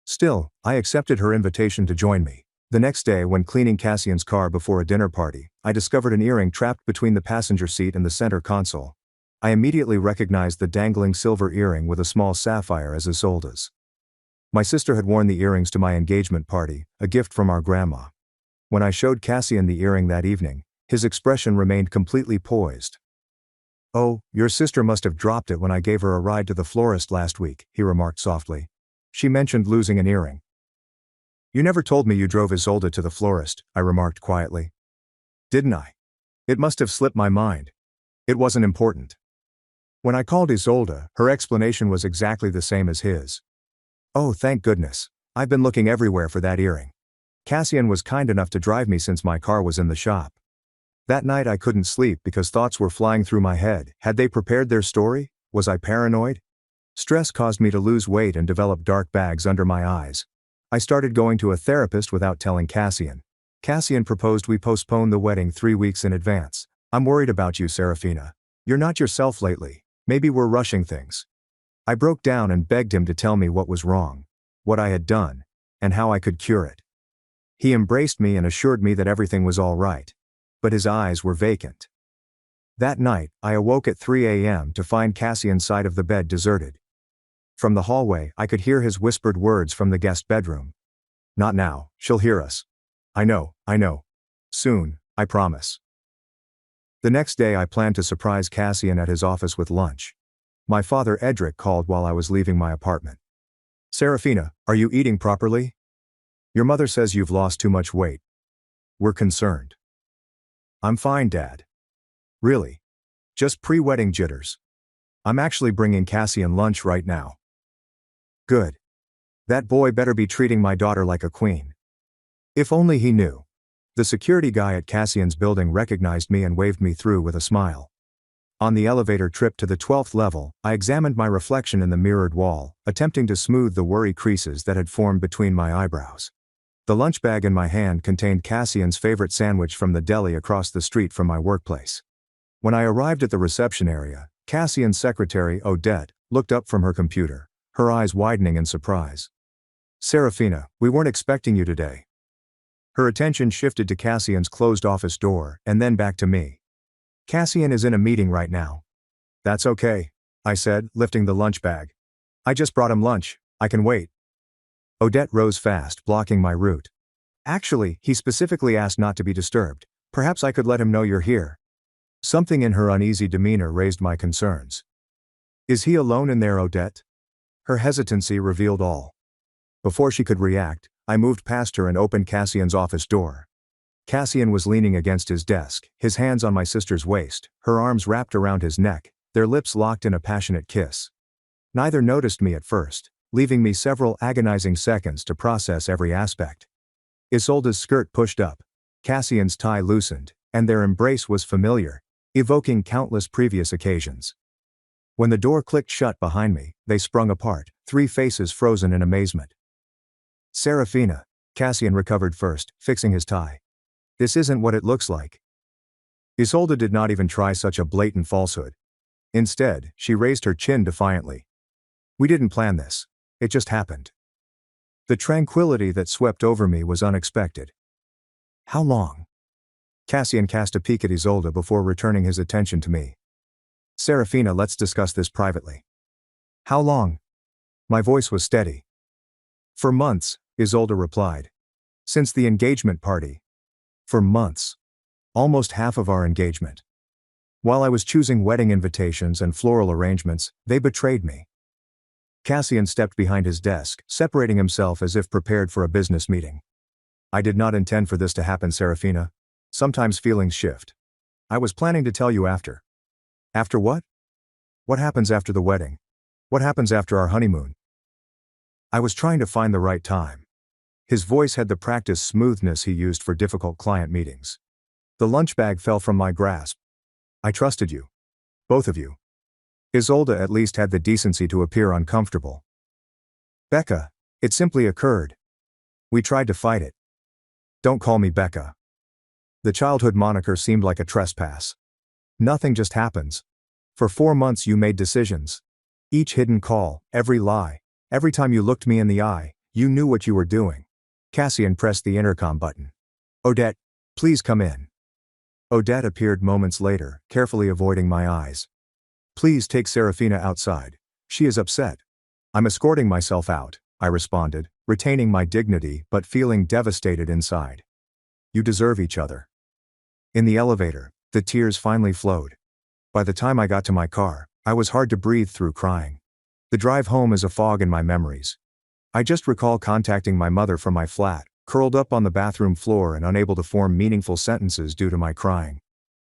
Still, I accepted her invitation to join me. The next day, when cleaning Cassian's car before a dinner party, I discovered an earring trapped between the passenger seat and the center console. I immediately recognized the dangling silver earring with a small sapphire as Isolde's. My sister had worn the earrings to my engagement party, a gift from our grandma. When I showed Cassian the earring that evening, his expression remained completely poised. "Oh, your sister must have dropped it when I gave her a ride to the florist last week," he remarked softly. "She mentioned losing an earring." "You never told me you drove Isolde to the florist," I remarked quietly. "Didn't I? It must have slipped my mind. It wasn't important." When I called Isolde, her explanation was exactly the same as his. "Oh, thank goodness. I've been looking everywhere for that earring. Cassian was kind enough to drive me since my car was in the shop." That night I couldn't sleep because thoughts were flying through my head. Had they prepared their story? Was I paranoid? Stress caused me to lose weight and develop dark bags under my eyes. I started going to a therapist without telling Cassian. Cassian proposed we postpone the wedding 3 weeks in advance. "I'm worried about you, Serafina. You're not yourself lately. Maybe we're rushing things." I broke down and begged him to tell me what was wrong, what I had done, and how I could cure it. He embraced me and assured me that everything was all right. But his eyes were vacant. That night, I awoke at 3 a.m. to find Cassian's side of the bed deserted. From the hallway, I could hear his whispered words from the guest bedroom. "Not now, she'll hear us." I know. Soon, I promise." The next day I planned to surprise Cassian at his office with lunch. My father Edric called while I was leaving my apartment. "Serafina, are you eating properly? Your mother says you've lost too much weight. We're concerned." "I'm fine, Dad. Really. Just pre-wedding jitters. I'm actually bringing Cassian lunch right now." "Good. That boy better be treating my daughter like a queen." If only he knew. The security guy at Cassian's building recognized me and waved me through with a smile. On the elevator trip to the 12th level, I examined my reflection in the mirrored wall, attempting to smooth the worry creases that had formed between my eyebrows. The lunch bag in my hand contained Cassian's favorite sandwich from the deli across the street from my workplace. When I arrived at the reception area, Cassian's secretary, Odette, looked up from her computer, her eyes widening in surprise. "Serafina, we weren't expecting you today." Her attention shifted to Cassian's closed office door, and then back to me. "Cassian is in a meeting right now." That's okay, I said, lifting the lunch bag. I just brought him lunch, I can wait. Odette rose fast, blocking my route. Actually, he specifically asked not to be disturbed. Perhaps I could let him know you're here. Something in her uneasy demeanor raised my concerns. Is he alone in there, Odette? Her hesitancy revealed all. Before she could react, I moved past her and opened Cassian's office door. Cassian was leaning against his desk, his hands on my sister's waist, her arms wrapped around his neck, their lips locked in a passionate kiss. Neither noticed me at first, leaving me several agonizing seconds to process every aspect. Isolde's skirt pushed up, Cassian's tie loosened, and their embrace was familiar, evoking countless previous occasions. When the door clicked shut behind me, they sprung apart, three faces frozen in amazement. Serafina, Cassian recovered first, fixing his tie. This isn't what it looks like. Isolde did not even try such a blatant falsehood. Instead, she raised her chin defiantly. We didn't plan this. It just happened. The tranquility that swept over me was unexpected. How long? Cassian cast a peek at Isolde before returning his attention to me. Serafina, let's discuss this privately. How long? My voice was steady. For months, Isolde replied. Since the engagement party. For months. Almost half of our engagement. While I was choosing wedding invitations and floral arrangements, they betrayed me. Cassian stepped behind his desk, separating himself as if prepared for a business meeting. I did not intend for this to happen, Serafina. Sometimes feelings shift. I was planning to tell you after. After what? What happens after the wedding? What happens after our honeymoon? I was trying to find the right time. His voice had the practiced smoothness he used for difficult client meetings. The lunch bag fell from my grasp. I trusted you. Both of you. Isolde at least had the decency to appear uncomfortable. Becca, it simply occurred. We tried to fight it. Don't call me Becca. The childhood moniker seemed like a trespass. Nothing just happens. For 4 months you made decisions. Each hidden call, every lie, every time you looked me in the eye, you knew what you were doing. Cassian pressed the intercom button. Odette, please come in. Odette appeared moments later, carefully avoiding my eyes. Please take Serafina outside. She is upset. I'm escorting myself out, I responded, retaining my dignity but feeling devastated inside. You deserve each other. In the elevator, the tears finally flowed. By the time I got to my car, I was hard to breathe through crying. The drive home is a fog in my memories. I just recall contacting my mother from my flat, curled up on the bathroom floor and unable to form meaningful sentences due to my crying.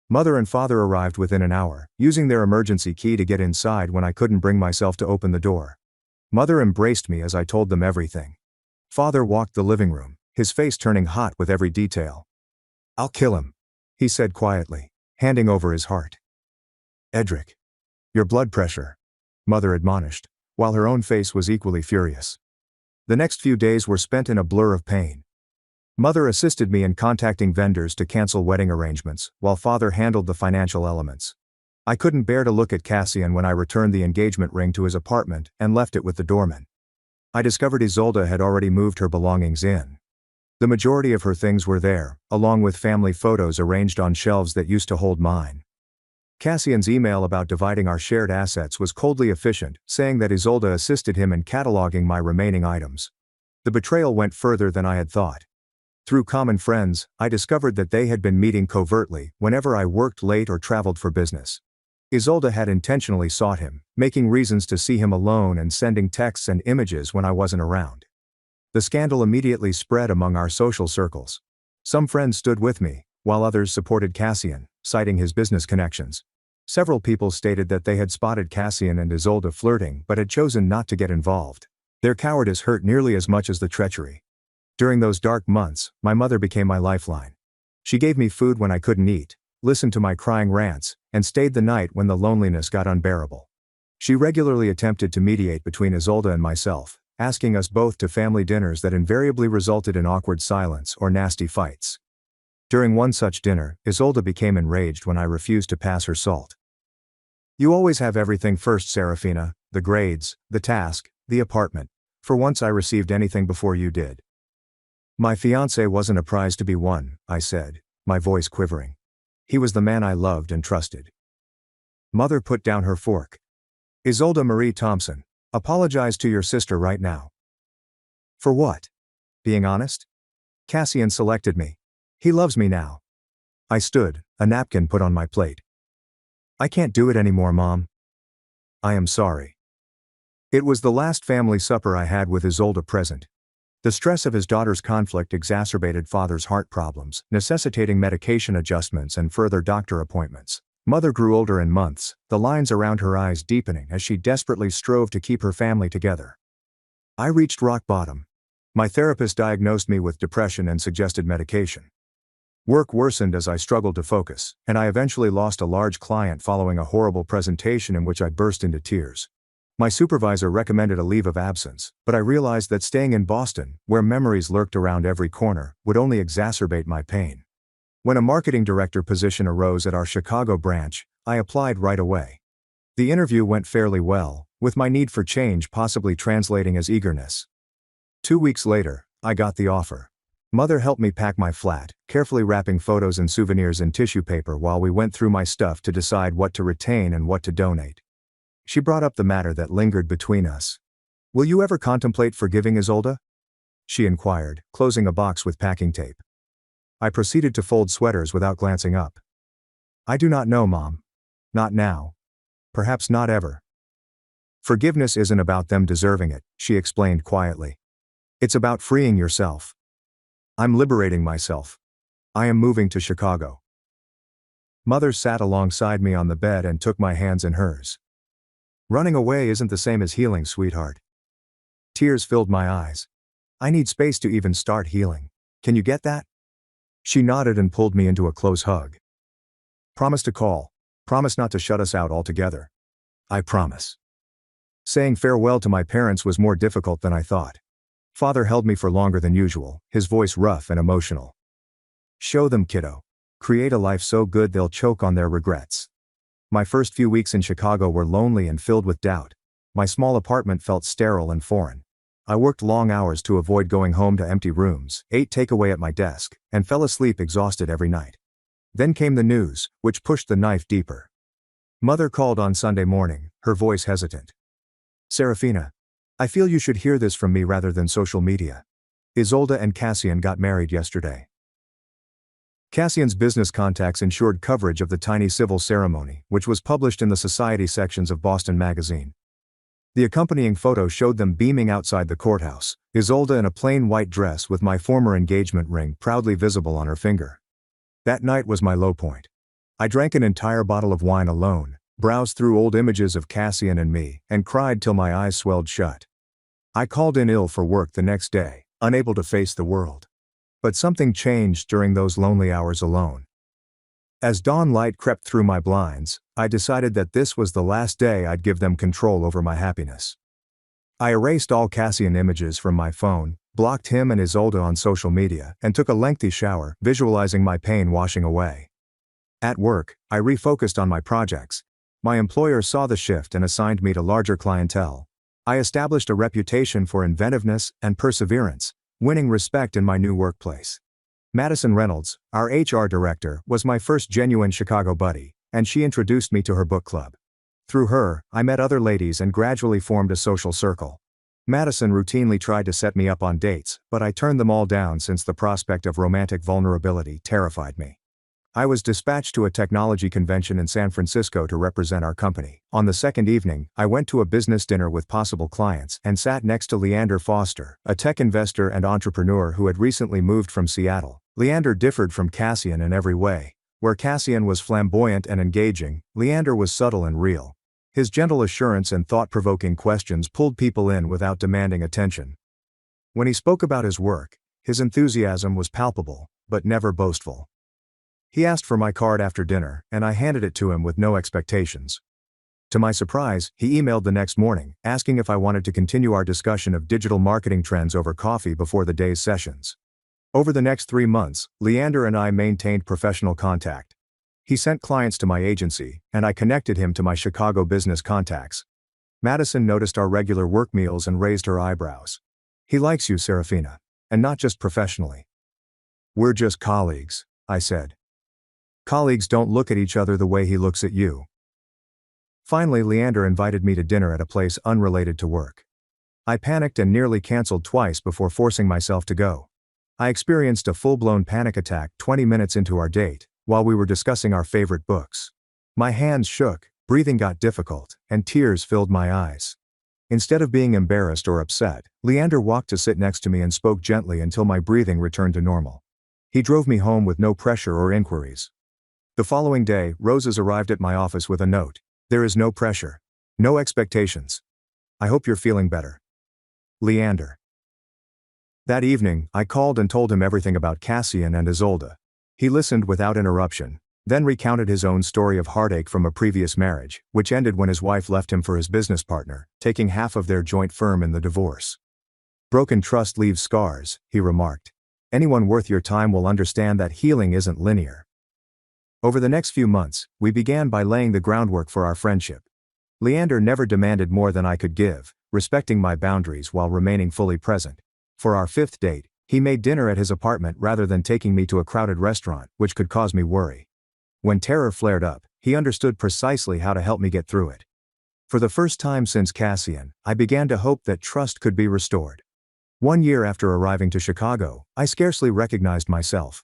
Mother and father arrived within an hour, using their emergency key to get inside when I couldn't bring myself to open the door. Mother embraced me as I told them everything. Father walked the living room, his face turning hot with every detail. I'll kill him, he said quietly, handing over his heart. Edric. Your blood pressure, Mother admonished, while her own face was equally furious. The next few days were spent in a blur of pain. Mother assisted me in contacting vendors to cancel wedding arrangements, while Father handled the financial elements. I couldn't bear to look at Cassian when I returned the engagement ring to his apartment and left it with the doorman. I discovered Isolde had already moved her belongings in. The majority of her things were there, along with family photos arranged on shelves that used to hold mine. Cassian's email about dividing our shared assets was coldly efficient, saying that Isolde assisted him in cataloging my remaining items. The betrayal went further than I had thought. Through common friends, I discovered that they had been meeting covertly whenever I worked late or traveled for business. Isolde had intentionally sought him, making reasons to see him alone and sending texts and images when I wasn't around. The scandal immediately spread among our social circles. Some friends stood with me, while others supported Cassian, citing his business connections. Several people stated that they had spotted Cassian and Isolde flirting but had chosen not to get involved. Their cowardice hurt nearly as much as the treachery. During those dark months, my mother became my lifeline. She gave me food when I couldn't eat, listened to my crying rants, and stayed the night when the loneliness got unbearable. She regularly attempted to mediate between Isolde and myself, asking us both to family dinners that invariably resulted in awkward silence or nasty fights. During one such dinner, Isolde became enraged when I refused to pass her salt. You always have everything first, Serafina, the grades, the task, the apartment. For once I received anything before you did. My fiancé wasn't a prize to be won, I said, my voice quivering. He was the man I loved and trusted. Mother put down her fork. Isolde Marie Thompson, apologize to your sister right now. For what? Being honest? Cassian selected me. He loves me now. I stood, a napkin put on my plate. I can't do it anymore, Mom. I am sorry. It was the last family supper I had with Isolde present. The stress of his daughter's conflict exacerbated Father's heart problems, necessitating medication adjustments and further doctor appointments. Mother grew older in months, the lines around her eyes deepening as she desperately strove to keep her family together. I reached rock bottom. My therapist diagnosed me with depression and suggested medication. Work worsened as I struggled to focus, and I eventually lost a large client following a horrible presentation in which I burst into tears. My supervisor recommended a leave of absence, but I realized that staying in Boston, where memories lurked around every corner, would only exacerbate my pain. When a marketing director position arose at our Chicago branch, I applied right away. The interview went fairly well, with my need for change possibly translating as eagerness. 2 weeks later, I got the offer. Mother helped me pack my flat, carefully wrapping photos and souvenirs in tissue paper while we went through my stuff to decide what to retain and what to donate. She brought up the matter that lingered between us. Will you ever contemplate forgiving Isolde? She inquired, closing a box with packing tape. I proceeded to fold sweaters without glancing up. I do not know, Mom. Not now. Perhaps not ever. Forgiveness isn't about them deserving it, she explained quietly. It's about freeing yourself. I'm liberating myself. I am moving to Chicago. Mother sat alongside me on the bed and took my hands in hers. Running away isn't the same as healing, sweetheart. Tears filled my eyes. I need space to even start healing. Can you get that? She nodded and pulled me into a close hug. Promise to call. Promise not to shut us out altogether. I promise. Saying farewell to my parents was more difficult than I thought. Father held me for longer than usual, his voice rough and emotional. Show them, kiddo. Create a life so good they'll choke on their regrets. My first few weeks in Chicago were lonely and filled with doubt. My small apartment felt sterile and foreign. I worked long hours to avoid going home to empty rooms, ate takeaway at my desk, and fell asleep exhausted every night. Then came the news, which pushed the knife deeper. Mother called on Sunday morning, her voice hesitant. Serafina, I feel you should hear this from me rather than social media. Isolde and Cassian got married yesterday. Cassian's business contacts ensured coverage of the tiny civil ceremony, which was published in the society sections of Boston Magazine. The accompanying photo showed them beaming outside the courthouse, Isolde in a plain white dress with my former engagement ring proudly visible on her finger. That night was my low point. I drank an entire bottle of wine alone, browsed through old images of Cassian and me, and cried till my eyes swelled shut. I called in ill for work the next day, unable to face the world. But something changed during those lonely hours alone. As dawn light crept through my blinds, I decided that this was the last day I'd give them control over my happiness. I erased all Cassian images from my phone, blocked him and Isolde on social media, and took a lengthy shower, visualizing my pain washing away. At work, I refocused on my projects. My employer saw the shift and assigned me to larger clientele. I established a reputation for inventiveness and perseverance, winning respect in my new workplace. Madison Reynolds, our HR director, was my first genuine Chicago buddy, and she introduced me to her book club. Through her, I met other ladies and gradually formed a social circle. Madison routinely tried to set me up on dates, but I turned them all down since the prospect of romantic vulnerability terrified me. I was dispatched to a technology convention in San Francisco to represent our company. On the second evening, I went to a business dinner with possible clients and sat next to Leander Foster, a tech investor and entrepreneur who had recently moved from Seattle. Leander differed from Cassian in every way. Where Cassian was flamboyant and engaging, Leander was subtle and real. His gentle assurance and thought-provoking questions pulled people in without demanding attention. When he spoke about his work, his enthusiasm was palpable, but never boastful. He asked for my card after dinner, and I handed it to him with no expectations. To my surprise, he emailed the next morning, asking if I wanted to continue our discussion of digital marketing trends over coffee before the day's sessions. Over the next 3 months, Leander and I maintained professional contact. He sent clients to my agency, and I connected him to my Chicago business contacts. Madison noticed our regular work meals and raised her eyebrows. He likes you, Serafina. And not just professionally. We're just colleagues, I said. Colleagues don't look at each other the way he looks at you. Finally, Leander invited me to dinner at a place unrelated to work. I panicked and nearly canceled twice before forcing myself to go. I experienced a full-blown panic attack 20 minutes into our date, while we were discussing our favorite books. My hands shook, breathing got difficult, and tears filled my eyes. Instead of being embarrassed or upset, Leander walked to sit next to me and spoke gently until my breathing returned to normal. He drove me home with no pressure or inquiries. The following day, roses arrived at my office with a note. There is no pressure. No expectations. I hope you're feeling better. Leander. That evening, I called and told him everything about Cassian and Isolde. He listened without interruption, then recounted his own story of heartache from a previous marriage, which ended when his wife left him for his business partner, taking half of their joint firm in the divorce. Broken trust leaves scars, he remarked. Anyone worth your time will understand that healing isn't linear. Over the next few months, we began by laying the groundwork for our friendship. Leander never demanded more than I could give, respecting my boundaries while remaining fully present. For our fifth date, he made dinner at his apartment rather than taking me to a crowded restaurant, which could cause me worry. When terror flared up, he understood precisely how to help me get through it. For the first time since Cassian, I began to hope that trust could be restored. 1 year after arriving to Chicago, I scarcely recognized myself.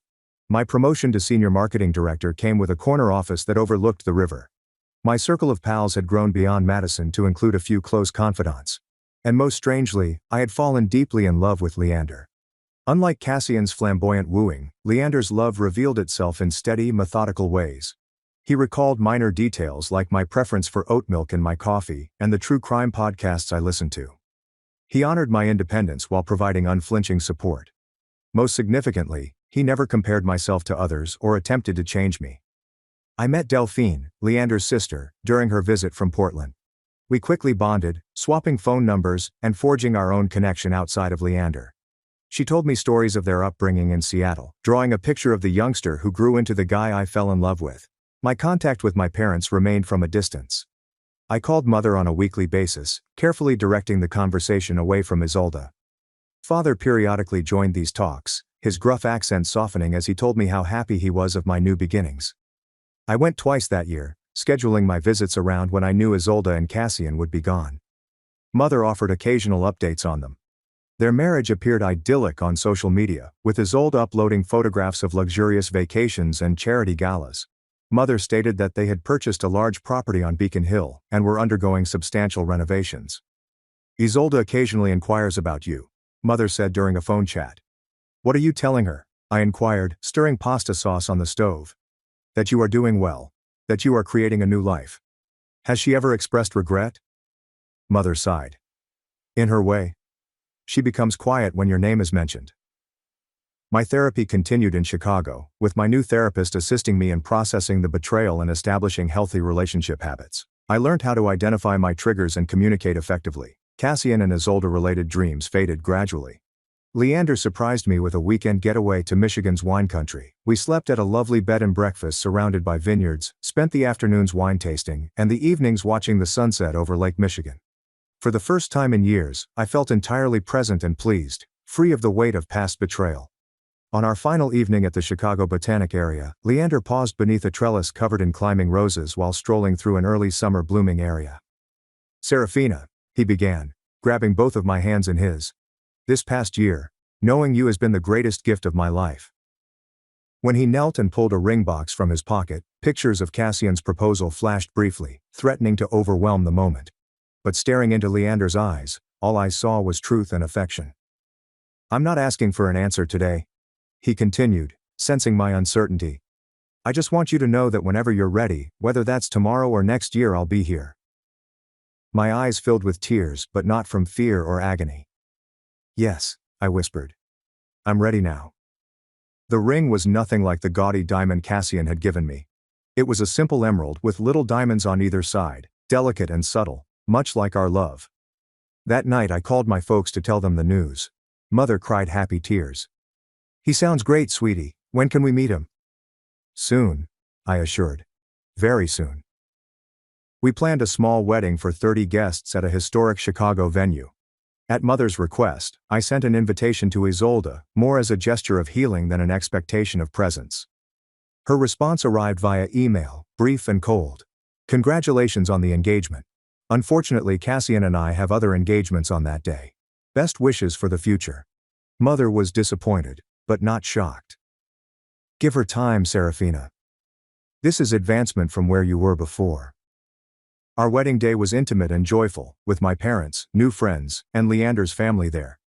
My promotion to senior marketing director came with a corner office that overlooked the river. My circle of pals had grown beyond Madison to include a few close confidants. And most strangely, I had fallen deeply in love with Leander. Unlike Cassian's flamboyant wooing, Leander's love revealed itself in steady, methodical ways. He recalled minor details like my preference for oat milk in my coffee and the true crime podcasts I listened to. He honored my independence while providing unflinching support. Most significantly, he never compared myself to others or attempted to change me. I met Delphine, Leander's sister, during her visit from Portland. We quickly bonded, swapping phone numbers and forging our own connection outside of Leander. She told me stories of their upbringing in Seattle, drawing a picture of the youngster who grew into the guy I fell in love with. My contact with my parents remained from a distance. I called Mother on a weekly basis, carefully directing the conversation away from Isolde. Father periodically joined these talks, his gruff accent softening as he told me how happy he was of my new beginnings. I went twice that year, scheduling my visits around when I knew Isolde and Cassian would be gone. Mother offered occasional updates on them. Their marriage appeared idyllic on social media, with Isolde uploading photographs of luxurious vacations and charity galas. Mother stated that they had purchased a large property on Beacon Hill and were undergoing substantial renovations. Isolde occasionally inquires about you, Mother said during a phone chat. What are you telling her? I inquired, stirring pasta sauce on the stove. That you are doing well. That you are creating a new life. Has she ever expressed regret? Mother sighed. In her way. She becomes quiet when your name is mentioned. My therapy continued in Chicago, with my new therapist assisting me in processing the betrayal and establishing healthy relationship habits. I learned how to identify my triggers and communicate effectively. Cassian and Isolde-related dreams faded gradually. Leander surprised me with a weekend getaway to Michigan's wine country. We slept at a lovely bed and breakfast surrounded by vineyards, spent the afternoons wine tasting, and the evenings watching the sunset over Lake Michigan. For the first time in years, I felt entirely present and pleased, free of the weight of past betrayal. On our final evening at the Chicago Botanic area, Leander paused beneath a trellis covered in climbing roses while strolling through an early summer blooming area. Serafina, he began, grabbing both of my hands in his. This past year, knowing you has been the greatest gift of my life. When he knelt and pulled a ring box from his pocket, pictures of Cassian's proposal flashed briefly, threatening to overwhelm the moment. But staring into Leander's eyes, all I saw was truth and affection. I'm not asking for an answer today, he continued, sensing my uncertainty. I just want you to know that whenever you're ready, whether that's tomorrow or next year, I'll be here. My eyes filled with tears, but not from fear or agony. Yes, I whispered. I'm ready now. The ring was nothing like the gaudy diamond Cassian had given me. It was a simple emerald with little diamonds on either side, delicate and subtle, much like our love. That night I called my folks to tell them the news. Mother cried happy tears. He sounds great, sweetie. When can we meet him? Soon, I assured. Very soon. We planned a small wedding for 30 guests at a historic Chicago venue. At Mother's request, I sent an invitation to Isolde, more as a gesture of healing than an expectation of presence. Her response arrived via email, brief and cold. Congratulations on the engagement. Unfortunately, Cassian and I have other engagements on that day. Best wishes for the future. Mother was disappointed, but not shocked. Give her time, Serafina. This is advancement from where you were before. Our wedding day was intimate and joyful, with my parents, new friends, and Leander's family there.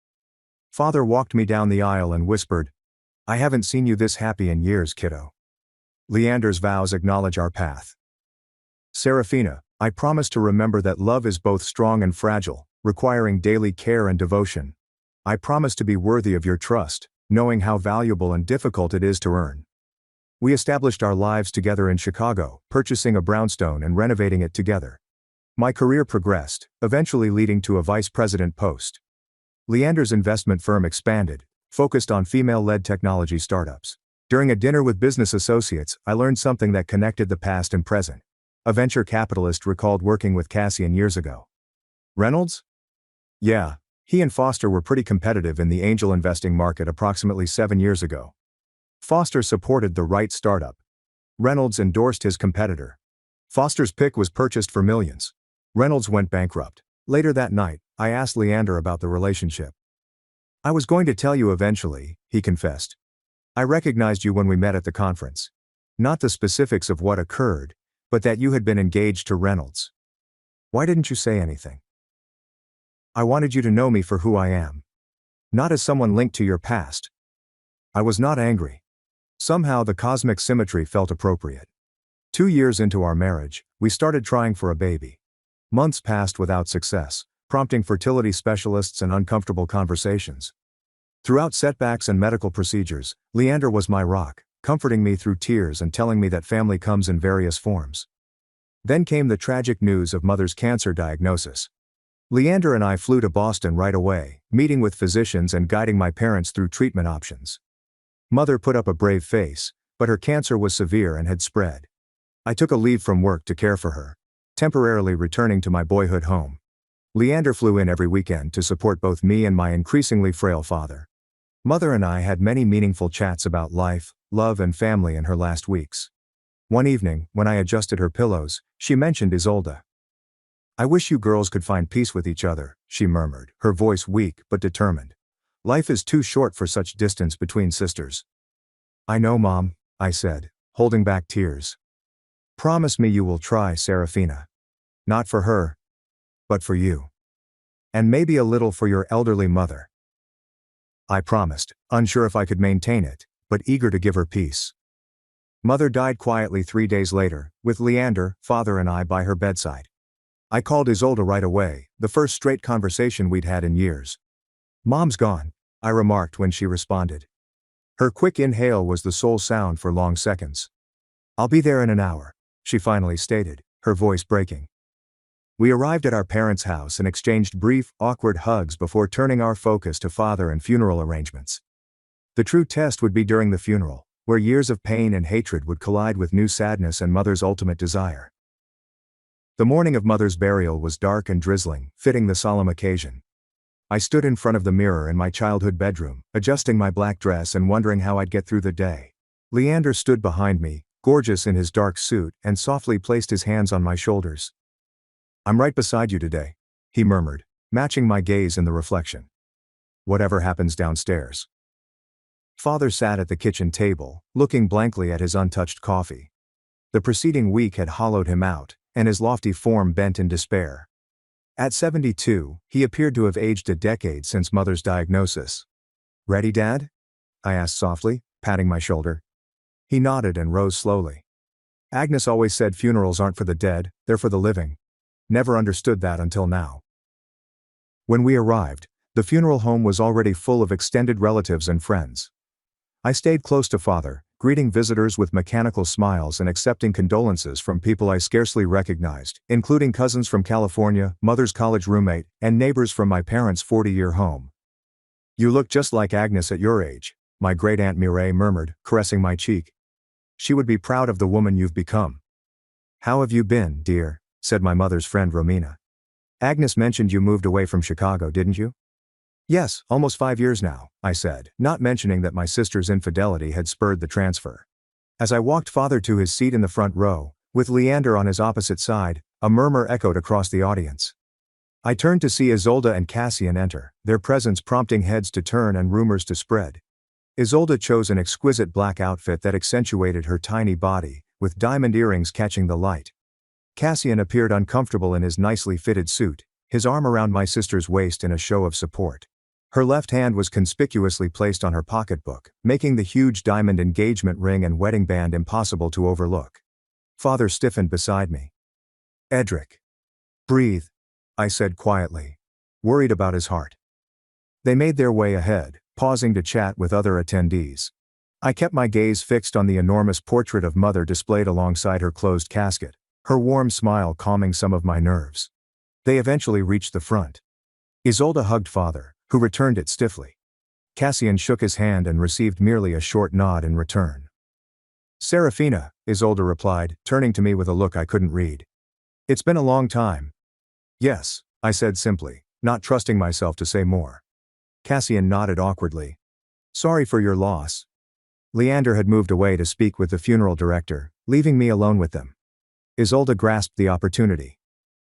Father walked me down the aisle and whispered, "I haven't seen you this happy in years, kiddo." Leander's vows acknowledge our path. Serafina, I promise to remember that love is both strong and fragile, requiring daily care and devotion. I promise to be worthy of your trust, knowing how valuable and difficult it is to earn. We established our lives together in Chicago, purchasing a brownstone and renovating it together. My career progressed, eventually leading to a vice president post. Leander's investment firm expanded, focused on female-led technology startups. During a dinner with business associates, I learned something that connected the past and present. A venture capitalist recalled working with Cassian years ago. Reynolds? Yeah, he and Foster were pretty competitive in the angel investing market approximately 7 years ago. Foster supported the right startup. Reynolds endorsed his competitor. Foster's pick was purchased for millions. Reynolds went bankrupt. Later that night, I asked Leander about the relationship. I was going to tell you eventually, he confessed. I recognized you when we met at the conference. Not the specifics of what occurred, but that you had been engaged to Reynolds. Why didn't you say anything? I wanted you to know me for who I am. Not as someone linked to your past. I was not angry. Somehow the cosmic symmetry felt appropriate. 2 years into our marriage, we started trying for a baby. Months passed without success, prompting fertility specialists and uncomfortable conversations. Throughout setbacks and medical procedures, Leander was my rock, comforting me through tears and telling me that family comes in various forms. Then came the tragic news of Mother's cancer diagnosis. Leander and I flew to Boston right away, meeting with physicians and guiding my parents through treatment options. Mother put up a brave face, but her cancer was severe and had spread. I took a leave from work to care for her, temporarily returning to my boyhood home. Leander flew in every weekend to support both me and my increasingly frail father. Mother and I had many meaningful chats about life, love and family in her last weeks. One evening, when I adjusted her pillows, she mentioned Isolde. I wish you girls could find peace with each other, she murmured, her voice weak but determined. Life is too short for such distance between sisters. I know, Mom, I said, holding back tears. Promise me you will try, Serafina. Not for her, but for you. And maybe a little for your elderly mother. I promised, unsure if I could maintain it, but eager to give her peace. Mother died quietly 3 days later, with Leander, father and I by her bedside. I called Isolde right away, the first straight conversation we'd had in years. Mom's gone, I remarked when she responded. Her quick inhale was the sole sound for long seconds. I'll be there in an hour, she finally stated, her voice breaking. We arrived at our parents' house and exchanged brief, awkward hugs before turning our focus to father and funeral arrangements. The true test would be during the funeral, where years of pain and hatred would collide with new sadness and Mother's ultimate desire. The morning of Mother's burial was dark and drizzling, fitting the solemn occasion. I stood in front of the mirror in my childhood bedroom, adjusting my black dress and wondering how I'd get through the day. Leander stood behind me, gorgeous in his dark suit, and softly placed his hands on my shoulders. I'm right beside you today, he murmured, matching my gaze in the reflection. Whatever happens downstairs. Father sat at the kitchen table, looking blankly at his untouched coffee. The preceding week had hollowed him out, and his lofty form bent in despair. At 72, he appeared to have aged a decade since Mother's diagnosis. Ready, Dad? I asked softly, patting my shoulder. He nodded and rose slowly. Agnes always said funerals aren't for the dead, they're for the living. Never understood that until now. When we arrived, the funeral home was already full of extended relatives and friends. I stayed close to Father, greeting visitors with mechanical smiles and accepting condolences from people I scarcely recognized, including cousins from California, Mother's college roommate, and neighbors from my parents' 40-year home. You look just like Agnes at your age, my great-aunt Mireille murmured, caressing my cheek. She would be proud of the woman you've become. How have you been, dear? Said my mother's friend Romina. Agnes mentioned you moved away from Chicago, didn't you? Yes, almost 5 years now, I said, not mentioning that my sister's infidelity had spurred the transfer. As I walked Father to his seat in the front row, With Leander on his opposite side, a murmur echoed across the audience. I turned to see Isolde and Cassian enter, their presence prompting heads to turn and rumors to spread. Isolde chose an exquisite black outfit that accentuated her tiny body, with diamond earrings catching the light. Cassian appeared uncomfortable in his nicely fitted suit, his arm around my sister's waist in a show of support. Her left hand was conspicuously placed on her pocketbook, making the huge diamond engagement ring and wedding band impossible to overlook. Father stiffened beside me. "Edric. Breathe," I said quietly, worried about his heart. They made their way ahead, pausing to chat with other attendees. I kept my gaze fixed on the enormous portrait of Mother displayed alongside her closed casket, her warm smile calming some of my nerves. They eventually reached the front. Isolde hugged Father, who returned it stiffly. Cassian shook his hand and received merely a short nod in return. "Serafina," Isolde replied, turning to me with a look I couldn't read. "It's been a long time." "Yes," I said simply, not trusting myself to say more. Cassian nodded awkwardly. "Sorry for your loss." Leander had moved away to speak with the funeral director, leaving me alone with them. Isolde grasped the opportunity.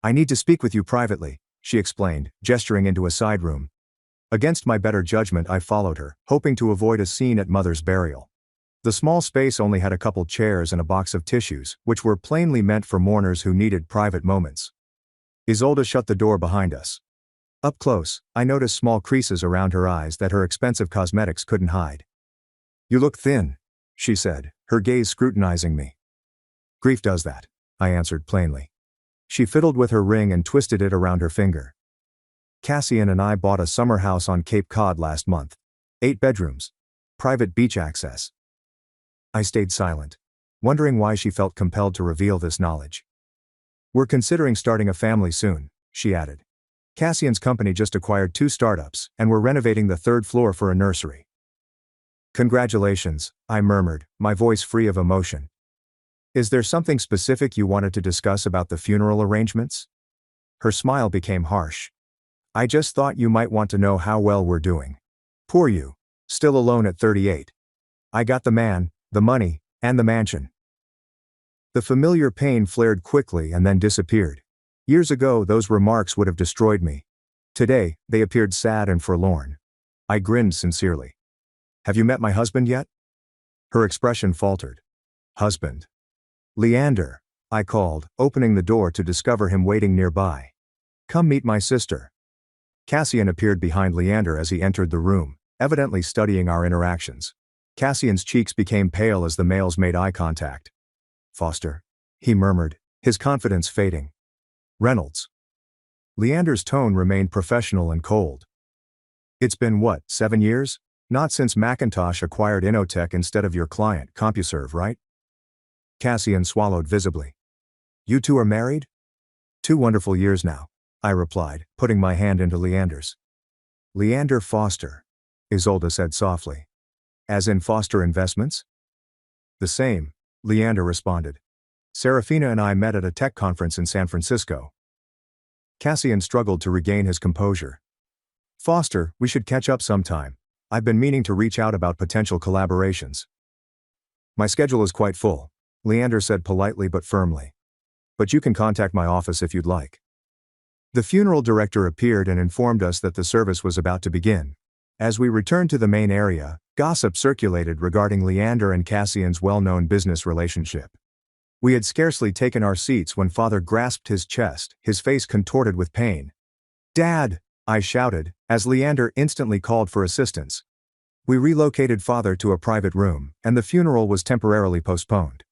"I need to speak with you privately," she explained, gesturing into a side room. Against my better judgment, I followed her, hoping to avoid a scene at Mother's burial. The small space only had a couple chairs and a box of tissues, which were plainly meant for mourners who needed private moments. Isolde shut the door behind us. Up close, I noticed small creases around her eyes that her expensive cosmetics couldn't hide. "You look thin," she said, her gaze scrutinizing me. "Grief does that," I answered plainly. She fiddled with her ring and twisted it around her finger. "Cassian and I bought a summer house on Cape Cod last month. 8 bedrooms. Private beach access." I stayed silent, wondering why she felt compelled to reveal this knowledge. "We're considering starting a family soon," she added. "Cassian's company just acquired 2 startups, and we're renovating the 3rd floor for a nursery." "Congratulations," I murmured, my voice free of emotion. "Is there something specific you wanted to discuss about the funeral arrangements?" Her smile became harsh. "I just thought you might want to know how well we're doing. Poor you. Still alone at 38. I got the man, the money, and the mansion." The familiar pain flared quickly and then disappeared. Years ago, those remarks would have destroyed me. Today, they appeared sad and forlorn. I grinned sincerely. "Have you met my husband yet?" Her expression faltered. "Husband?" "Leander," I called, opening the door to discover him waiting nearby. "Come meet my sister." Cassian appeared behind Leander as he entered the room, evidently studying our interactions. Cassian's cheeks became pale as the males made eye contact. "Foster," he murmured, his confidence fading. "Reynolds." Leander's tone remained professional and cold. "It's been what, 7 years? Not since Macintosh acquired Innotech instead of your client, CompuServe, right?" Cassian swallowed visibly. "You two are married?" "2 wonderful years now," I replied, putting my hand into Leander's. "Leander Foster," Isolde said softly. "As in Foster Investments?" "The same," Leander responded. "Serafina and I met at a tech conference in San Francisco." Cassian struggled to regain his composure. "Foster, we should catch up sometime. I've been meaning to reach out about potential collaborations." "My schedule is quite full," Leander said politely but firmly. "But you can contact my office if you'd like." The funeral director appeared and informed us that the service was about to begin. As we returned to the main area, gossip circulated regarding Leander and Cassian's well-known business relationship. We had scarcely taken our seats when Father grasped his chest, his face contorted with pain. "Dad!" I shouted, as Leander instantly called for assistance. We relocated Father to a private room, and the funeral was temporarily postponed.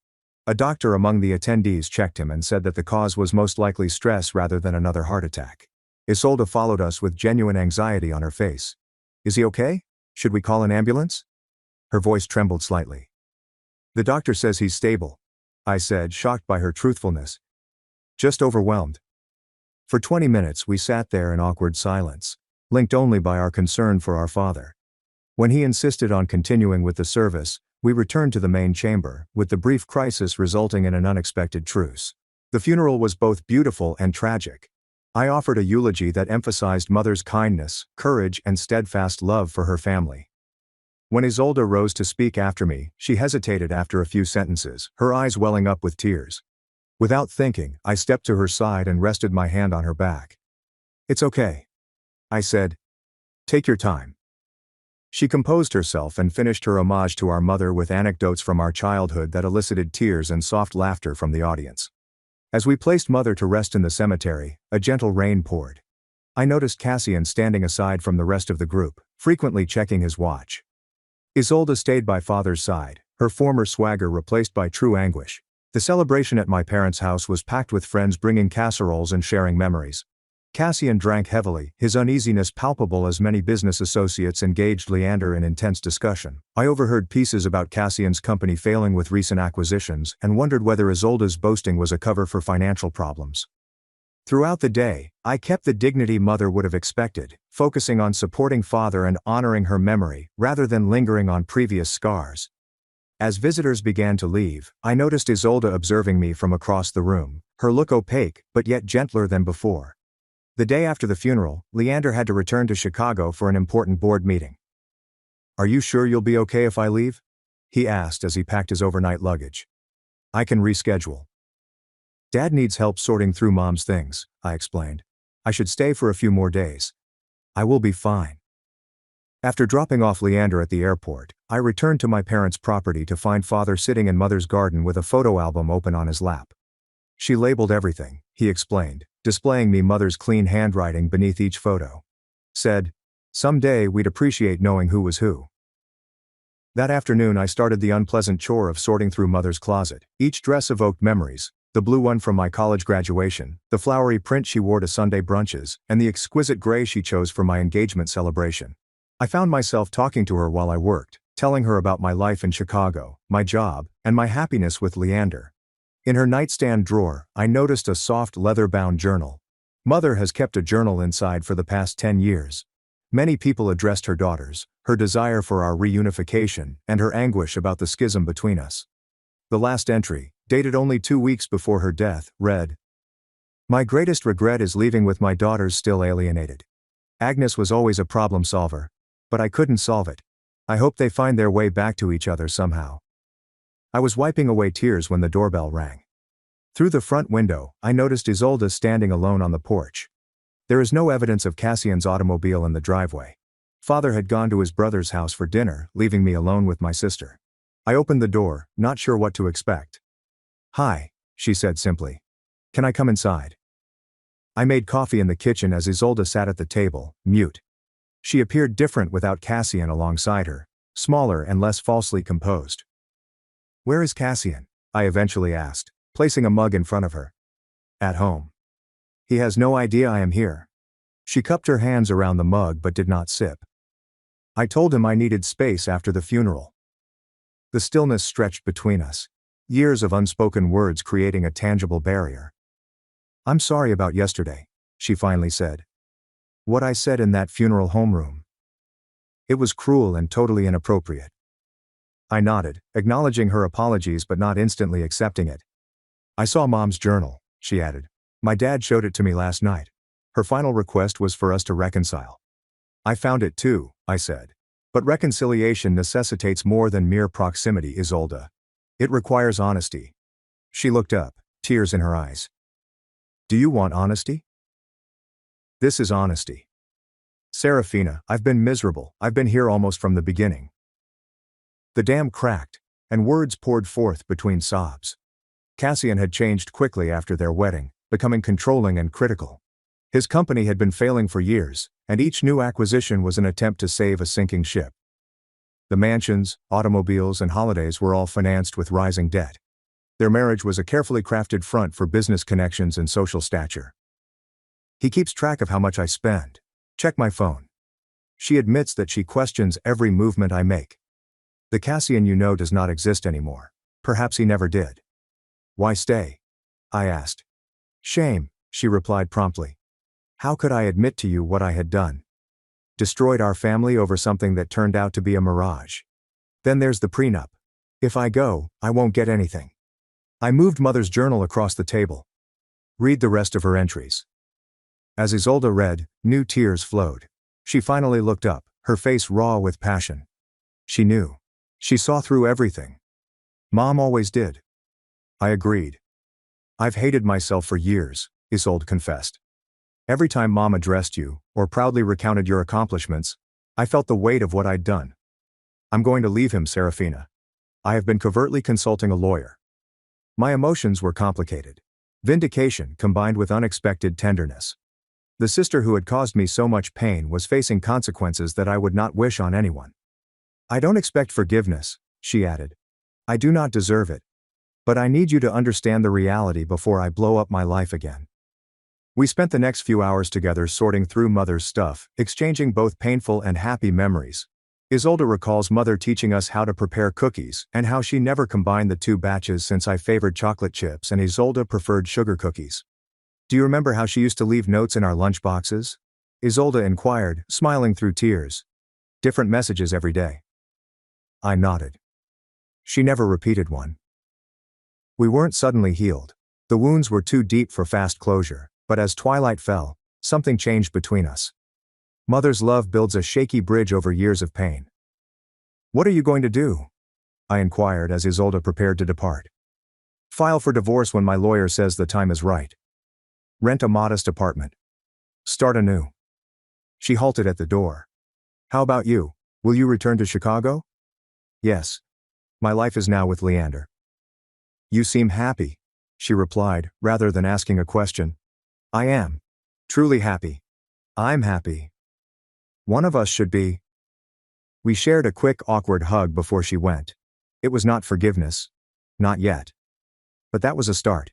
A doctor among the attendees checked him and said that the cause was most likely stress rather than another heart attack. Isolde followed us with genuine anxiety on her face. "Is he okay? Should we call an ambulance?" Her voice trembled slightly. "The doctor says he's stable," I said, shocked by her truthfulness. "Just overwhelmed." For 20 minutes we sat there in awkward silence, linked only by our concern for our father. When he insisted on continuing with the service, we returned to the main chamber, with the brief crisis resulting in an unexpected truce. The funeral was both beautiful and tragic. I offered a eulogy that emphasized Mother's kindness, courage, and steadfast love for her family. When Isolde rose to speak after me, she hesitated after a few sentences, her eyes welling up with tears. Without thinking, I stepped to her side and rested my hand on her back. "It's okay," I said. "Take your time." She composed herself and finished her homage to our mother with anecdotes from our childhood that elicited tears and soft laughter from the audience. As we placed Mother to rest in the cemetery, a gentle rain poured. I noticed Cassian standing aside from the rest of the group, frequently checking his watch. Isolde stayed by Father's side, her former swagger replaced by true anguish. The celebration at my parents' house was packed with friends bringing casseroles and sharing memories. Cassian drank heavily, his uneasiness palpable as many business associates engaged Leander in intense discussion. I overheard pieces about Cassian's company failing with recent acquisitions and wondered whether Isolde's boasting was a cover for financial problems. Throughout the day, I kept the dignity Mother would have expected, focusing on supporting Father and honoring her memory, rather than lingering on previous scars. As visitors began to leave, I noticed Isolde observing me from across the room, her look opaque, but yet gentler than before. The day after the funeral, Leander had to return to Chicago for an important board meeting. "Are you sure you'll be okay if I leave?" he asked as he packed his overnight luggage. "I can reschedule." "Dad needs help sorting through Mom's things," I explained. "I should stay for a few more days." "I will be fine." After dropping off Leander at the airport, I returned to my parents' property to find Father sitting in Mother's garden with a photo album open on his lap. "She labeled everything," he explained, displaying me Mother's clean handwriting beneath each photo. Said, "Someday we'd appreciate knowing who was who." That afternoon I started the unpleasant chore of sorting through Mother's closet. Each dress evoked memories, the blue one from my college graduation, the flowery print she wore to Sunday brunches, and the exquisite gray she chose for my engagement celebration. I found myself talking to her while I worked, telling her about my life in Chicago, my job, and my happiness with Leander. In her nightstand drawer, I noticed a soft leather-bound journal. Mother has kept a journal inside for the past 10 years. Many people addressed her daughters, her desire for our reunification, and her anguish about the schism between us. The last entry, dated only 2 weeks before her death, read, "My greatest regret is leaving with my daughters still alienated. Agnes was always a problem solver, but I couldn't solve it. I hope they find their way back to each other somehow." I was wiping away tears when the doorbell rang. Through the front window, I noticed Isolde standing alone on the porch. There is no evidence of Cassian's automobile in the driveway. Father had gone to his brother's house for dinner, leaving me alone with my sister. I opened the door, not sure what to expect. "Hi," she said simply. "Can I come inside?" I made coffee in the kitchen as Isolde sat at the table, mute. She appeared different without Cassian alongside her, smaller and less falsely composed. "Where is Cassian?" I eventually asked, placing a mug in front of her. "At home. He has no idea I am here." She cupped her hands around the mug but did not sip. "I told him I needed space after the funeral." The stillness stretched between us, years of unspoken words creating a tangible barrier. "I'm sorry about yesterday," she finally said. "What I said in that funeral homeroom. It was cruel and totally inappropriate." I nodded, acknowledging her apologies but not instantly accepting it. "I saw Mom's journal," she added. "My dad showed it to me last night. Her final request was for us to reconcile." "I found it too," I said. "But reconciliation necessitates more than mere proximity, Isolde. It requires honesty." She looked up, tears in her eyes. "Do you want honesty?" "This is honesty. Serafina, I've been miserable. I've been here almost from the beginning." The dam cracked, and words poured forth between sobs. Cassian had changed quickly after their wedding, becoming controlling and critical. His company had been failing for years, and each new acquisition was an attempt to save a sinking ship. The mansions, automobiles, and holidays were all financed with rising debt. Their marriage was a carefully crafted front for business connections and social stature. "He keeps track of how much I spend. Check my phone." She admits that she questions every movement I make. "The Cassian you know does not exist anymore. Perhaps he never did." "Why stay?" I asked. "Shame," she replied promptly. "How could I admit to you what I had done? Destroyed our family over something that turned out to be a mirage. Then there's the prenup. If I go, I won't get anything." I moved Mother's journal across the table. "Read the rest of her entries." As Isolde read, new tears flowed. She finally looked up, her face raw with passion. She knew. She saw through everything. "Mom always did." I agreed. I've hated myself for years, Isolde confessed. Every time Mom addressed you, or proudly recounted your accomplishments, I felt the weight of what I'd done. I'm going to leave him, Serafina. I have been covertly consulting a lawyer. My emotions were complicated. Vindication combined with unexpected tenderness. The sister who had caused me so much pain was facing consequences that I would not wish on anyone. I don't expect forgiveness, she added. I do not deserve it. But I need you to understand the reality before I blow up my life again. We spent the next few hours together sorting through Mother's stuff, exchanging both painful and happy memories. Isolde recalls Mother teaching us how to prepare cookies, and how she never combined the two batches since I favored chocolate chips and Isolde preferred sugar cookies. Do you remember how she used to leave notes in our lunchboxes? Isolde inquired, smiling through tears. Different messages every day. I nodded. She never repeated one. We weren't suddenly healed. The wounds were too deep for fast closure, but as twilight fell, something changed between us. Mother's love builds a shaky bridge over years of pain. What are you going to do? I inquired as Isolde prepared to depart. File for divorce when my lawyer says the time is right. Rent a modest apartment. Start anew. She halted at the door. How about you? Will you return to Chicago? Yes. My life is now with Leander. You seem happy, she replied, rather than asking a question. I am. Truly happy. I'm happy. One of us should be. We shared a quick, awkward hug before she went. It was not forgiveness. Not yet. But that was a start.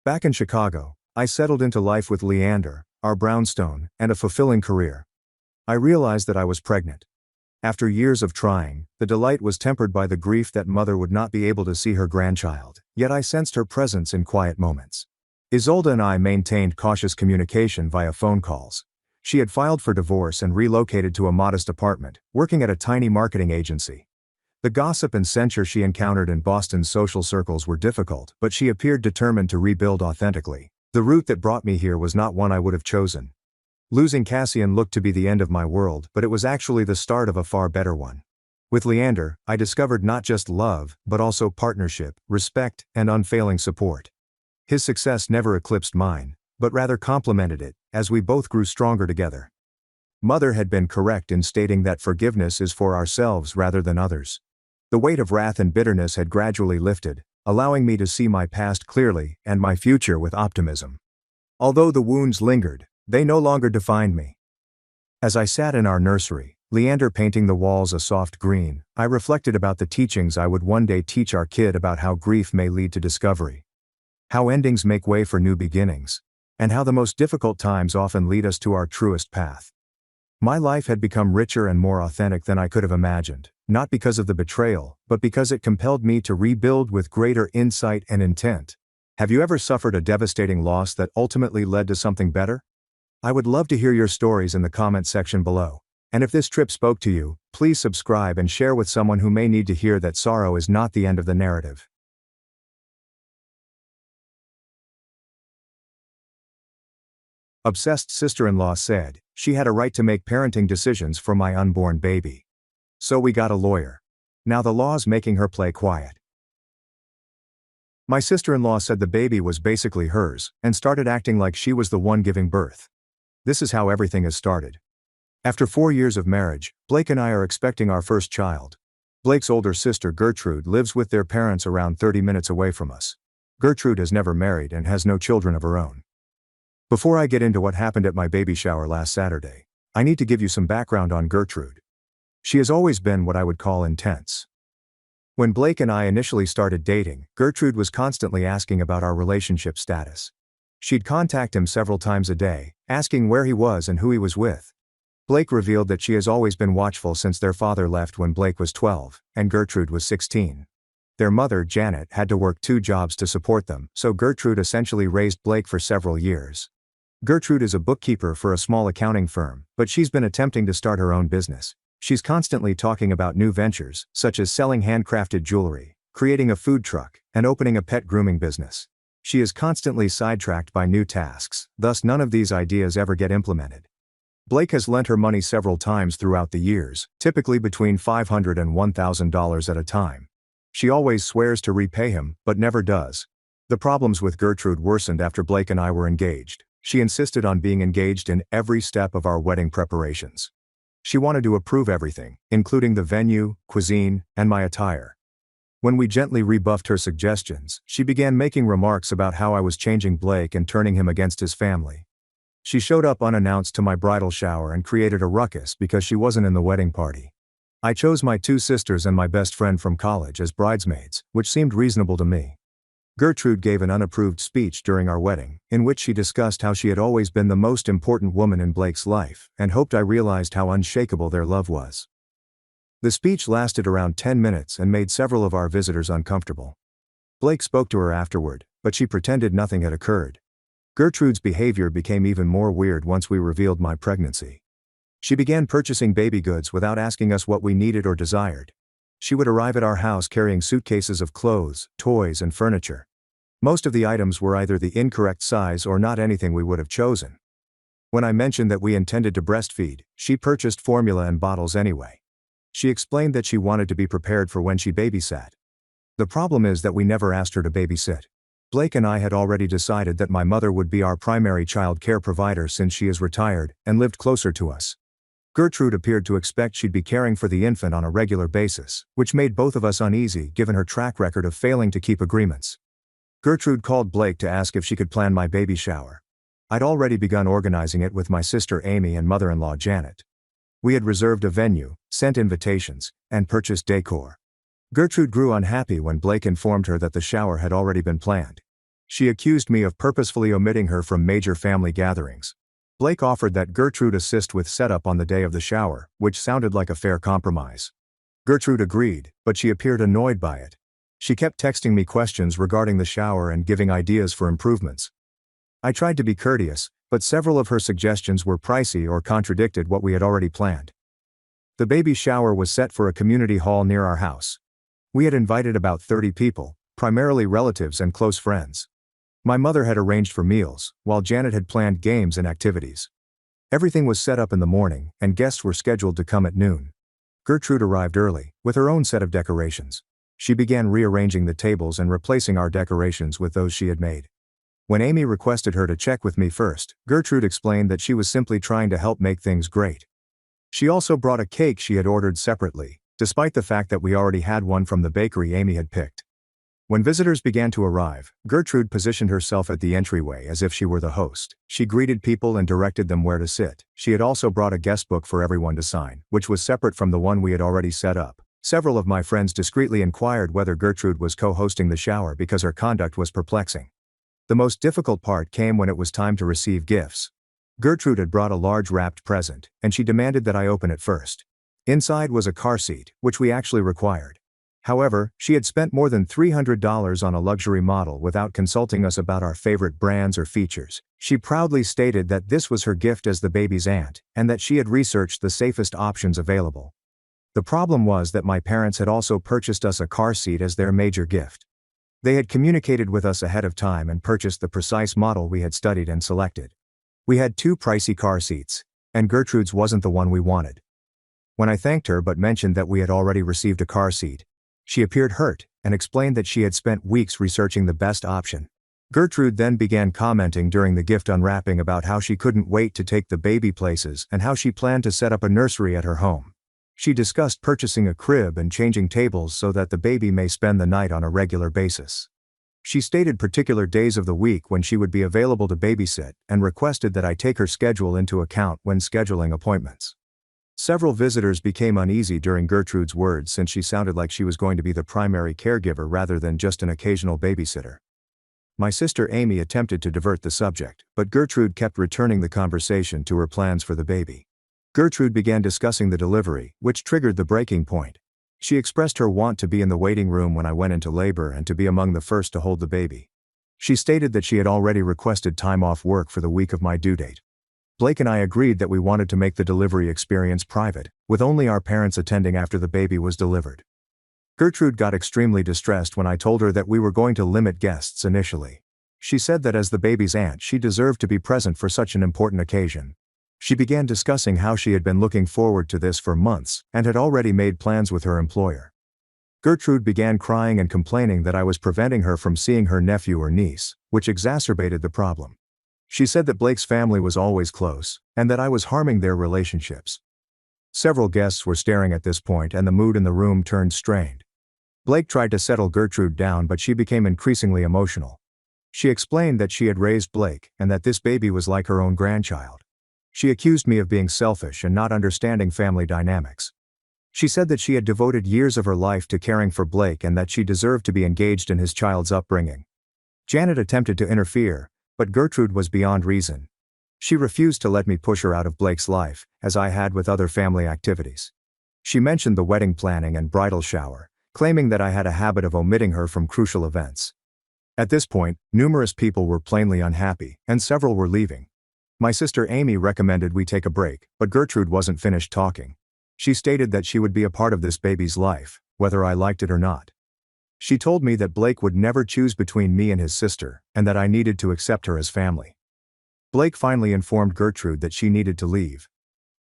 Back in Chicago, I settled into life with Leander, our brownstone, and a fulfilling career. I realized that I was pregnant. After years of trying, the delight was tempered by the grief that Mother would not be able to see her grandchild, yet I sensed her presence in quiet moments. Isolde and I maintained cautious communication via phone calls. She had filed for divorce and relocated to a modest apartment, working at a tiny marketing agency. The gossip and censure she encountered in Boston's social circles were difficult, but she appeared determined to rebuild authentically. The route that brought me here was not one I would have chosen. Losing Cassian looked to be the end of my world, but it was actually the start of a far better one. With Leander, I discovered not just love, but also partnership, respect, and unfailing support. His success never eclipsed mine, but rather complemented it, as we both grew stronger together. Mother had been correct in stating that forgiveness is for ourselves rather than others. The weight of wrath and bitterness had gradually lifted, allowing me to see my past clearly and my future with optimism. Although the wounds lingered, they no longer defined me. As I sat in our nursery, Leander painting the walls a soft green, I reflected about the teachings I would one day teach our kid about how grief may lead to discovery. How endings make way for new beginnings. And how the most difficult times often lead us to our truest path. My life had become richer and more authentic than I could have imagined, not because of the betrayal, but because it compelled me to rebuild with greater insight and intent. Have you ever suffered a devastating loss that ultimately led to something better? I would love to hear your stories in the comment section below. And if this trip spoke to you, please subscribe and share with someone who may need to hear that sorrow is not the end of the narrative. Obsessed sister-in-law said, she had a right to make parenting decisions for my unborn baby. So we got a lawyer. Now the law's making her play quiet. My sister-in-law said the baby was basically hers, and started acting like she was the one giving birth. This is how everything has started. After 4 years of marriage, Blake and I are expecting our first child. Blake's older sister Gertrude lives with their parents around 30 minutes away from us. Gertrude has never married and has no children of her own. Before I get into what happened at my baby shower last Saturday, I need to give you some background on Gertrude. She has always been what I would call intense. When Blake and I initially started dating, Gertrude was constantly asking about our relationship status. She'd contact him several times a day, asking where he was and who he was with. Blake revealed that she has always been watchful since their father left when Blake was 12, and Gertrude was 16. Their mother, Janet, had to work 2 jobs to support them, so Gertrude essentially raised Blake for several years. Gertrude is a bookkeeper for a small accounting firm, but she's been attempting to start her own business. She's constantly talking about new ventures, such as selling handcrafted jewelry, creating a food truck, and opening a pet grooming business. She is constantly sidetracked by new tasks, thus none of these ideas ever get implemented. Blake has lent her money several times throughout the years, typically between $500 and $1,000 at a time. She always swears to repay him, but never does. The problems with Gertrude worsened after Blake and I were engaged. She insisted on being engaged in every step of our wedding preparations. She wanted to approve everything, including the venue, cuisine, and my attire. When we gently rebuffed her suggestions, she began making remarks about how I was changing Blake and turning him against his family. She showed up unannounced to my bridal shower and created a ruckus because she wasn't in the wedding party. I chose my 2 sisters and my best friend from college as bridesmaids, which seemed reasonable to me. Gertrude gave an unapproved speech during our wedding, in which she discussed how she had always been the most important woman in Blake's life, and hoped I realized how unshakable their love was. The speech lasted around 10 minutes and made several of our visitors uncomfortable. Blake spoke to her afterward, but she pretended nothing had occurred. Gertrude's behavior became even more weird once we revealed my pregnancy. She began purchasing baby goods without asking us what we needed or desired. She would arrive at our house carrying suitcases of clothes, toys, and furniture. Most of the items were either the incorrect size or not anything we would have chosen. When I mentioned that we intended to breastfeed, she purchased formula and bottles anyway. She explained that she wanted to be prepared for when she babysat. The problem is that we never asked her to babysit. Blake and I had already decided that my mother would be our primary child care provider since she is retired and lived closer to us. Gertrude appeared to expect she'd be caring for the infant on a regular basis, which made both of us uneasy given her track record of failing to keep agreements. Gertrude called Blake to ask if she could plan my baby shower. I'd already begun organizing it with my sister Amy and mother-in-law Janet. We had reserved a venue, sent invitations, and purchased decor. Gertrude grew unhappy when Blake informed her that the shower had already been planned. She accused me of purposefully omitting her from major family gatherings. Blake offered that Gertrude assist with setup on the day of the shower, which sounded like a fair compromise. Gertrude agreed, but she appeared annoyed by it. She kept texting me questions regarding the shower and giving ideas for improvements. I tried to be courteous, but several of her suggestions were pricey or contradicted what we had already planned. The baby shower was set for a community hall near our house. We had invited about 30 people, primarily relatives and close friends. My mother had arranged for meals, while Janet had planned games and activities. Everything was set up in the morning, and guests were scheduled to come at noon. Gertrude arrived early, with her own set of decorations. She began rearranging the tables and replacing our decorations with those she had made. When Amy requested her to check with me first, Gertrude explained that she was simply trying to help make things great. She also brought a cake she had ordered separately, despite the fact that we already had one from the bakery Amy had picked. When visitors began to arrive, Gertrude positioned herself at the entryway as if she were the host. She greeted people and directed them where to sit. She had also brought a guest book for everyone to sign, which was separate from the one we had already set up. Several of my friends discreetly inquired whether Gertrude was co-hosting the shower because her conduct was perplexing. The most difficult part came when it was time to receive gifts. Gertrude had brought a large wrapped present, and she demanded that I open it first. Inside was a car seat, which we actually required. However, she had spent more than $300 on a luxury model without consulting us about our favorite brands or features. She proudly stated that this was her gift as the baby's aunt, and that she had researched the safest options available. The problem was that my parents had also purchased us a car seat as their major gift. They had communicated with us ahead of time and purchased the precise model we had studied and selected. We had 2 pricey car seats, and Gertrude's wasn't the one we wanted. When I thanked her but mentioned that we had already received a car seat, she appeared hurt and explained that she had spent weeks researching the best option. Gertrude then began commenting during the gift unwrapping about how she couldn't wait to take the baby places and how she planned to set up a nursery at her home. She discussed purchasing a crib and changing tables so that the baby may spend the night on a regular basis. She stated particular days of the week when she would be available to babysit and requested that I take her schedule into account when scheduling appointments. Several visitors became uneasy during Gertrude's words since she sounded like she was going to be the primary caregiver rather than just an occasional babysitter. My sister Amy attempted to divert the subject, but Gertrude kept returning the conversation to her plans for the baby. Gertrude began discussing the delivery, which triggered the breaking point. She expressed her want to be in the waiting room when I went into labor and to be among the first to hold the baby. She stated that she had already requested time off work for the week of my due date. Blake and I agreed that we wanted to make the delivery experience private, with only our parents attending after the baby was delivered. Gertrude got extremely distressed when I told her that we were going to limit guests initially. She said that as the baby's aunt she deserved to be present for such an important occasion. She began discussing how she had been looking forward to this for months and had already made plans with her employer. Gertrude began crying and complaining that I was preventing her from seeing her nephew or niece, which exacerbated the problem. She said that Blake's family was always close, and that I was harming their relationships. Several guests were staring at this point and the mood in the room turned strained. Blake tried to settle Gertrude down, but she became increasingly emotional. She explained that she had raised Blake and that this baby was like her own grandchild. She accused me of being selfish and not understanding family dynamics. She said that she had devoted years of her life to caring for Blake and that she deserved to be engaged in his child's upbringing. Janet attempted to interfere, but Gertrude was beyond reason. She refused to let me push her out of Blake's life, as I had with other family activities. She mentioned the wedding planning and bridal shower, claiming that I had a habit of omitting her from crucial events. At this point, numerous people were plainly unhappy, and several were leaving. My sister Amy recommended we take a break, but Gertrude wasn't finished talking. She stated that she would be a part of this baby's life, whether I liked it or not. She told me that Blake would never choose between me and his sister, and that I needed to accept her as family. Blake finally informed Gertrude that she needed to leave.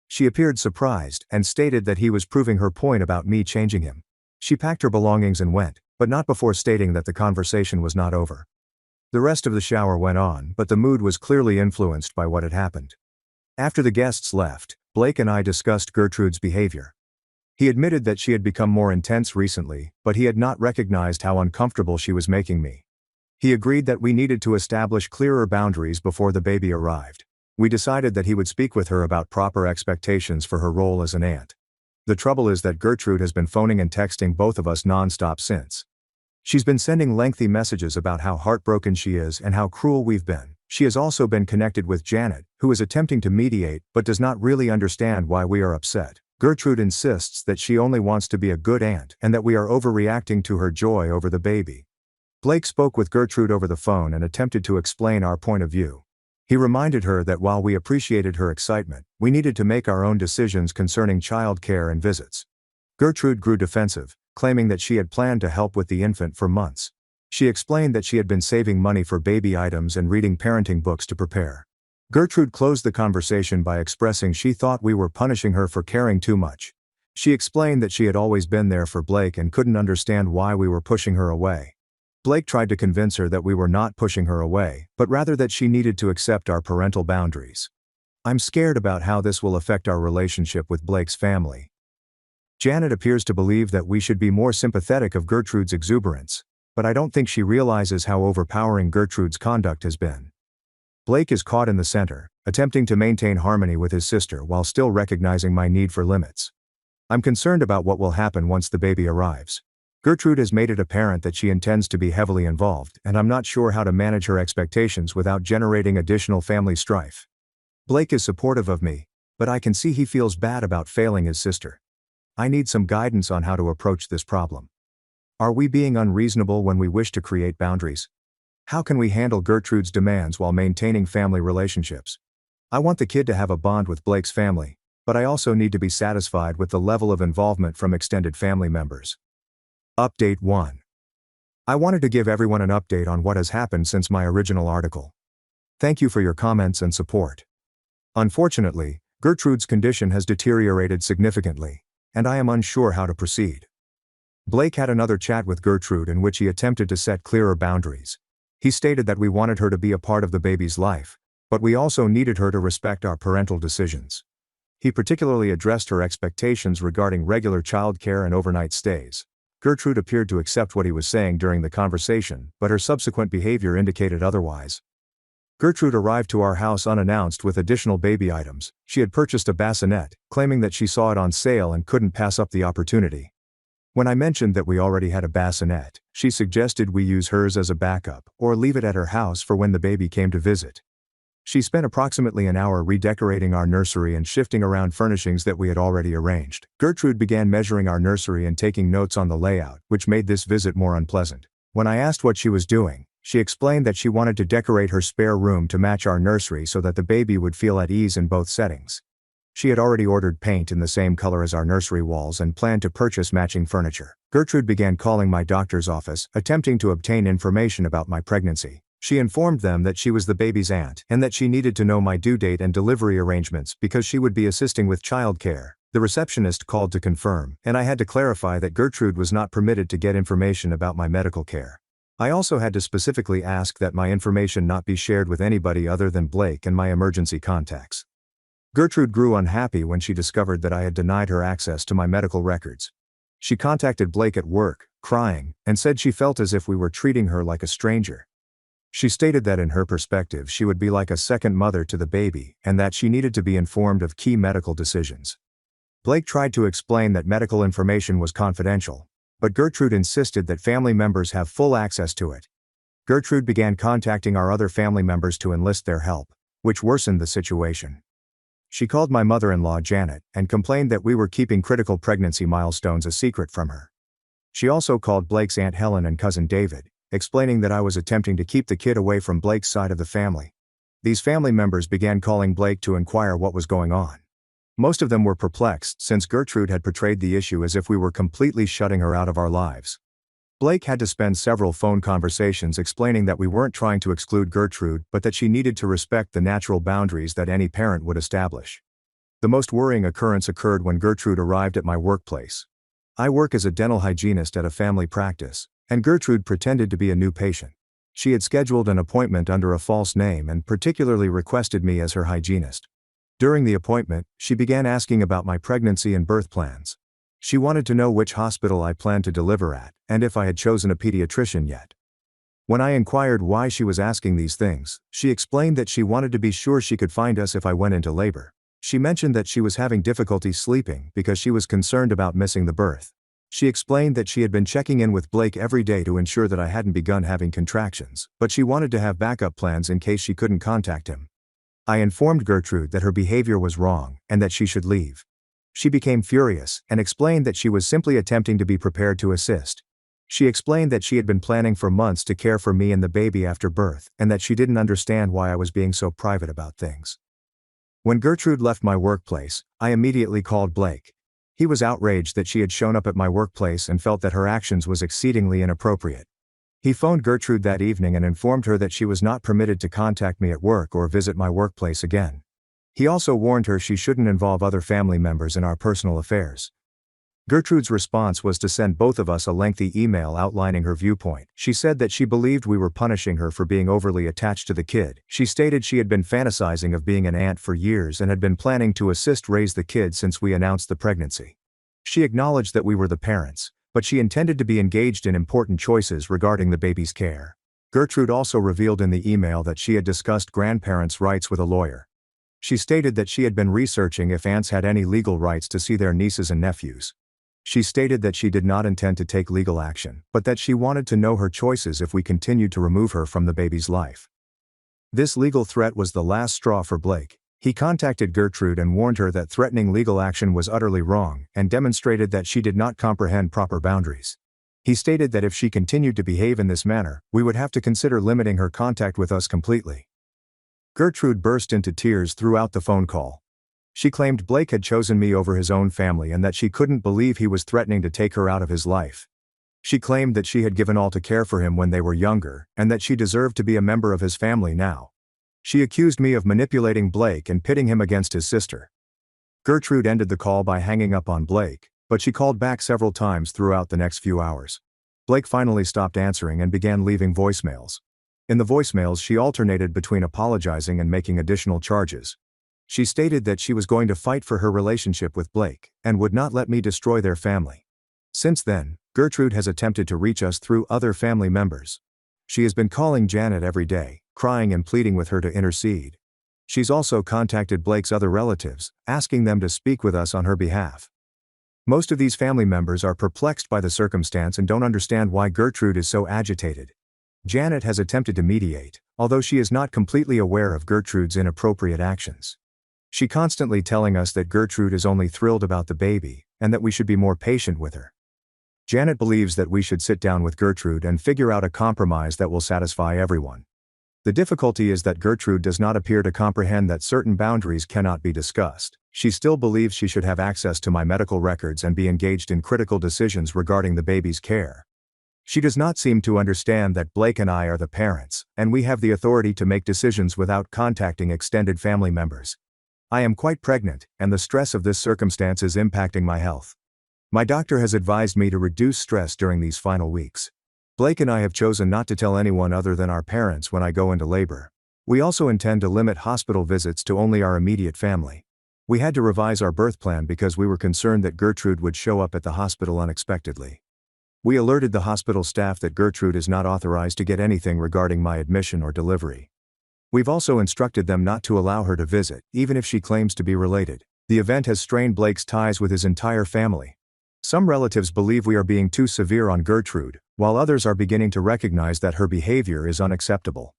She appeared surprised and stated that he was proving her point about me changing him. She packed her belongings and went, but not before stating that the conversation was not over. The rest of the shower went on, but the mood was clearly influenced by what had happened. After the guests left, Blake and I discussed Gertrude's behavior. He admitted that she had become more intense recently, but he had not recognized how uncomfortable she was making me. He agreed that we needed to establish clearer boundaries before the baby arrived. We decided that he would speak with her about proper expectations for her role as an aunt. The trouble is that Gertrude has been phoning and texting both of us non-stop since. She's been sending lengthy messages about how heartbroken she is and how cruel we've been. She has also been connected with Janet, who is attempting to mediate but does not really understand why we are upset. Gertrude insists that she only wants to be a good aunt and that we are overreacting to her joy over the baby. Blake spoke with Gertrude over the phone and attempted to explain our point of view. He reminded her that while we appreciated her excitement, we needed to make our own decisions concerning child care and visits. Gertrude grew defensive, claiming that she had planned to help with the infant for months. She explained that she had been saving money for baby items and reading parenting books to prepare. Gertrude closed the conversation by expressing she thought we were punishing her for caring too much. She explained that she had always been there for Blake and couldn't understand why we were pushing her away. Blake tried to convince her that we were not pushing her away, but rather that she needed to accept our parental boundaries. I'm scared about how this will affect our relationship with Blake's family. Janet appears to believe that we should be more sympathetic of Gertrude's exuberance, but I don't think she realizes how overpowering Gertrude's conduct has been. Blake is caught in the center, attempting to maintain harmony with his sister while still recognizing my need for limits. I'm concerned about what will happen once the baby arrives. Gertrude has made it apparent that she intends to be heavily involved, and I'm not sure how to manage her expectations without generating additional family strife. Blake is supportive of me, but I can see he feels bad about failing his sister. I need some guidance on how to approach this problem. Are we being unreasonable when we wish to create boundaries? How can we handle Gertrude's demands while maintaining family relationships? I want the kid to have a bond with Blake's family, but I also need to be satisfied with the level of involvement from extended family members. Update 1. I wanted to give everyone an update on what has happened since my original article. Thank you for your comments and support. Unfortunately, Gertrude's condition has deteriorated significantly, and I am unsure how to proceed. Blake had another chat with Gertrude in which he attempted to set clearer boundaries. He stated that we wanted her to be a part of the baby's life, but we also needed her to respect our parental decisions. He particularly addressed her expectations regarding regular childcare and overnight stays. Gertrude appeared to accept what he was saying during the conversation, but her subsequent behavior indicated otherwise. Gertrude arrived to our house unannounced with additional baby items. She had purchased a bassinet, claiming that she saw it on sale and couldn't pass up the opportunity. When I mentioned that we already had a bassinet, she suggested we use hers as a backup, or leave it at her house for when the baby came to visit. She spent approximately an hour redecorating our nursery and shifting around furnishings that we had already arranged. Gertrude began measuring our nursery and taking notes on the layout, which made this visit more unpleasant. When I asked what she was doing, she explained that she wanted to decorate her spare room to match our nursery so that the baby would feel at ease in both settings. She had already ordered paint in the same color as our nursery walls and planned to purchase matching furniture. Gertrude began calling my doctor's office, attempting to obtain information about my pregnancy. She informed them that she was the baby's aunt and that she needed to know my due date and delivery arrangements because she would be assisting with childcare. The receptionist called to confirm, and I had to clarify that Gertrude was not permitted to get information about my medical care. I also had to specifically ask that my information not be shared with anybody other than Blake and my emergency contacts. Gertrude grew unhappy when she discovered that I had denied her access to my medical records. She contacted Blake at work, crying, and said she felt as if we were treating her like a stranger. She stated that in her perspective she would be like a second mother to the baby and that she needed to be informed of key medical decisions. Blake tried to explain that medical information was confidential, but Gertrude insisted that family members have full access to it. Gertrude began contacting our other family members to enlist their help, which worsened the situation. She called my mother-in-law Janet and complained that we were keeping critical pregnancy milestones a secret from her. She also called Blake's Aunt Helen and cousin David, explaining that I was attempting to keep the kid away from Blake's side of the family. These family members began calling Blake to inquire what was going on. Most of them were perplexed since Gertrude had portrayed the issue as if we were completely shutting her out of our lives. Blake had to spend several phone conversations explaining that we weren't trying to exclude Gertrude but that she needed to respect the natural boundaries that any parent would establish. The most worrying occurrence occurred when Gertrude arrived at my workplace. I work as a dental hygienist at a family practice, and Gertrude pretended to be a new patient. She had scheduled an appointment under a false name and particularly requested me as her hygienist. During the appointment, she began asking about my pregnancy and birth plans. She wanted to know which hospital I planned to deliver at, and if I had chosen a pediatrician yet. When I inquired why she was asking these things, she explained that she wanted to be sure she could find us if I went into labor. She mentioned that she was having difficulty sleeping because she was concerned about missing the birth. She explained that she had been checking in with Blake every day to ensure that I hadn't begun having contractions, but she wanted to have backup plans in case she couldn't contact him. I informed Gertrude that her behavior was wrong and that she should leave. She became furious and explained that she was simply attempting to be prepared to assist. She explained that she had been planning for months to care for me and the baby after birth and that she didn't understand why I was being so private about things. When Gertrude left my workplace, I immediately called Blake. He was outraged that she had shown up at my workplace and felt that her actions was exceedingly inappropriate. He phoned Gertrude that evening and informed her that she was not permitted to contact me at work or visit my workplace again. He also warned her she shouldn't involve other family members in our personal affairs. Gertrude's response was to send both of us a lengthy email outlining her viewpoint. She said that she believed we were punishing her for being overly attached to the kid. She stated she had been fantasizing of being an aunt for years and had been planning to assist raise the kid since we announced the pregnancy. She acknowledged that we were the parents, but she intended to be engaged in important choices regarding the baby's care. Gertrude also revealed in the email that she had discussed grandparents' rights with a lawyer. She stated that she had been researching if aunts had any legal rights to see their nieces and nephews. She stated that she did not intend to take legal action, but that she wanted to know her choices if we continued to remove her from the baby's life. This legal threat was the last straw for Blake. He contacted Gertrude and warned her that threatening legal action was utterly wrong and demonstrated that she did not comprehend proper boundaries. He stated that if she continued to behave in this manner, we would have to consider limiting her contact with us completely. Gertrude burst into tears throughout the phone call. She claimed Blake had chosen me over his own family and that she couldn't believe he was threatening to take her out of his life. She claimed that she had given all to care for him when they were younger and that she deserved to be a member of his family now. She accused me of manipulating Blake and pitting him against his sister. Gertrude ended the call by hanging up on Blake, but she called back several times throughout the next few hours. Blake finally stopped answering and began leaving voicemails. In the voicemails she alternated between apologizing and making additional charges. She stated that she was going to fight for her relationship with Blake and would not let me destroy their family. Since then, Gertrude has attempted to reach us through other family members. She has been calling Janet every day, crying and pleading with her to intercede. She's also contacted Blake's other relatives, asking them to speak with us on her behalf. Most of these family members are perplexed by the circumstance and don't understand why Gertrude is so agitated. Janet has attempted to mediate, although she is not completely aware of Gertrude's inappropriate actions. She constantly telling us that Gertrude is only thrilled about the baby, and that we should be more patient with her. Janet believes that we should sit down with Gertrude and figure out a compromise that will satisfy everyone. The difficulty is that Gertrude does not appear to comprehend that certain boundaries cannot be discussed. She still believes she should have access to my medical records and be engaged in critical decisions regarding the baby's care. She does not seem to understand that Blake and I are the parents, and we have the authority to make decisions without contacting extended family members. I am quite pregnant, and the stress of this circumstance is impacting my health. My doctor has advised me to reduce stress during these final weeks. Blake and I have chosen not to tell anyone other than our parents when I go into labor. We also intend to limit hospital visits to only our immediate family. We had to revise our birth plan because we were concerned that Gertrude would show up at the hospital unexpectedly. We alerted the hospital staff that Gertrude is not authorized to get anything regarding my admission or delivery. We've also instructed them not to allow her to visit, even if she claims to be related. The event has strained Blake's ties with his entire family. Some relatives believe we are being too severe on Gertrude, while others are beginning to recognize that her behavior is unacceptable.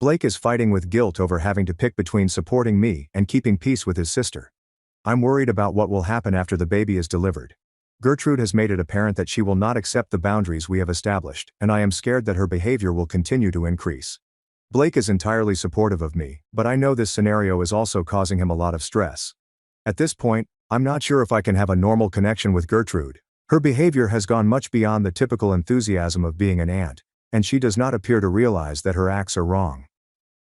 Blake is fighting with guilt over having to pick between supporting me and keeping peace with his sister. I'm worried about what will happen after the baby is delivered. Gertrude has made it apparent that she will not accept the boundaries we have established, and I am scared that her behavior will continue to increase. Blake is entirely supportive of me, but I know this scenario is also causing him a lot of stress. At this point, I'm not sure if I can have a normal connection with Gertrude. Her behavior has gone much beyond the typical enthusiasm of being an aunt, and she does not appear to realize that her acts are wrong.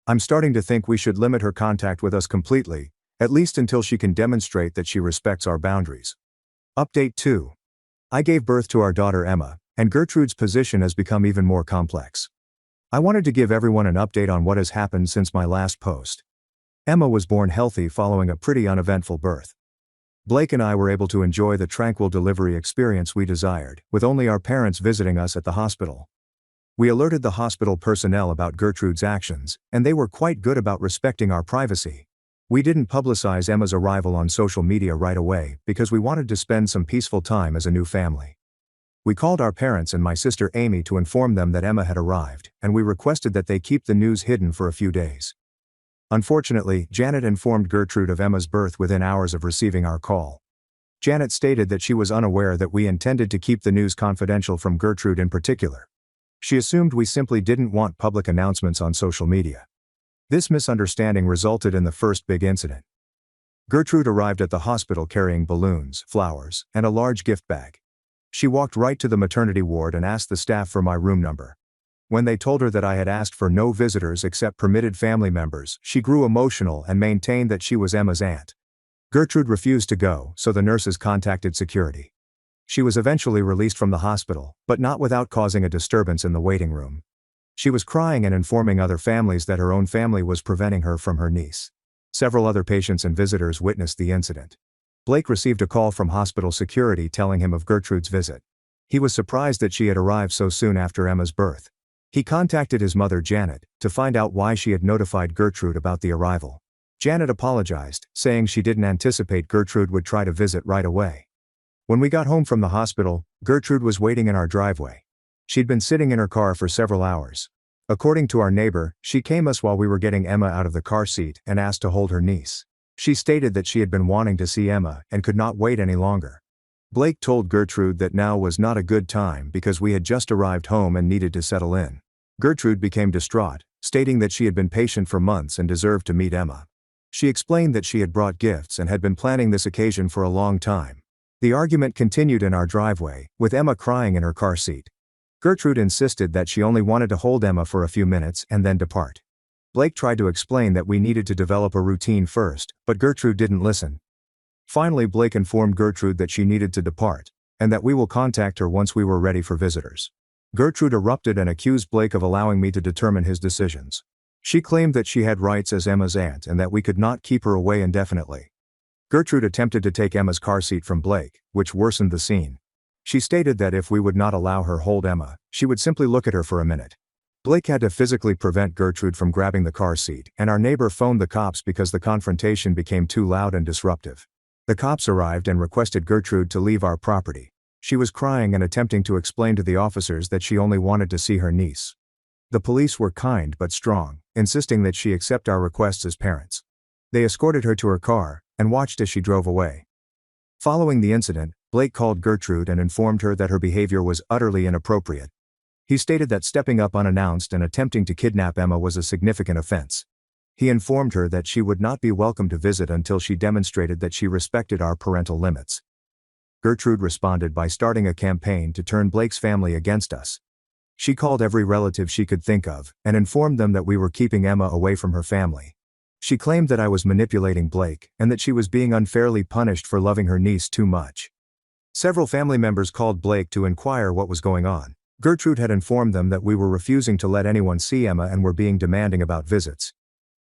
I'm starting to think we should limit her contact with us completely, at least until she can demonstrate that she respects our boundaries. Update 2. I gave birth to our daughter Emma, and Gertrude's position has become even more complex. I wanted to give everyone an update on what has happened since my last post. Emma was born healthy following a pretty uneventful birth. Blake and I were able to enjoy the tranquil delivery experience we desired, with only our parents visiting us at the hospital. We alerted the hospital personnel about Gertrude's actions, and they were quite good about respecting our privacy. We didn't publicize Emma's arrival on social media right away because we wanted to spend some peaceful time as a new family. We called our parents and my sister Amy to inform them that Emma had arrived, and we requested that they keep the news hidden for a few days. Unfortunately, Janet informed Gertrude of Emma's birth within hours of receiving our call. Janet stated that she was unaware that we intended to keep the news confidential from Gertrude in particular. She assumed we simply didn't want public announcements on social media. This misunderstanding resulted in the first big incident. Gertrude arrived at the hospital carrying balloons, flowers, and a large gift bag. She walked right to the maternity ward and asked the staff for my room number. When they told her that I had asked for no visitors except permitted family members, she grew emotional and maintained that she was Emma's aunt. Gertrude refused to go, so the nurses contacted security. She was eventually released from the hospital, but not without causing a disturbance in the waiting room. She was crying and informing other families that her own family was preventing her from her niece. Several other patients and visitors witnessed the incident. Blake received a call from hospital security telling him of Gertrude's visit. He was surprised that she had arrived so soon after Emma's birth. He contacted his mother Janet to find out why she had notified Gertrude about the arrival. Janet apologized, saying she didn't anticipate Gertrude would try to visit right away. When we got home from the hospital, Gertrude was waiting in our driveway. She'd been sitting in her car for several hours. According to our neighbor, she came us while we were getting Emma out of the car seat and asked to hold her niece. She stated that she had been wanting to see Emma and could not wait any longer. Blake told Gertrude that now was not a good time because we had just arrived home and needed to settle in. Gertrude became distraught, stating that she had been patient for months and deserved to meet Emma. She explained that she had brought gifts and had been planning this occasion for a long time. The argument continued in our driveway, with Emma crying in her car seat. Gertrude insisted that she only wanted to hold Emma for a few minutes and then depart. Blake tried to explain that we needed to develop a routine first, but Gertrude didn't listen. Finally, Blake informed Gertrude that she needed to depart, and that we will contact her once we were ready for visitors. Gertrude erupted and accused Blake of allowing me to determine his decisions. She claimed that she had rights as Emma's aunt and that we could not keep her away indefinitely. Gertrude attempted to take Emma's car seat from Blake, which worsened the scene. She stated that if we would not allow her hold Emma, she would simply look at her for a minute. Blake had to physically prevent Gertrude from grabbing the car seat, and our neighbor phoned the cops because the confrontation became too loud and disruptive. The cops arrived and requested Gertrude to leave our property. She was crying and attempting to explain to the officers that she only wanted to see her niece. The police were kind but strong, insisting that she accept our requests as parents. They escorted her to her car and watched as she drove away. Following the incident, Blake called Gertrude and informed her that her behavior was utterly inappropriate. He stated that stepping up unannounced and attempting to kidnap Emma was a significant offense. He informed her that she would not be welcome to visit until she demonstrated that she respected our parental limits. Gertrude responded by starting a campaign to turn Blake's family against us. She called every relative she could think of, and informed them that we were keeping Emma away from her family. She claimed that I was manipulating Blake, and that she was being unfairly punished for loving her niece too much. Several family members called Blake to inquire what was going on. Gertrude had informed them that we were refusing to let anyone see Emma and were being demanding about visits.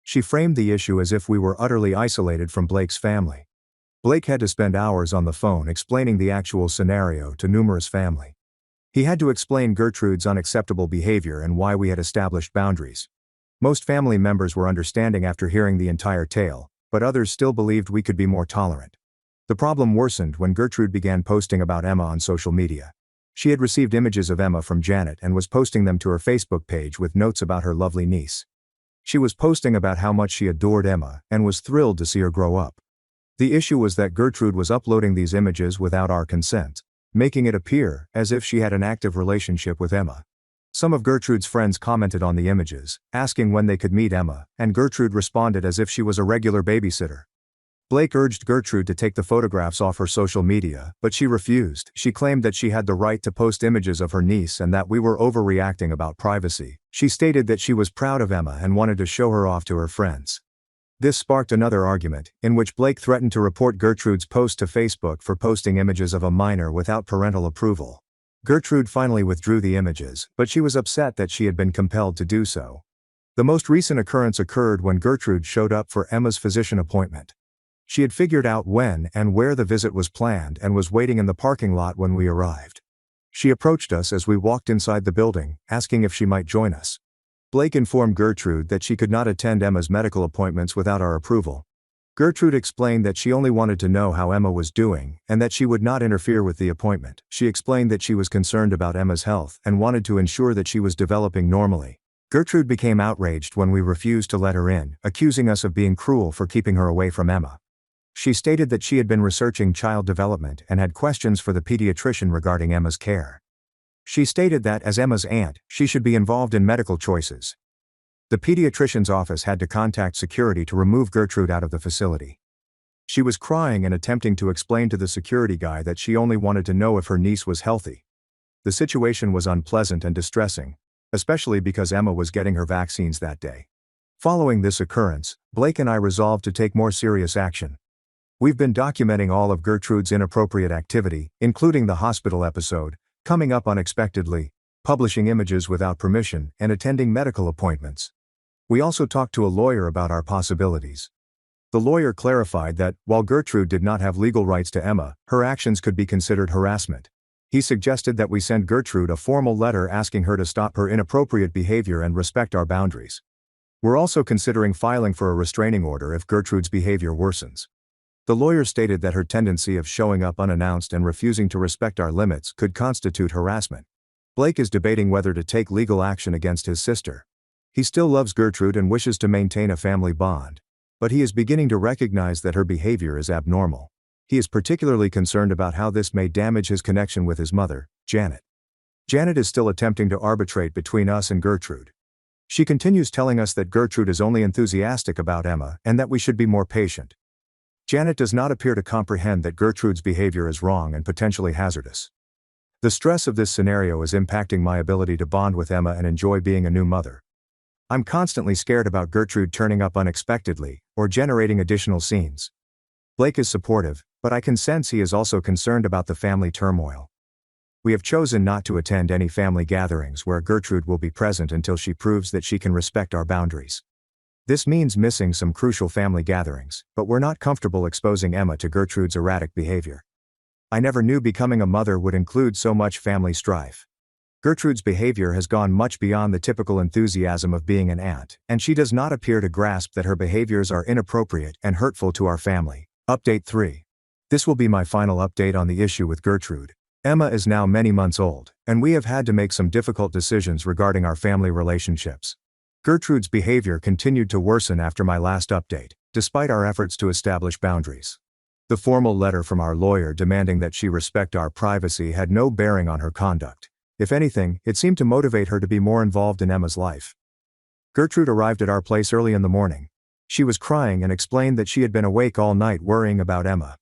She framed the issue as if we were utterly isolated from Blake's family. Blake had to spend hours on the phone explaining the actual scenario to numerous family. He had to explain Gertrude's unacceptable behavior and why we had established boundaries. Most family members were understanding after hearing the entire tale, but others still believed we could be more tolerant. The problem worsened when Gertrude began posting about Emma on social media. She had received images of Emma from Janet and was posting them to her Facebook page with notes about her lovely niece. She was posting about how much she adored Emma and was thrilled to see her grow up. The issue was that Gertrude was uploading these images without our consent, making it appear as if she had an active relationship with Emma. Some of Gertrude's friends commented on the images, asking when they could meet Emma, and Gertrude responded as if she was a regular babysitter. Blake urged Gertrude to take the photographs off her social media, but she refused. She claimed that she had the right to post images of her niece and that we were overreacting about privacy. She stated that she was proud of Emma and wanted to show her off to her friends. This sparked another argument, in which Blake threatened to report Gertrude's post to Facebook for posting images of a minor without parental approval. Gertrude finally withdrew the images, but she was upset that she had been compelled to do so. The most recent occurrence occurred when Gertrude showed up for Emma's physician appointment. She had figured out when and where the visit was planned and was waiting in the parking lot when we arrived. She approached us as we walked inside the building, asking if she might join us. Blake informed Gertrude that she could not attend Emma's medical appointments without our approval. Gertrude explained that she only wanted to know how Emma was doing, and that she would not interfere with the appointment. She explained that she was concerned about Emma's health and wanted to ensure that she was developing normally. Gertrude became outraged when we refused to let her in, accusing us of being cruel for keeping her away from Emma. She stated that she had been researching child development and had questions for the pediatrician regarding Emma's care. She stated that, as Emma's aunt, she should be involved in medical choices. The pediatrician's office had to contact security to remove Gertrude out of the facility. She was crying and attempting to explain to the security guy that she only wanted to know if her niece was healthy. The situation was unpleasant and distressing, especially because Emma was getting her vaccines that day. Following this occurrence, Blake and I resolved to take more serious action. We've been documenting all of Gertrude's inappropriate activity, including the hospital episode, coming up unexpectedly, publishing images without permission, and attending medical appointments. We also talked to a lawyer about our possibilities. The lawyer clarified that, while Gertrude did not have legal rights to Emma, her actions could be considered harassment. He suggested that we send Gertrude a formal letter asking her to stop her inappropriate behavior and respect our boundaries. We're also considering filing for a restraining order if Gertrude's behavior worsens. The lawyer stated that her tendency of showing up unannounced and refusing to respect our limits could constitute harassment. Blake is debating whether to take legal action against his sister. He still loves Gertrude and wishes to maintain a family bond, but he is beginning to recognize that her behavior is abnormal. He is particularly concerned about how this may damage his connection with his mother, Janet. Janet is still attempting to arbitrate between us and Gertrude. She continues telling us that Gertrude is only enthusiastic about Emma and that we should be more patient. Janet does not appear to comprehend that Gertrude's behavior is wrong and potentially hazardous. The stress of this scenario is impacting my ability to bond with Emma and enjoy being a new mother. I'm constantly scared about Gertrude turning up unexpectedly, or generating additional scenes. Blake is supportive, but I can sense he is also concerned about the family turmoil. We have chosen not to attend any family gatherings where Gertrude will be present until she proves that she can respect our boundaries. This means missing some crucial family gatherings, but we're not comfortable exposing Emma to Gertrude's erratic behavior. I never knew becoming a mother would include so much family strife. Gertrude's behavior has gone much beyond the typical enthusiasm of being an aunt, and she does not appear to grasp that her behaviors are inappropriate and hurtful to our family. Update 3. This will be my final update on the issue with Gertrude. Emma is now many months old, and we have had to make some difficult decisions regarding our family relationships. Gertrude's behavior continued to worsen after my last update, despite our efforts to establish boundaries. The formal letter from our lawyer demanding that she respect our privacy had no bearing on her conduct. If anything, it seemed to motivate her to be more involved in Emma's life. Gertrude arrived at our place early in the morning. She was crying and explained that she had been awake all night worrying about Emma.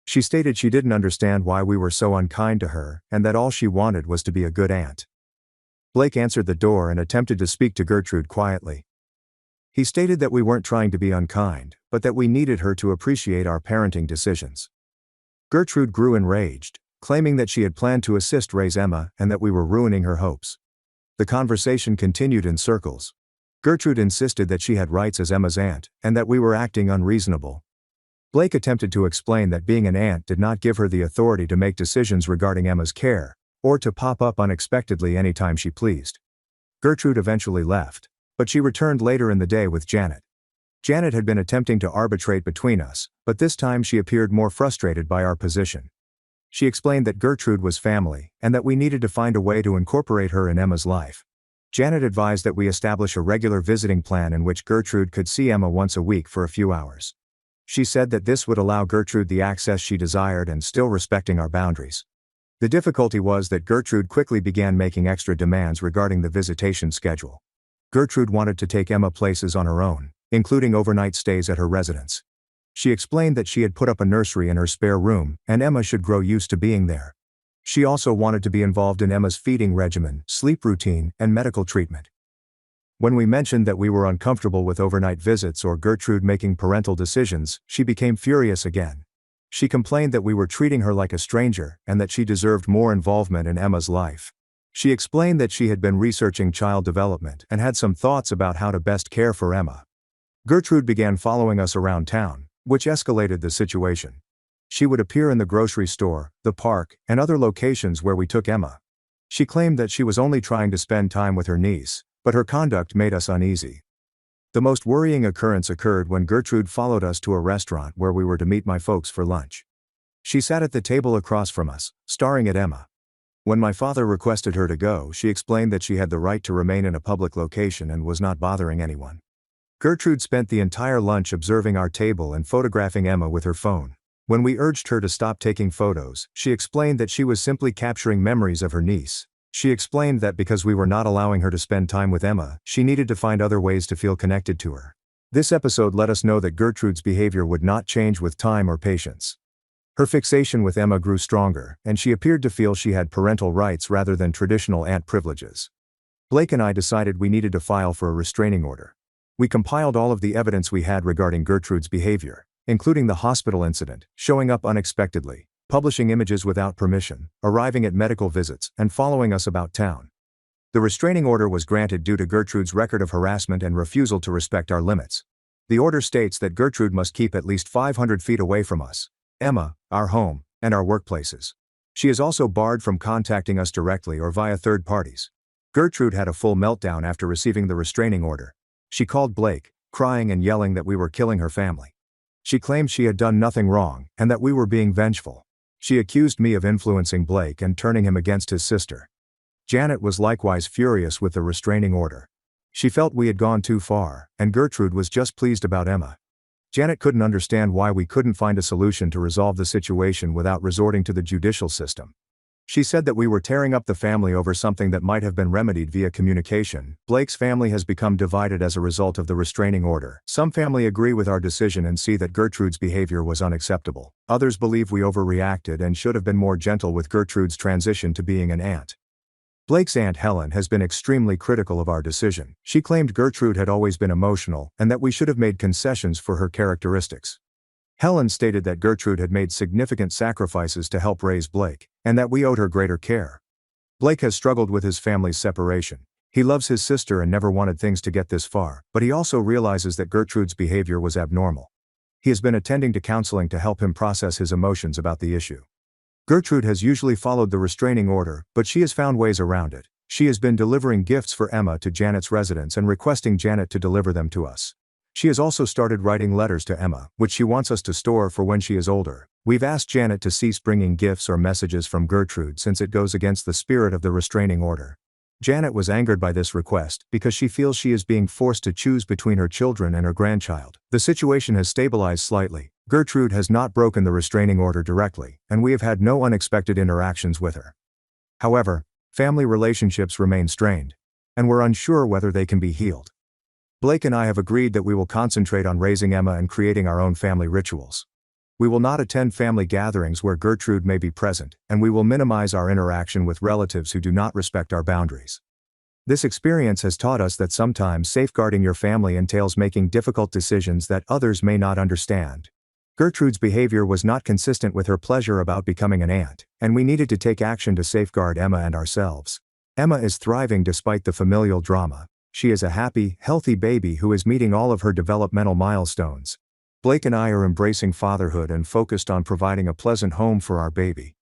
She stated she didn't understand why we were so unkind to her, and that all she wanted was to be a good aunt. Blake answered the door and attempted to speak to Gertrude quietly. He stated that we weren't trying to be unkind, but that we needed her to appreciate our parenting decisions. Gertrude grew enraged, claiming that she had planned to assist raise Emma and that we were ruining her hopes. The conversation continued in circles. Gertrude insisted that she had rights as Emma's aunt, and that we were acting unreasonable. Blake attempted to explain that being an aunt did not give her the authority to make decisions regarding Emma's care, or to pop up unexpectedly anytime she pleased. Gertrude eventually left, but she returned later in the day with Janet. Janet had been attempting to arbitrate between us, but this time she appeared more frustrated by our position. She explained that Gertrude was family, and that we needed to find a way to incorporate her in Emma's life. Janet advised that we establish a regular visiting plan in which Gertrude could see Emma once a week for a few hours. She said that this would allow Gertrude the access she desired and still respecting our boundaries. The difficulty was that Gertrude quickly began making extra demands regarding the visitation schedule. Gertrude wanted to take Emma places on her own, including overnight stays at her residence. She explained that she had put up a nursery in her spare room, and Emma should grow used to being there. She also wanted to be involved in Emma's feeding regimen, sleep routine, and medical treatment. When we mentioned that we were uncomfortable with overnight visits or Gertrude making parental decisions, she became furious again. She complained that we were treating her like a stranger, and that she deserved more involvement in Emma's life. She explained that she had been researching child development and had some thoughts about how to best care for Emma. Gertrude began following us around town, which escalated the situation. She would appear in the grocery store, the park, and other locations where we took Emma. She claimed that she was only trying to spend time with her niece, but her conduct made us uneasy. The most worrying occurrence occurred when Gertrude followed us to a restaurant where we were to meet my folks for lunch. She sat at the table across from us, staring at Emma. When my father requested her to go, she explained that she had the right to remain in a public location and was not bothering anyone. Gertrude spent the entire lunch observing our table and photographing Emma with her phone. When we urged her to stop taking photos, she explained that she was simply capturing memories of her niece. She explained that because we were not allowing her to spend time with Emma, she needed to find other ways to feel connected to her. This episode let us know that Gertrude's behavior would not change with time or patience. Her fixation with Emma grew stronger, and she appeared to feel she had parental rights rather than traditional aunt privileges. Blake and I decided we needed to file for a restraining order. We compiled all of the evidence we had regarding Gertrude's behavior, including the hospital incident, showing up unexpectedly, publishing images without permission, arriving at medical visits, and following us about town. The restraining order was granted due to Gertrude's record of harassment and refusal to respect our limits. The order states that Gertrude must keep at least 500 feet away from us, Emma, our home, and our workplaces. She is also barred from contacting us directly or via third parties. Gertrude had a full meltdown after receiving the restraining order. She called Blake, crying and yelling that we were killing her family. She claimed she had done nothing wrong, and that we were being vengeful. She accused me of influencing Blake and turning him against his sister. Janet was likewise furious with the restraining order. She felt we had gone too far, and Gertrude was just pleased about Emma. Janet couldn't understand why we couldn't find a solution to resolve the situation without resorting to the judicial system. She said that we were tearing up the family over something that might have been remedied via communication. Blake's family has become divided as a result of the restraining order. Some family agree with our decision and see that Gertrude's behavior was unacceptable. Others believe we overreacted and should have been more gentle with Gertrude's transition to being an aunt. Blake's aunt Helen has been extremely critical of our decision. She claimed Gertrude had always been emotional and that we should have made concessions for her characteristics. Helen stated that Gertrude had made significant sacrifices to help raise Blake, and that we owed her greater care. Blake has struggled with his family's separation. He loves his sister and never wanted things to get this far, but he also realizes that Gertrude's behavior was abnormal. He has been attending to counseling to help him process his emotions about the issue. Gertrude has usually followed the restraining order, but she has found ways around it. She has been delivering gifts for Emma to Janet's residence and requesting Janet to deliver them to us. She has also started writing letters to Emma, which she wants us to store for when she is older. We've asked Janet to cease bringing gifts or messages from Gertrude since it goes against the spirit of the restraining order. Janet was angered by this request because she feels she is being forced to choose between her children and her grandchild. The situation has stabilized slightly. Gertrude has not broken the restraining order directly, and we have had no unexpected interactions with her. However, family relationships remain strained, and we're unsure whether they can be healed. Blake and I have agreed that we will concentrate on raising Emma and creating our own family rituals. We will not attend family gatherings where Gertrude may be present, and we will minimize our interaction with relatives who do not respect our boundaries. This experience has taught us that sometimes safeguarding your family entails making difficult decisions that others may not understand. Gertrude's behavior was not consistent with her pleasure about becoming an aunt, and we needed to take action to safeguard Emma and ourselves. Emma is thriving despite the familial drama. She is a happy, healthy baby who is meeting all of her developmental milestones. Blake and I are embracing fatherhood and focused on providing a pleasant home for our baby.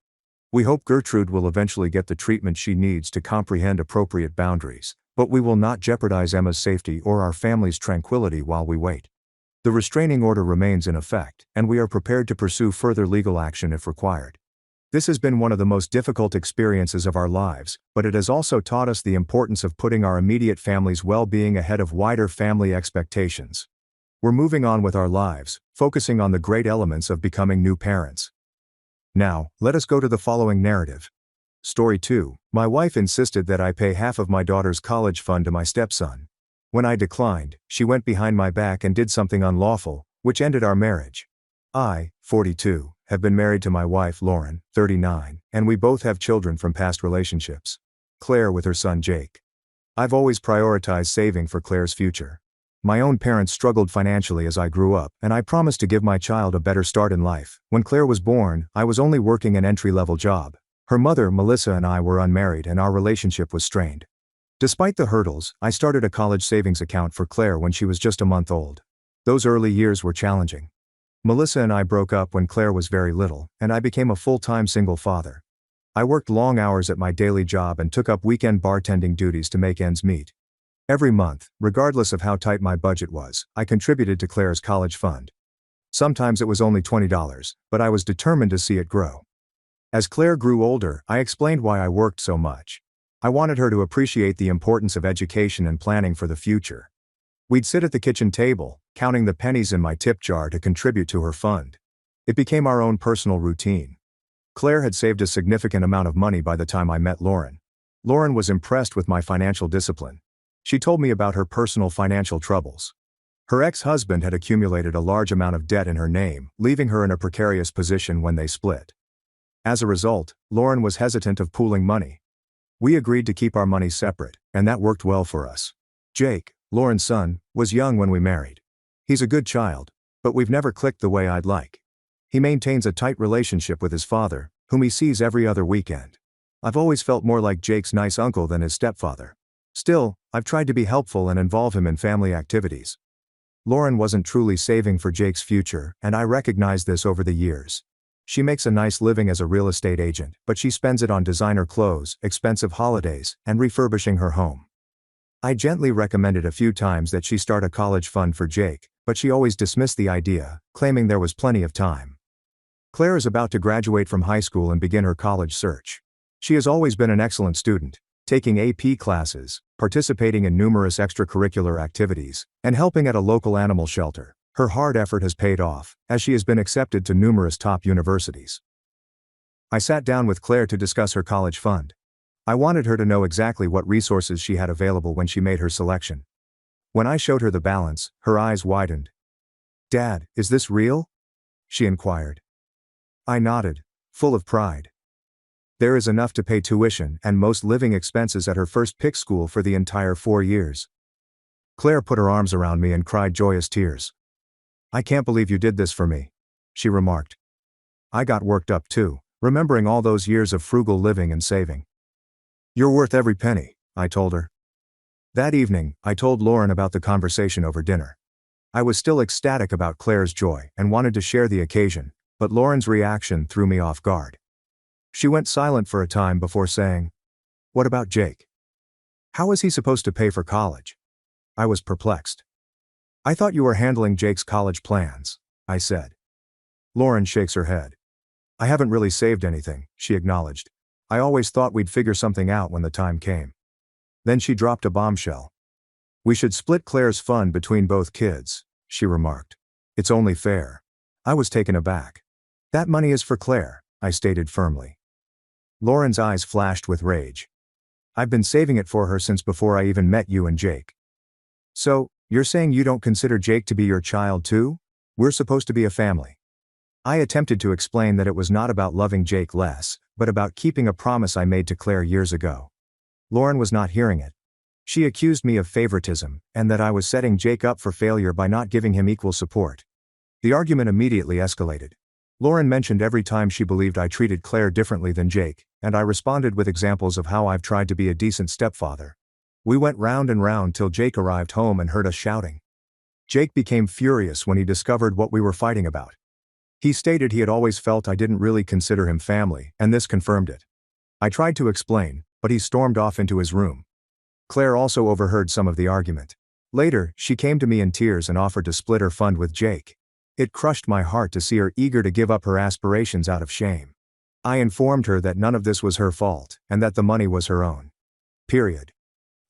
We hope Gertrude will eventually get the treatment she needs to comprehend appropriate boundaries, but we will not jeopardize Emma's safety or our family's tranquility while we wait. The restraining order remains in effect, and we are prepared to pursue further legal action if required. This has been one of the most difficult experiences of our lives, but it has also taught us the importance of putting our immediate family's well-being ahead of wider family expectations. We're moving on with our lives, focusing on the great elements of becoming new parents. Now, let us go to the following narrative. Story 2. My wife insisted that I pay half of my daughter's college fund to my stepson. When I declined, she went behind my back and did something unlawful, which ended our marriage. I, 42, have been married to my wife Lauren, 39, and we both have children from past relationships. Claire with her son Jake. I've always prioritized saving for Claire's future. My own parents struggled financially as I grew up, and I promised to give my child a better start in life. When Claire was born, I was only working an entry-level job. Her mother, Melissa, and I were unmarried and our relationship was strained. Despite the hurdles, I started a college savings account for Claire when she was just a month old. Those early years were challenging. Melissa and I broke up when Claire was very little, and I became a full-time single father. I worked long hours at my daily job and took up weekend bartending duties to make ends meet. Every month, regardless of how tight my budget was, I contributed to Claire's college fund. Sometimes it was only $20, but I was determined to see it grow. As Claire grew older, I explained why I worked so much. I wanted her to appreciate the importance of education and planning for the future. We'd sit at the kitchen table, counting the pennies in my tip jar to contribute to her fund. It became our own personal routine. Claire had saved a significant amount of money by the time I met Lauren. Lauren was impressed with my financial discipline. She told me about her personal financial troubles. Her ex-husband had accumulated a large amount of debt in her name, leaving her in a precarious position when they split. As a result, Lauren was hesitant of pooling money. We agreed to keep our money separate, and that worked well for us. Jake, Lauren's son, was young when we married. He's a good child, but we've never clicked the way I'd like. He maintains a tight relationship with his father, whom he sees every other weekend. I've always felt more like Jake's nice uncle than his stepfather. Still, I've tried to be helpful and involve him in family activities. Lauren wasn't truly saving for Jake's future, and I recognized this over the years. She makes a nice living as a real estate agent, but she spends it on designer clothes, expensive holidays, and refurbishing her home. I gently recommended a few times that she start a college fund for Jake, but she always dismissed the idea, claiming there was plenty of time. Claire is about to graduate from high school and begin her college search. She has always been an excellent student, taking AP classes, participating in numerous extracurricular activities, and helping at a local animal shelter. Her hard effort has paid off, as she has been accepted to numerous top universities. I sat down with Claire to discuss her college fund. I wanted her to know exactly what resources she had available when she made her selection. When I showed her the balance, her eyes widened. "Dad, is this real?" she inquired. I nodded, full of pride. There is enough to pay tuition and most living expenses at her first pick school for the entire 4 years. Claire put her arms around me and cried joyous tears. "I can't believe you did this for me," she remarked. I got worked up too, remembering all those years of frugal living and saving. "You're worth every penny," I told her. That evening, I told Lauren about the conversation over dinner. I was still ecstatic about Claire's joy and wanted to share the occasion, but Lauren's reaction threw me off guard. She went silent for a time before saying, "What about Jake? How is he supposed to pay for college?" I was perplexed. "I thought you were handling Jake's college plans," I said. Lauren shakes her head. "I haven't really saved anything," she acknowledged. "I always thought we'd figure something out when the time came." Then she dropped a bombshell. "We should split Claire's fund between both kids," she remarked. "It's only fair." I was taken aback. "That money is for Claire," I stated firmly. Lauren's eyes flashed with rage. "I've been saving it for her since before I even met you and Jake." "So, you're saying you don't consider Jake to be your child too? We're supposed to be a family." I attempted to explain that it was not about loving Jake less, but about keeping a promise I made to Claire years ago. Lauren was not hearing it. She accused me of favoritism, and that I was setting Jake up for failure by not giving him equal support. The argument immediately escalated. Lauren mentioned every time she believed I treated Claire differently than Jake, and I responded with examples of how I've tried to be a decent stepfather. We went round and round till Jake arrived home and heard us shouting. Jake became furious when he discovered what we were fighting about. He stated he had always felt I didn't really consider him family, and this confirmed it. I tried to explain, but he stormed off into his room. Claire also overheard some of the argument. Later, she came to me in tears and offered to split her fund with Jake. It crushed my heart to see her eager to give up her aspirations out of shame. I informed her that none of this was her fault, and that the money was her own. Period.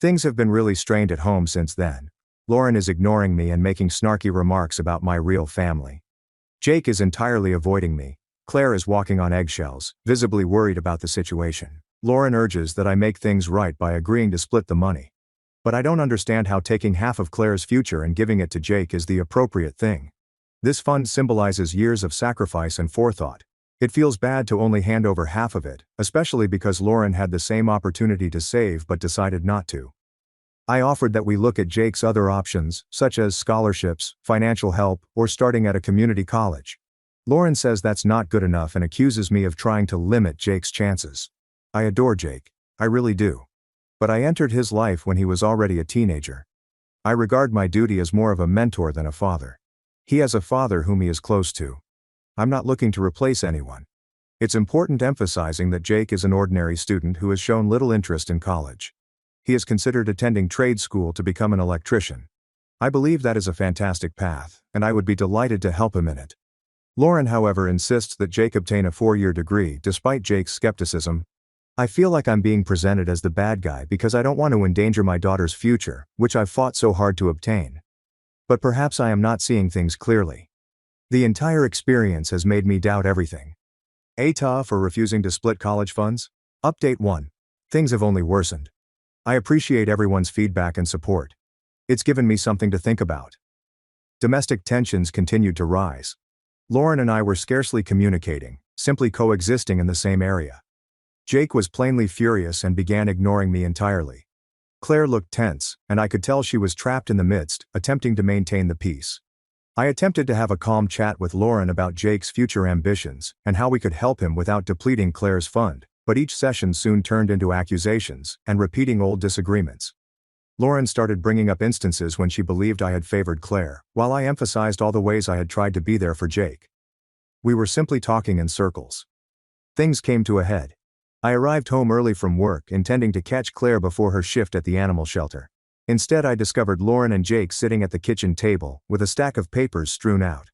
Things have been really strained at home since then. Lauren is ignoring me and making snarky remarks about my real family. Jake is entirely avoiding me. Claire is walking on eggshells, visibly worried about the situation. Lauren urges that I make things right by agreeing to split the money. But I don't understand how taking half of Claire's future and giving it to Jake is the appropriate thing. This fund symbolizes years of sacrifice and forethought. It feels bad to only hand over half of it, especially because Lauren had the same opportunity to save but decided not to. I offered that we look at Jake's other options, such as scholarships, financial help, or starting at a community college. Lauren says that's not good enough and accuses me of trying to limit Jake's chances. I adore Jake. I really do. But I entered his life when he was already a teenager. I regard my duty as more of a mentor than a father. He has a father whom he is close to. I'm not looking to replace anyone. It's important emphasizing that Jake is an ordinary student who has shown little interest in college. He has considered attending trade school to become an electrician. I believe that is a fantastic path, and I would be delighted to help him in it. Lauren, however, insists that Jake obtain a 4-year degree despite Jake's skepticism. I feel like I'm being presented as the bad guy because I don't want to endanger my daughter's future, which I've fought so hard to obtain. But perhaps I am not seeing things clearly. The entire experience has made me doubt everything. AITA for refusing to split college funds? Update 1. Things have only worsened. I appreciate everyone's feedback and support. It's given me something to think about. Domestic tensions continued to rise. Lauren and I were scarcely communicating, simply coexisting in the same area. Jake was plainly furious and began ignoring me entirely. Claire looked tense, and I could tell she was trapped in the midst, attempting to maintain the peace. I attempted to have a calm chat with Lauren about Jake's future ambitions and how we could help him without depleting Claire's fund, but each session soon turned into accusations and repeating old disagreements. Lauren started bringing up instances when she believed I had favored Claire, while I emphasized all the ways I had tried to be there for Jake. We were simply talking in circles. Things came to a head. I arrived home early from work intending to catch Claire before her shift at the animal shelter. Instead, I discovered Lauren and Jake sitting at the kitchen table, with a stack of papers strewn out.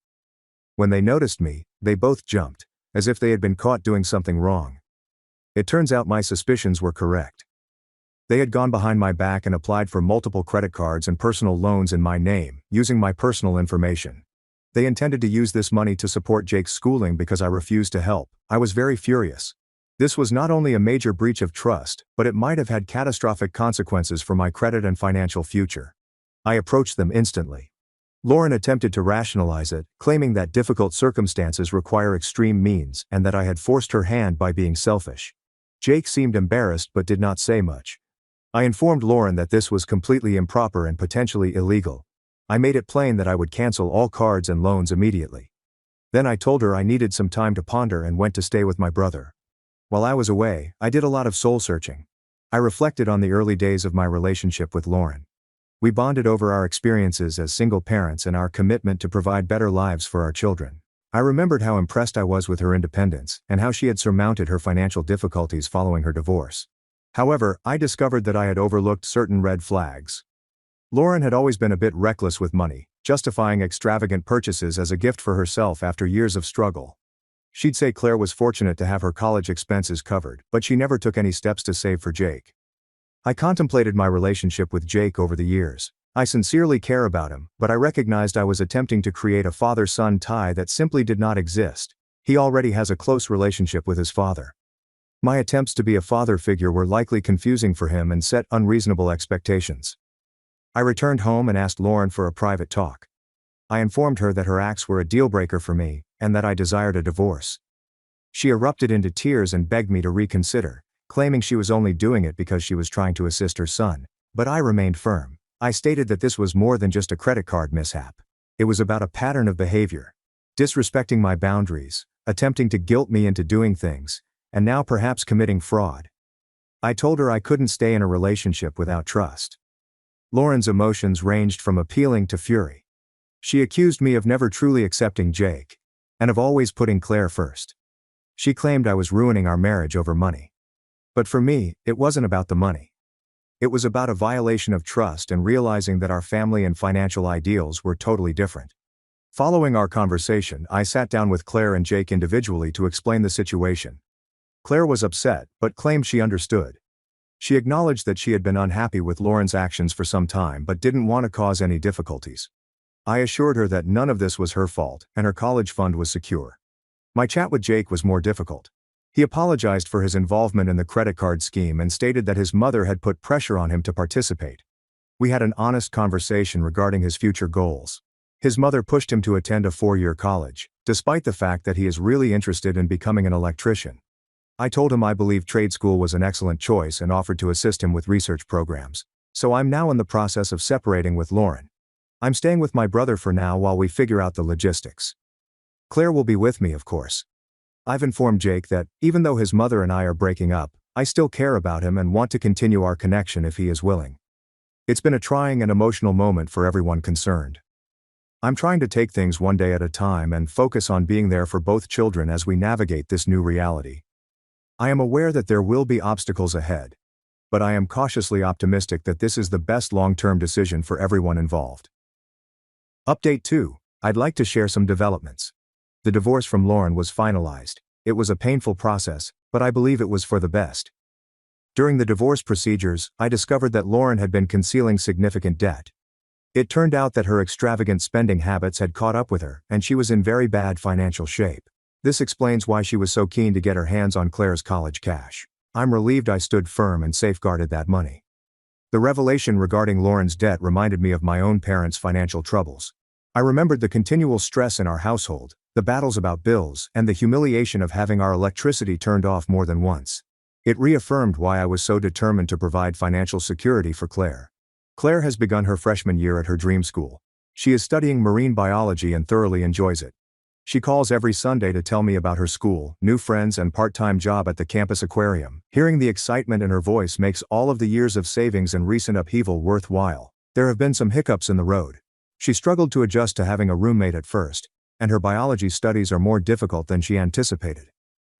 When they noticed me, they both jumped, as if they had been caught doing something wrong. It turns out my suspicions were correct. They had gone behind my back and applied for multiple credit cards and personal loans in my name, using my personal information. They intended to use this money to support Jake's schooling because I refused to help. I was very furious. This was not only a major breach of trust, but it might have had catastrophic consequences for my credit and financial future. I approached them instantly. Lauren attempted to rationalize it, claiming that difficult circumstances require extreme means and that I had forced her hand by being selfish. Jake seemed embarrassed but did not say much. I informed Lauren that this was completely improper and potentially illegal. I made it plain that I would cancel all cards and loans immediately. Then I told her I needed some time to ponder and went to stay with my brother. While I was away, I did a lot of soul-searching. I reflected on the early days of my relationship with Lauren. We bonded over our experiences as single parents and our commitment to provide better lives for our children. I remembered how impressed I was with her independence and how she had surmounted her financial difficulties following her divorce. However, I discovered that I had overlooked certain red flags. Lauren had always been a bit reckless with money, justifying extravagant purchases as a gift for herself after years of struggle. She'd say Claire was fortunate to have her college expenses covered, but she never took any steps to save for Jake. I contemplated my relationship with Jake over the years. I sincerely care about him, but I recognized I was attempting to create a father-son tie that simply did not exist. He already has a close relationship with his father. My attempts to be a father figure were likely confusing for him and set unreasonable expectations. I returned home and asked Lauren for a private talk. I informed her that her acts were a deal-breaker for me, and that I desired a divorce. She erupted into tears and begged me to reconsider, claiming she was only doing it because she was trying to assist her son. But I remained firm. I stated that this was more than just a credit card mishap. It was about a pattern of behavior. Disrespecting my boundaries, attempting to guilt me into doing things, and now perhaps committing fraud. I told her I couldn't stay in a relationship without trust. Lauren's emotions ranged from appealing to fury. She accused me of never truly accepting Jake, and of always putting Claire first. She claimed I was ruining our marriage over money. But for me, it wasn't about the money. It was about a violation of trust and realizing that our family and financial ideals were totally different. Following our conversation, I sat down with Claire and Jake individually to explain the situation. Claire was upset, but claimed she understood. She acknowledged that she had been unhappy with Lauren's actions for some time but didn't want to cause any difficulties. I assured her that none of this was her fault and her college fund was secure. My chat with Jake was more difficult. He apologized for his involvement in the credit card scheme and stated that his mother had put pressure on him to participate. We had an honest conversation regarding his future goals. His mother pushed him to attend a 4-year college, despite the fact that he is really interested in becoming an electrician. I told him I believed trade school was an excellent choice and offered to assist him with research programs. So I'm now in the process of separating with Lauren. I'm staying with my brother for now while we figure out the logistics. Claire will be with me, of course. I've informed Jake that, even though his mother and I are breaking up, I still care about him and want to continue our connection if he is willing. It's been a trying and emotional moment for everyone concerned. I'm trying to take things one day at a time and focus on being there for both children as we navigate this new reality. I am aware that there will be obstacles ahead, but I am cautiously optimistic that this is the best long-term decision for everyone involved. Update 2. I'd like to share some developments. The divorce from Lauren was finalized. It was a painful process, but I believe it was for the best. During the divorce procedures, I discovered that Lauren had been concealing significant debt. It turned out that her extravagant spending habits had caught up with her, and she was in very bad financial shape. This explains why she was so keen to get her hands on Claire's college cash. I'm relieved I stood firm and safeguarded that money. The revelation regarding Lauren's debt reminded me of my own parents' financial troubles. I remembered the continual stress in our household, the battles about bills, and the humiliation of having our electricity turned off more than once. It reaffirmed why I was so determined to provide financial security for Claire. Claire has begun her freshman year at her dream school. She is studying marine biology and thoroughly enjoys it. She calls every Sunday to tell me about her school, new friends, and part-time job at the campus aquarium. Hearing the excitement in her voice makes all of the years of savings and recent upheaval worthwhile. There have been some hiccups in the road. She struggled to adjust to having a roommate at first, and her biology studies are more difficult than she anticipated.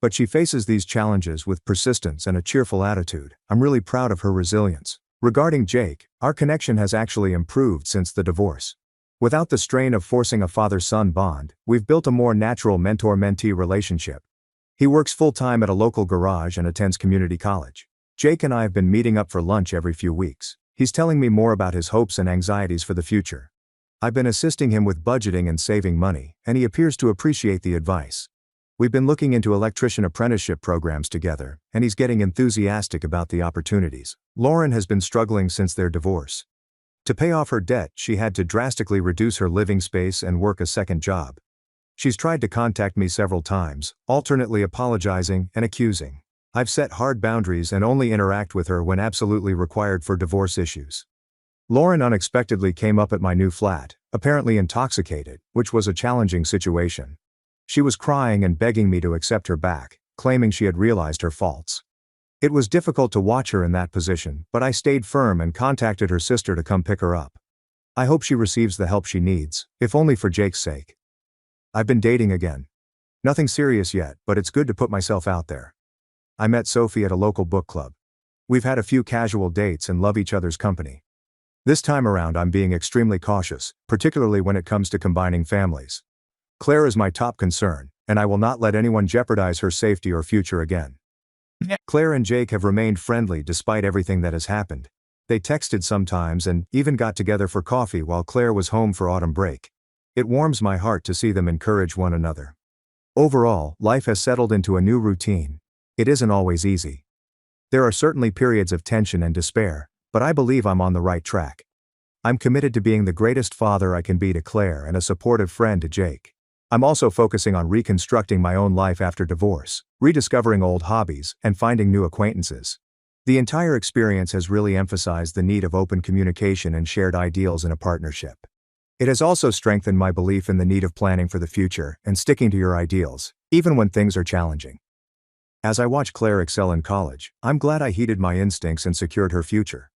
But she faces these challenges with persistence and a cheerful attitude. I'm really proud of her resilience. Regarding Jake, our connection has actually improved since the divorce. Without the strain of forcing a father-son bond, we've built a more natural mentor-mentee relationship. He works full-time at a local garage and attends community college. Jake and I have been meeting up for lunch every few weeks. He's telling me more about his hopes and anxieties for the future. I've been assisting him with budgeting and saving money, and he appears to appreciate the advice. We've been looking into electrician apprenticeship programs together, and he's getting enthusiastic about the opportunities. Lauren has been struggling since their divorce. To pay off her debt, she had to drastically reduce her living space and work a second job. She's tried to contact me several times, alternately apologizing and accusing. I've set hard boundaries and only interact with her when absolutely required for divorce issues. Lauren unexpectedly came up at my new flat, apparently intoxicated, which was a challenging situation. She was crying and begging me to accept her back, claiming she had realized her faults. It was difficult to watch her in that position, but I stayed firm and contacted her sister to come pick her up. I hope she receives the help she needs, if only for Jake's sake. I've been dating again. Nothing serious yet, but it's good to put myself out there. I met Sophie at a local book club. We've had a few casual dates and love each other's company. This time around I'm being extremely cautious, particularly when it comes to combining families. Claire is my top concern, and I will not let anyone jeopardize her safety or future again. Claire and Jake have remained friendly despite everything that has happened. They texted sometimes and even got together for coffee while Claire was home for autumn break. It warms my heart to see them encourage one another. Overall, life has settled into a new routine. It isn't always easy. There are certainly periods of tension and despair, but I believe I'm on the right track. I'm committed to being the greatest father I can be to Claire and a supportive friend to Jake. I'm also focusing on reconstructing my own life after divorce, rediscovering old hobbies, and finding new acquaintances. The entire experience has really emphasized the need of open communication and shared ideals in a partnership. It has also strengthened my belief in the need of planning for the future and sticking to your ideals, even when things are challenging. As I watch Claire excel in college, I'm glad I heeded my instincts and secured her future.